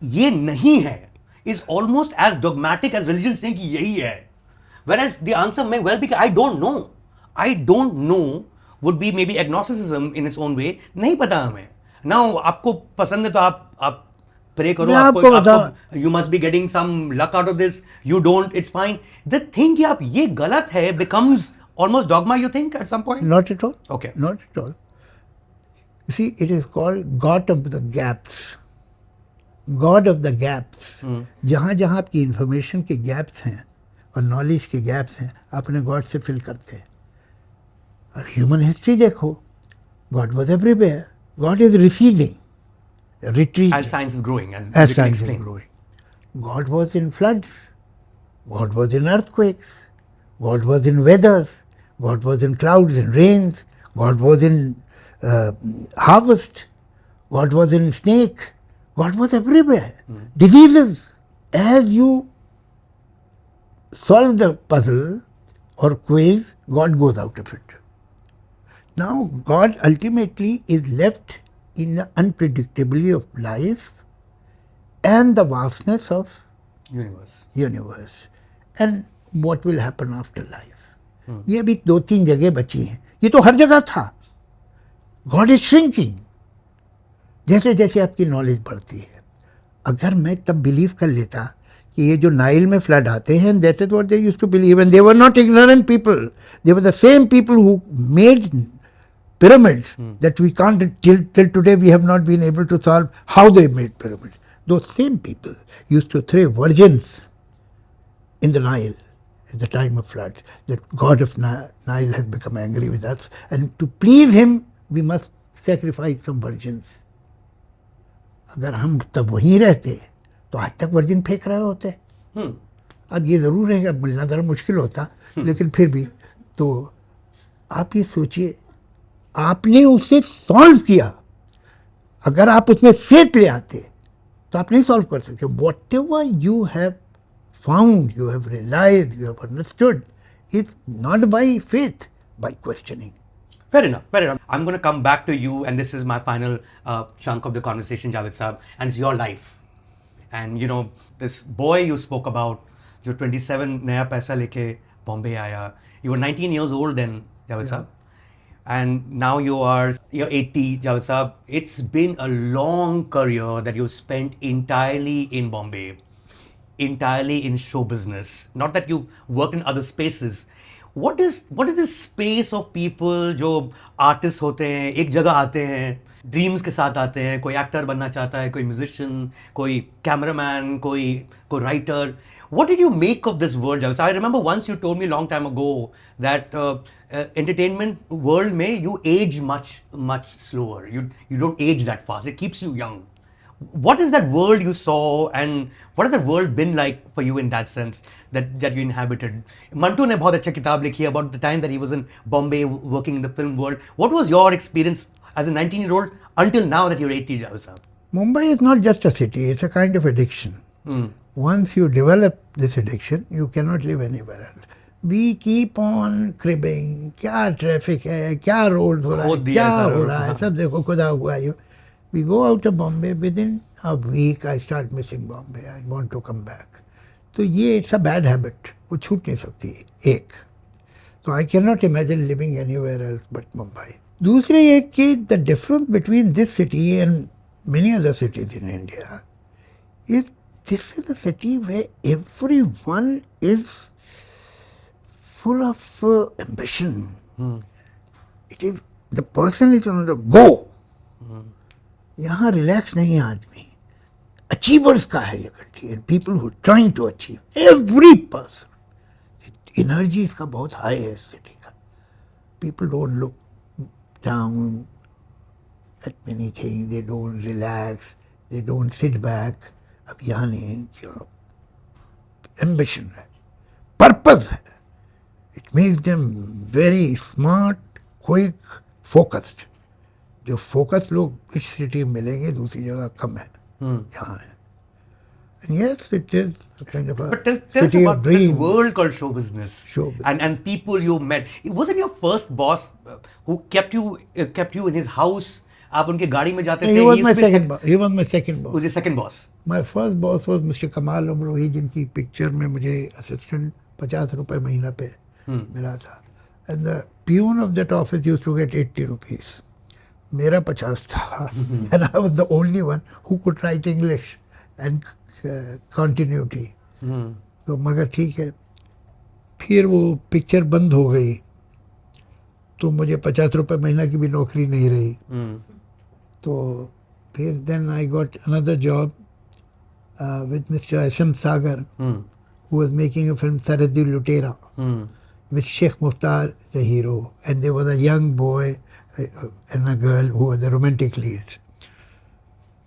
[SPEAKER 1] ये नहीं है is almost as dogmatic as religion saying कि यही है. Whereas the answer may well be I don't know. I don't know would be maybe agnosticism in its own way. नहीं पता हमें. Now आपको पसंद है तो आप प्रे करो, आपको you must be getting some luck out of this. You don't, it's fine. The thing कि आप ये गलत है becomes almost dogma, you think, at some point?
[SPEAKER 2] Not at all.
[SPEAKER 1] Okay.
[SPEAKER 2] Not at all. You see, it is called God of the gaps. God of the gaps. जहाँ जहाँ आपकी information के gaps हैं और नॉलेज के gaps हैं, अपने God से फिल करते हैं. और ह्यूमन हिस्ट्री देखो, God was everywhere. God is receding, retreating.
[SPEAKER 1] As science is growing. And
[SPEAKER 2] as science is growing. God was in floods. God was in earthquakes. God was in weathers. God was in clouds and rains. God was in harvest. God was in snake. God was everywhere. Diseases. As you solve the puzzle or quiz, God goes out of it. Now, God ultimately is left in the unpredictability of life and the vastness of universe. And what will happen after life. ये भी 2-3 जगह बची हैं. ये तो हर जगह था. God is shrinking. जैसे जैसे आपकी नॉलेज बढ़ती है. अगर मैं तब बिलीव कर लेता कि ये जो नाइल में फ्लड आते हैं, that is what they used to believe, and they were not ignorant people. They were the same people who made pyramids that we can't, till today we have not been able to solve how they made pyramids. Those same people used to throw virgins in the Nile at the time of flood. The god of Nile has become angry with us, and to please him we must sacrifice some virgins. अगर हम तब वहीं रहते तो आज तक virgin फेंक रहे होते. अब ये ज़रूर है कि अब मिलना ज़रा मुश्किल होता, लेकिन फिर भी. तो आप ये सोचिए, आपने उसे सॉल्व किया. अगर आप उसमें फेथ ले आते तो आप नहीं सॉल्व कर सकते. Whatever you have found, you have realised, you have understood, it's not by faith, by questioning.
[SPEAKER 1] Fair enough, fair enough. I'm going to come back to you, and this is my final chunk of the conversation, Javed Saab, and it's your life. And you know, this boy you spoke about, जो 27 नया पैसा लेके बॉम्बे आया. You were 19 years old then, Javed Saab. And now you're 80, Javed Saab. It's been a long career that you spent entirely in Bombay, entirely in show business. Not that you worked in other spaces. What is this space of people जो artist होते हैं, एक जगह आते हैं, dreams के साथ आते हैं, कोई एक्टर बनना चाहता है, कोई म्यूजिशियन, कोई कैमरामैन, कोई writer. What did you make of this world, Javed? I remember once you told me long time ago that entertainment world में you age much slower. You don't age that fast. It keeps you young. What is that world you saw, and what has that world been like for you in that sense that you inhabited? Mantu ने बहुत अच्छा किताब लिखी about the time that he was in Bombay working in the film world. What was your experience as a 19-year-old until now that you're 80, Javed Saab?
[SPEAKER 2] Mumbai is not just a city, it's a kind of addiction. Once you develop this addiction, you cannot live anywhere else. We keep on cribbing, क्या traffic है, क्या roads हो रहा है, क्या हो रहा है, सब देखो खुदा हुआ है. We go out of Bombay, within a week I start missing Bombay. I want to come back. तो ये it's a bad habit. वो छूट नहीं सकती एक. So I cannot imagine living anywhere else but Mumbai. दूसरी एक कि the difference between this city and many other cities in India is this is a city where everyone is full of ambition. It is, the person is on the go. यहाँ relax नहीं है आदमी. Achievers का है ये country, and people who trying to achieve, every person. Energy इसका बहुत high है इस सिटी का. People don't look down at many things, they don't relax, they don't sit back. अब यहाँ नहीं, एम्बिशन है, पर्पस है. It makes them very smart, quick, focused. जो फोकस लोग इस सिटी में मिलेंगे दूसरी जगह कम है, यहाँ है. And yes, it is a kind of a
[SPEAKER 1] But tell us
[SPEAKER 2] city of
[SPEAKER 1] about this
[SPEAKER 2] dreams.
[SPEAKER 1] world called show business.
[SPEAKER 2] Show business.
[SPEAKER 1] And people you met. Was it your first boss who kept you in his house? आप उनके गाड़ी में जाते थे.
[SPEAKER 2] He was my second boss. He was my second boss.
[SPEAKER 1] Was your second boss?
[SPEAKER 2] My first boss was Mr. Kamal Amrohi, जिनकी picture में मुझे assistant 50 रुपए महीना पे मिला था. And the peon of that office used to get 80 rupees. मेरा 50 था. And I was the only one who could write English and continuity. तो मगर ठीक है. फिर वो पिक्चर बंद हो गई तो मुझे 50 रुपए महीना की भी नौकरी नहीं रही. तो फिर then I got another job with Mr. S.M. Sagar, who was making a film Sarhadi Lutera with Sheikh Mukhtar the hero, and there was a young boy and a girl who were the romantic leads.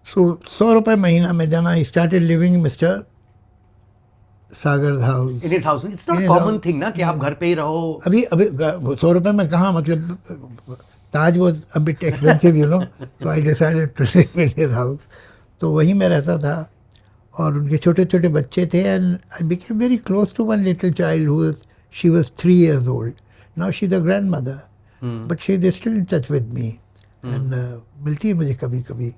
[SPEAKER 2] So 100 रुपए महीना में then I started living in Mr. Sagar's house.
[SPEAKER 1] In his house. It's not
[SPEAKER 2] In
[SPEAKER 1] a
[SPEAKER 2] his
[SPEAKER 1] common
[SPEAKER 2] house.
[SPEAKER 1] thing ना कि आप घर पे ही रहो.
[SPEAKER 2] अभी 100 रुपए में कहाँ, मतलब ताज was a bit expensive, you know, so I decided to live in his house. तो वहीं मैं रहता था और उनके छोटे छोटे बच्चे थे, and I became very close to one little child she was 3 years old. Now she's a grandmother, but she is still in touch with me, and मिलती है मुझे कभी कभी.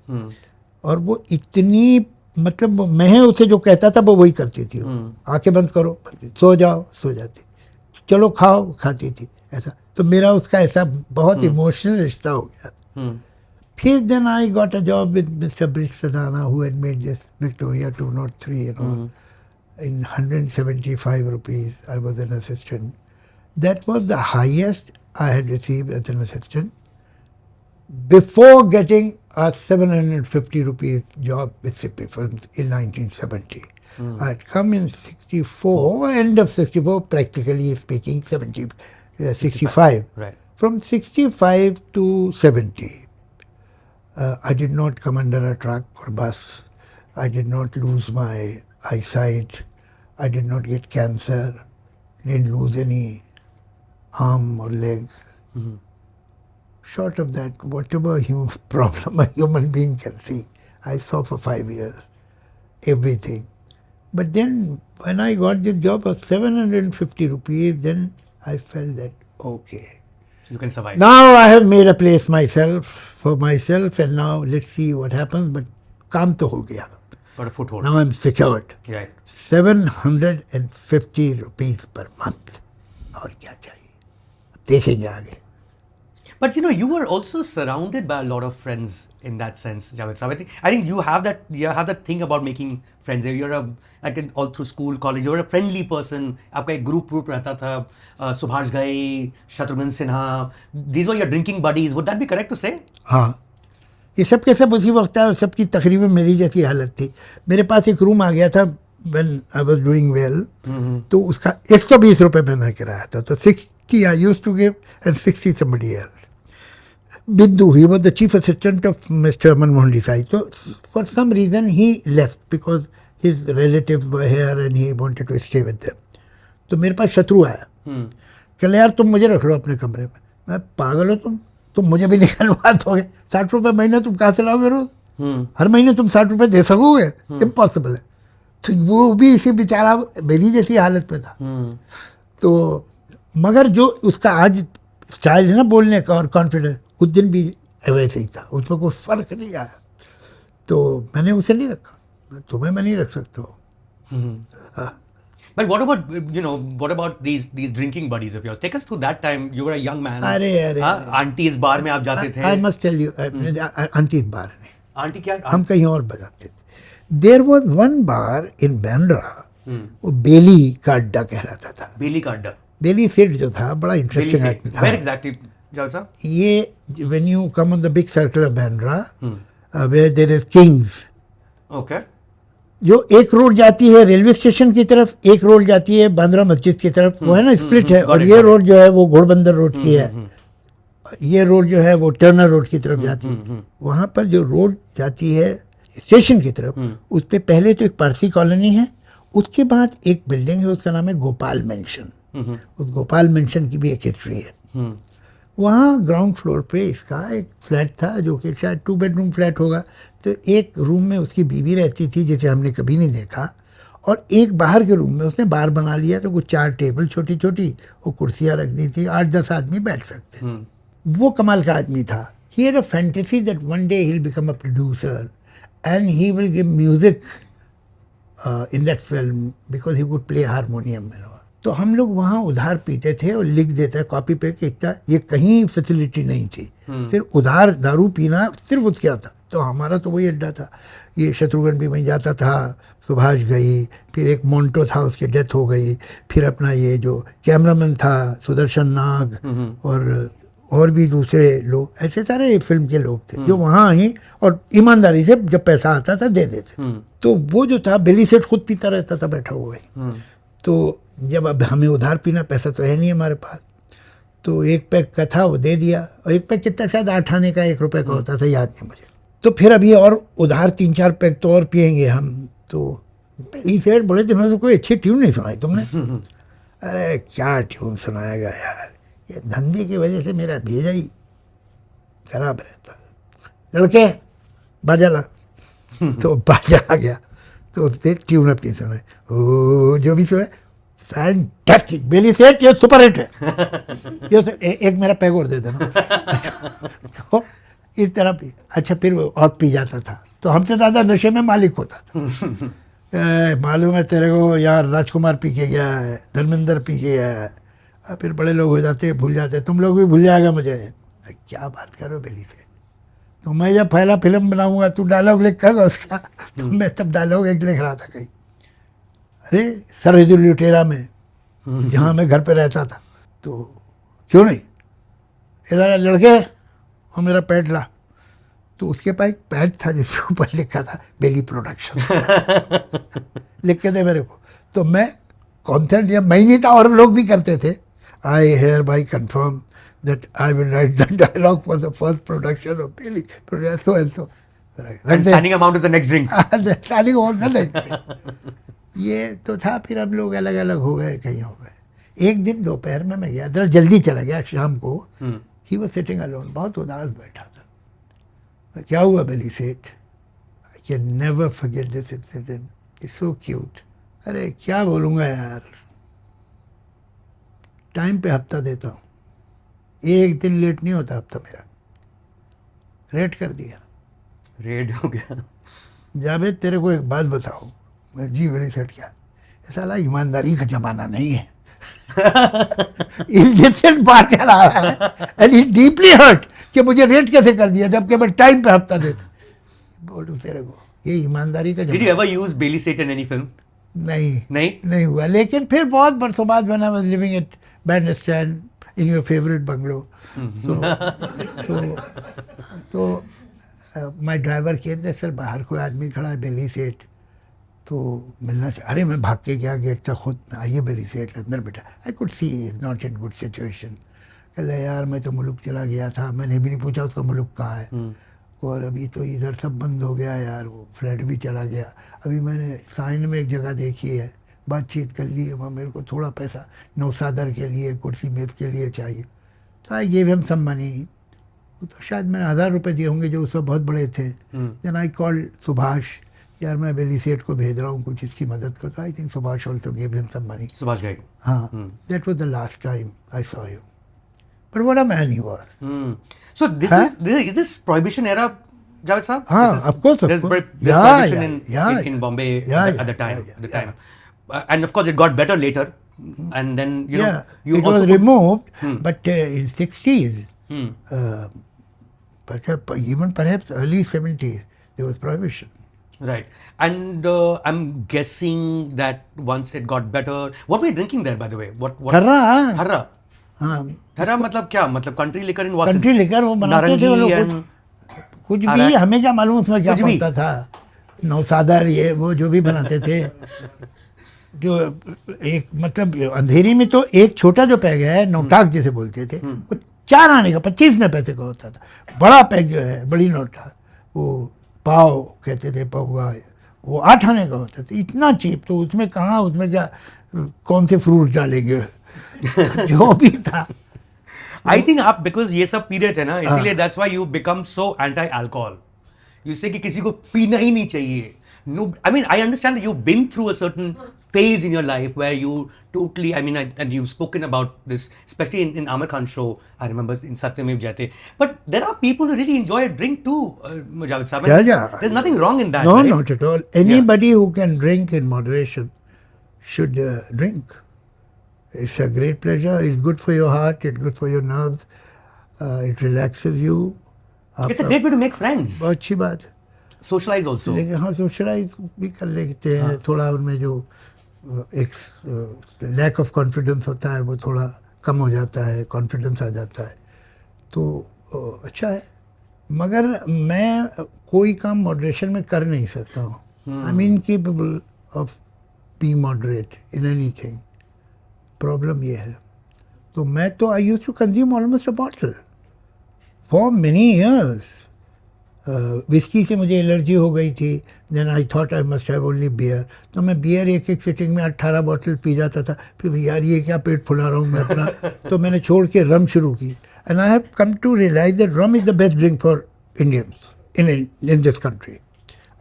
[SPEAKER 2] और वो इतनी, मतलब मैं उसे जो कहता था वो वही करती थी. आंखें बंद करो, सो जाओ, सो जाती, चलो खाओ, खाती थी. ऐसा तो मेरा उसका ऐसा बहुत इमोशनल रिश्ता हो गया. फिर then I got a job with Mr. Brish Sadana, who had made this Victoria 203, you know, in 175 rupees. I was an assistant. That was the highest I had received as an assistant before getting a 750 rupees job with Sippy Films in 1970. I had come in 64, end of 64, practically speaking, 65.
[SPEAKER 1] Right.
[SPEAKER 2] From 65 to 70, I did not come under a truck or bus. I did not lose my eyesight. I did not get cancer. Didn't lose any arm or leg. Short of that, whatever problem a human being can see, I saw for 5 years. Everything. But then, when I got this job of 750 rupees, then I felt that, okay,
[SPEAKER 1] You can survive.
[SPEAKER 2] now I have made a place for myself, and now let's see what happens. But काम तो हो गया.
[SPEAKER 1] Got a foothold.
[SPEAKER 2] Now I'm secured.
[SPEAKER 1] Right.
[SPEAKER 2] 750 rupees per month. और क्या चाहिए? देखेंगे आगे.
[SPEAKER 1] But you were also surrounded by a lot of friends in that sense, Javed Sahib. I think you have that thing about making friends. You're all through school, college, you're a friendly person. आपका एक group रहता था. Subhash Ghai, Shatrughan Sinha. These were your drinking buddies. Would that be correct to say?
[SPEAKER 2] हाँ, ये सब के सब उसी वक्त है. सबकी तकरीबन मेरी जैसी हालत थी. मेरे पास एक रूम आ गया था when I was doing well. तो उसका 120 रुपए मैंने किराया था. तो 60 I used to give and 60 somebody else. Bindu, he was the chief assistant of Mr. Manmohan Desai. So for some reason he left because his relatives were here and he wanted to stay with them. तो मेरे पास शत्रु आया. कहले यार तुम मुझे रख लो अपने कमरे में. मैं पागल हो तुम मुझे भी निकलवा दोगे. 60 रुपए महीना तुम कहाँ से लाओगे रोज? हर महीने तुम 60 रुपए दे सकोगे? इम्पॉसिबल है. तो वो भी इसी बेचारा मेरी जैसी हालत में था. तो मगर जो उसका आज स्टाइल है ना बोलने का और कॉन्फिडेंस, उस दिन भी वैसे ही था. उसमें कोई फर्क नहीं आया. तो मैंने उसे नहीं रखा. तुम्हें मैं नहीं रख सकता हूँ.
[SPEAKER 1] But what about these drinking buddies of yours? Take us through that time. You were a young man.
[SPEAKER 2] अरे
[SPEAKER 1] आंटीज बार में आप जाते थे.
[SPEAKER 2] I must tell you, aunties bar नहीं.
[SPEAKER 1] आंटी क्या?
[SPEAKER 2] हम कहीं और बजाते थे. There was one bar in Bandra, वो बेली का अड्डा कहलाता था.
[SPEAKER 1] बेली का अड्डा.
[SPEAKER 2] बेली सेठ जो था बड़ा इंटरेस्टिंग आदमी था.
[SPEAKER 1] Where exactly, Javed साहब?
[SPEAKER 2] ये when you come on the big circle of Bandra, where there is Kings.
[SPEAKER 1] Okay.
[SPEAKER 2] जो एक रोड जाती है रेलवे स्टेशन की तरफ, एक रोड जाती है बांद्रा मस्जिद की तरफ. वो है ना स्प्लिट है. और ये रोड जो है वो घोड़बंदर रोड की है. ये रोड जो है वो टर्नर रोड की तरफ जाती है. वहाँ पर जो रोड जाती है स्टेशन की तरफ, उस पर पहले तो एक पारसी कॉलोनी है. उसके बाद एक बिल्डिंग है, उसका नाम है गोपाल मेंशन. उस गोपाल मेंशन की भी एक हिस्ट्री है. वहाँ ग्राउंड फ्लोर पे इसका एक फ्लैट था जो कि शायद 2 बेडरूम फ्लैट होगा। तो एक रूम में उसकी बीवी रहती थी जिसे हमने कभी नहीं देखा, और एक बाहर के रूम में उसने बार बना लिया। तो कुछ 4 टेबल छोटी छोटी और कुर्सियाँ रख दी थी, 8-10 आदमी बैठ सकते थे। वो कमाल का आदमी था। He had a fantasy that one day he'll become a producer and he will give music in that film because he could play harmonium and all. तो हम लोग वहाँ उधार पीते थे और लिख देते कॉपी पे कि इतना, ये कहीं फैसिलिटी नहीं थी, सिर्फ उधार दारू पीना सिर्फ उसके आता। तो हमारा तो वही अड्डा था। ये शत्रुघ्न भी वहीं जाता था, सुभाष गई, फिर एक मोन्टो था उसकी डेथ हो गई, फिर अपना ये जो कैमरामैन था सुदर्शन नाग, और भी दूसरे लोग, ऐसे सारे फिल्म के लोग थे जो वहाँ ही और ईमानदारी से जब पैसा आता था दे देते। तो वो जो था बेली सेठ खुद पीता रहता था बैठा हुआ ही। तो जब अब हमें उधार पीना, पैसा तो है नहीं हमारे पास, तो एक पैक का था वो दे दिया। और एक पैक कितना, शायद 8 आने का 1 रुपये का होता था, याद नहीं मुझे। तो फिर अभी और उधार 3-4 पैक तो और पियेंगे हम। तो बेली सेठ बड़े दिनों से कोई अच्छी ट्यून नहीं सुनाई तुमने। अरे क्या ट्यून सुनाएगा यार, ये धंधे की वजह से मेरा भेजा ही खराब रहता। लड़के बाजा ला, तो बाजा आ गया, तो उसने ट्यून अपनी सुनाई, ओ जो भी सुने फैंटास्टिक, बेली सेठ ये सुपर हिट है। ये तो एक मेरा पैग और दे देना। तो इस तरह भी अच्छा, फिर वो और पी जाता था। तो हमसे ज़्यादा नशे में मालिक होता था। मालूम है तेरे को, यार राजकुमार पी के गया है, धर्मेंद्र पी के गया है। फिर बड़े लोग हो जाते, भूल जाते, तुम लोग भी भूल जाएगा मुझे। क्या बात करो बेली से, तो मैं जब पहला फिल्म बनाऊंगा तू डायलॉग लिखेगा उसका। तो मैं तब डायलॉग एक लिख रहा था कहीं, अरे सरहद लुटेरा में, जहाँ मैं घर पे रहता था। तो क्यों नहीं, इधर लड़के और मेरा पैड ला। तो उसके पास एक पैड था जिसके ऊपर लिखा था बेली प्रोडक्शन। लिख के दे मेरे को। तो मैं कॉन्सेंट, या मैं ही नहीं था और लोग भी करते थे, I hereby confirm that I will write the dialogue for the first production of Bailey. So and so.
[SPEAKER 1] And signing amount is the next drink.
[SPEAKER 2] Signing amount the next drink. ये तो था। फिर हम लोग अलग अलग हो गए, कहीं हो गए। एक दिन दोपहर में मैं गया, जरा जल्दी चला गया शाम को। He was sitting alone, बहुत उदास बैठा था। क्या हुआ बेली सेठ? I can never forget this incident. It's so cute. अरे क्या बोलूँगा यार, टाइम पे हफ्ता देता हूँ, एक दिन लेट नहीं होता हफ्ता मेरा। रेड कर दिया,
[SPEAKER 1] रेड हो गया।
[SPEAKER 2] जावेद तेरे को एक बात बताओ। मैं जी बेली सेठ क्या, साला ईमानदारी का जमाना नहीं है। इनडिसेंट बात चला रहा है एंड ही डीपली हर्ट कि मुझे रेट कैसे कर दिया जबकि मैं टाइम पे हफ्ता देता। बोलूं तेरे को, ये ईमानदारी का जमाना।
[SPEAKER 1] Did you ever use Bailey State in any film?
[SPEAKER 2] नहीं हुआ। लेकिन फिर बहुत बरसों बाद when I was living at Bandstand in your favorite bungalow, तो my driver came there, sir बाहर कोई आदमी खड़ा है बेली सेठ, तो मिलना चाहिए। अरे मैं भाग के गया गेट तक खुद, आइए बेली सेठ अंदर बेटा। I could see is not in good situation. कह यार मैं तो मुल्क चला गया था, मैंने भी नहीं पूछा उसका मुल्क कहाँ है, और अभी तो इधर सब बंद हो गया यार, वो फ्लैट भी चला गया। अभी मैंने साइन में एक जगह देखी है, बातचीत कर ली है, वहाँ मेरे को थोड़ा पैसा नौसादर के लिए, कुर्सी मेज के लिए चाहिए। तो I give him some money. तो शायद मैंने 1000 रुपये दिए होंगे जो उस वक्त बहुत बड़े थे। देन आई कॉल्ड सुभाष, यार मैं बेली सेठ को भेज रहा हूँ कुछ इसकी मदद को। तो I think Subhash also give him some money.
[SPEAKER 1] Subhash guy.
[SPEAKER 2] हाँ, that was the last time I saw him, but what a man he was.
[SPEAKER 1] So this is this prohibition era, Javed Saab?
[SPEAKER 2] हाँ, of course.
[SPEAKER 1] There's prohibition in Bombay at the time. And of course it got better later, and then you know
[SPEAKER 2] it was removed, but in 60s, even perhaps early 70s, there was prohibition.
[SPEAKER 1] Right, and I'm guessing that once it got better, what were you drinking there, by the way? What? Harra.
[SPEAKER 2] हाँ,
[SPEAKER 1] हरा मतलब क्या, मतलब country liquor in
[SPEAKER 2] country liquor वो बनाते थे वो लोग, कुछ भी, हमें क्या मालूम उसमें क्या पड़ता था। नौसादर ये वो जो भी बनाते थे, जो एक मतलब अंधेरी में तो एक छोटा जो पैग है नोटाक जिसे बोलते थे, वो 4 आने का 25 पैसे का होता था। बड़ा पैग जो है बड़ी नोटा, वो पाव कहते थे, पौवा, वो 8 आने का होता था। इतना चीप, तो उसमें कहाँ, उसमें क्या कौन से फ्रूट डालेंगे, जो भी था।
[SPEAKER 1] आई थिंक आप बिकॉज ये सब पी रहे थे ना, इसीलिए that's why you become so anti alcohol. You से कि किसी को पीना ही नहीं चाहिए. No, I mean, I understand that you've been through a certain phase in your life where you totally, I mean, and you've spoken about this, especially in Amar Khan's show, I remember in Satyamev Jayate. But there are people who really enjoy a drink too, Javed Sahab.
[SPEAKER 2] Yeah.
[SPEAKER 1] There's nothing wrong in that,
[SPEAKER 2] No,
[SPEAKER 1] right?
[SPEAKER 2] not at all. Anybody who can drink in moderation should drink. It's a great pleasure. It's good for your heart. It's good for your nerves. It relaxes you.
[SPEAKER 1] It's a great way to make friends.
[SPEAKER 2] बहुत अच्छी बात है.
[SPEAKER 1] Socialize also.
[SPEAKER 2] लेकिन हाँ socialise भी कर लेते हैं. थोड़ा उनमें जो एक लैक ऑफ कॉन्फिडेंस होता है वो थोड़ा कम हो जाता है, कॉन्फिडेंस आ जाता है, तो अच्छा है. मगर मैं कोई काम मॉडरेशन में कर नहीं सकता हूँ. I am incapable of be moderate in anything. Problem ये है. तो मैं तो I used to consume almost a bottle for many years. Whisky से मुझे एलर्जी हो गई थी. Then I thought I must have only beer. तो मैं बियर एक सिटिंग में 18 बॉटल पी जाता था. फिर यार ये क्या पेट फुला रहा हूँ मैं अपना. तो मैंने छोड़ के रम शुरू की. And I have come to realise that rum is the best drink for Indians in this country.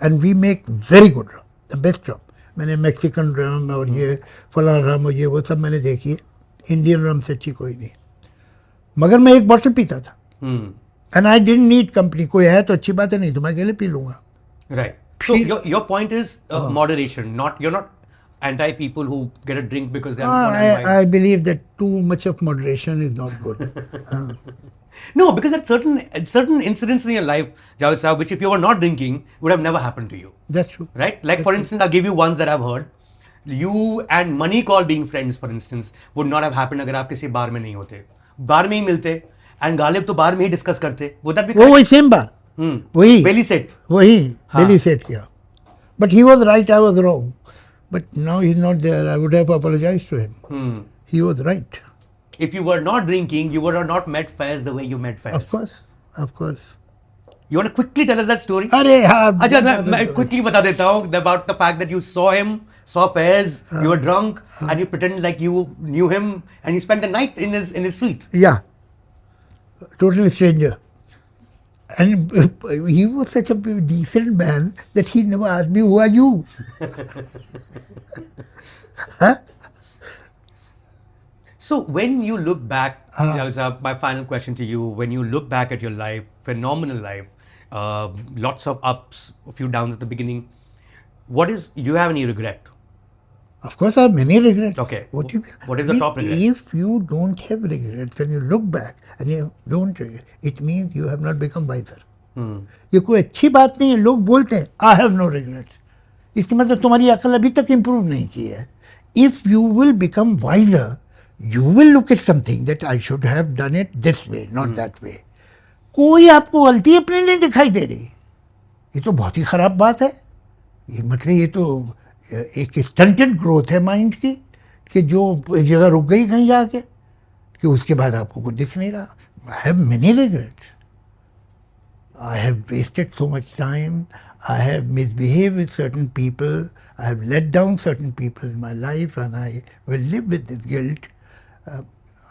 [SPEAKER 2] And we make very good rum, the best rum. मैंने मैक्सिकन रम और ये फला रम और ये वो सब मैंने देखी है. इंडियन रम से अच्छी कोई नहीं. मगर मैं एक बॉटल पीता था. And I didn't need company. कोई है तो अच्छी बात है, नहीं तो मैं अकेले पी लूंगा.
[SPEAKER 1] Right. So your point is moderation. You're not anti people who get a drink because they're not
[SPEAKER 2] I believe that too much of moderation is not good.
[SPEAKER 1] No, because at certain incidents in your life, Javed Sahab, which if you were not drinking would have never happened to you.
[SPEAKER 2] That's true.
[SPEAKER 1] Right? Like for instance, I'll give you ones that I've heard. You and Money Call being friends, for instance, would not have happened अगर आप किसी बार में नहीं होते. बार में ही मिलते and Ghalib तो bar में ही डिस्कस करते. Would that be correct?
[SPEAKER 2] वही सेम बार. वही
[SPEAKER 1] बेली सेट.
[SPEAKER 2] वही बेली सेट किया. But he was right, I was wrong. But now he is not there. I would have apologised to him. He was right.
[SPEAKER 1] If you were not drinking, you would have not met Faiz the way you met Faiz.
[SPEAKER 2] Of course.
[SPEAKER 1] You want to quickly tell us that story?
[SPEAKER 2] अरे यार.
[SPEAKER 1] अच्छा मैं quickly बता देता हूँ about the fact that you saw Faiz, you were drunk and you pretended like you knew him and you spent the night in his suite.
[SPEAKER 2] Yeah. Totally stranger. And he was such a decent man that he never asked me, who are you? Huh?
[SPEAKER 1] So when you look back, my final question to you, when you look back at your life, phenomenal life, lots of ups, a few downs at the beginning, do you have any regret?
[SPEAKER 2] Of course, I have many regrets.
[SPEAKER 1] Okay.
[SPEAKER 2] What is
[SPEAKER 1] the top regret?
[SPEAKER 2] If you don't have regrets and you look back and you don't regret, it means you have not become wiser. ये कोई अच्छी बात नहीं है. लोग बोलते हैं आई have no regrets. इसका मतलब तुम्हारी अकल अभी तक इम्प्रूव नहीं की है. If you will become wiser, you will look at something that I should have done it this way, not that way. कोई आपको गलती अपनी नहीं दिखाई दे रही. ये तो बहुत ही खराब बात है. ये मतलब ये तो एक स्टंटेड ग्रोथ है माइंड की, कि जो एक जगह रुक गई कहीं जाके, कि उसके बाद आपको कुछ दिख नहीं रहा. I have many regrets. I have wasted so much time. I have misbehaved with certain people. I have let down certain people in my life, and I will live with this guilt.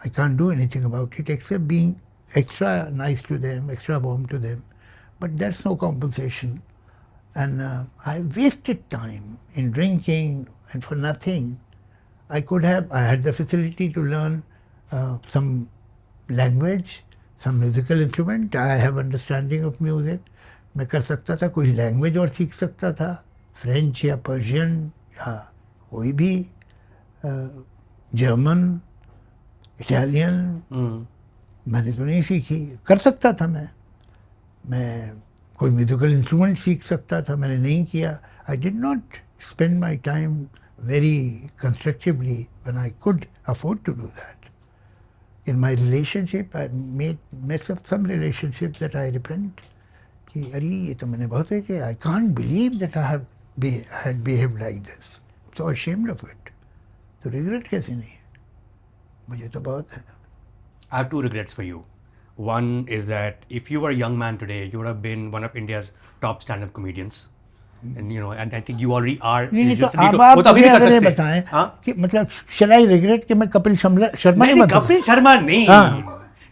[SPEAKER 2] I can't do anything about it except being extra nice to them, extra warm to them. But that's no compensation. And I wasted time in drinking and for nothing. I had the facility to learn some language, some musical instrument. I have understanding of music. मैं कर सकता था, कोई language और सीख सकता था, French या पर्शियन या कोई भी, जर्मन, इटालियन. मैंने तो नहीं सीखी. कर सकता था मैं कोई म्यूजिकल इंस्ट्रूमेंट सीख सकता था, मैंने नहीं किया. I did not spend my time very constructively when I could afford to do that. In my relationship, I messed up some relationships that I repent. कि अरे ये तो मैंने बहुत ही किया. I can't believe that I had behaved like this. So ashamed of it. तो regret कैसे नहीं है? मुझे तो बहुत है.
[SPEAKER 1] I have two regrets for you. One is that if you were a young man today, you would have been one of India's top stand-up comedians. And and I think you already are.
[SPEAKER 2] नहीं तो आप मुझे अगर ये बताएं कि मतलब shall I regret कि मैं कपिल शर्मा नहीं बनता.
[SPEAKER 1] कपिल शर्मा नहीं.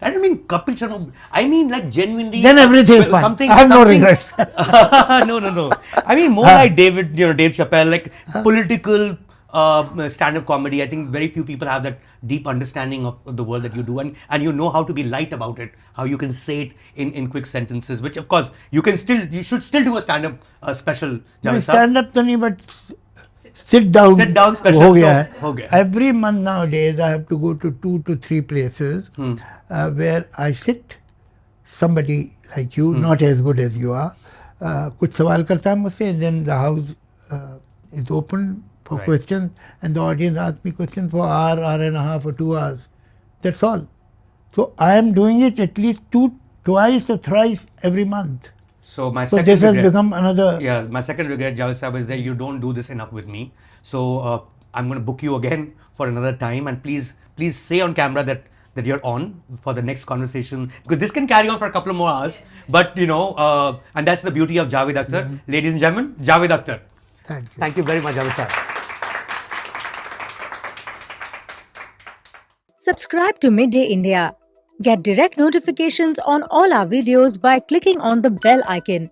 [SPEAKER 1] I don't mean Kapil Sharma. I mean like genuinely.
[SPEAKER 2] Then everything is fine. I have no regrets.
[SPEAKER 1] No. I mean more like Dave Chappelle, like political stand-up comedy. I think very few people have that deep understanding of the world that you do, and you know how to be light about it, how you can say it in quick sentences, which of course you should still do a stand-up special.
[SPEAKER 2] No,
[SPEAKER 1] Javed साहब.
[SPEAKER 2] stand up तो नहीं, but sit down
[SPEAKER 1] special
[SPEAKER 2] हो गया
[SPEAKER 1] तो हो गया.
[SPEAKER 2] है. Every month nowadays I have to go to 2 to 3 places where I sit, somebody like you, not as good as you are, कुछ सवाल करता है मुझसे, and then the house is open for
[SPEAKER 1] Right.
[SPEAKER 2] questions, and the audience asks me questions for hour and a half or 2 hours. That's all. So I am doing it at least twice or thrice every month.
[SPEAKER 1] So my
[SPEAKER 2] So
[SPEAKER 1] second
[SPEAKER 2] this has
[SPEAKER 1] regret-
[SPEAKER 2] become another.
[SPEAKER 1] Yeah, my second regret, Javed Sahab, is that you don't do this enough with me. So I'm going to book you again for another time, and please say on camera that you're on for the next conversation, because this can carry on for a couple of more hours. But you know, and that's the beauty of Javed Akhtar. Ladies and gentlemen, Javed Akhtar.
[SPEAKER 2] Thank you.
[SPEAKER 1] Thank you very much, Javed Sahab.
[SPEAKER 3] Subscribe to Midday India. Get direct notifications on all our videos by clicking on the bell icon.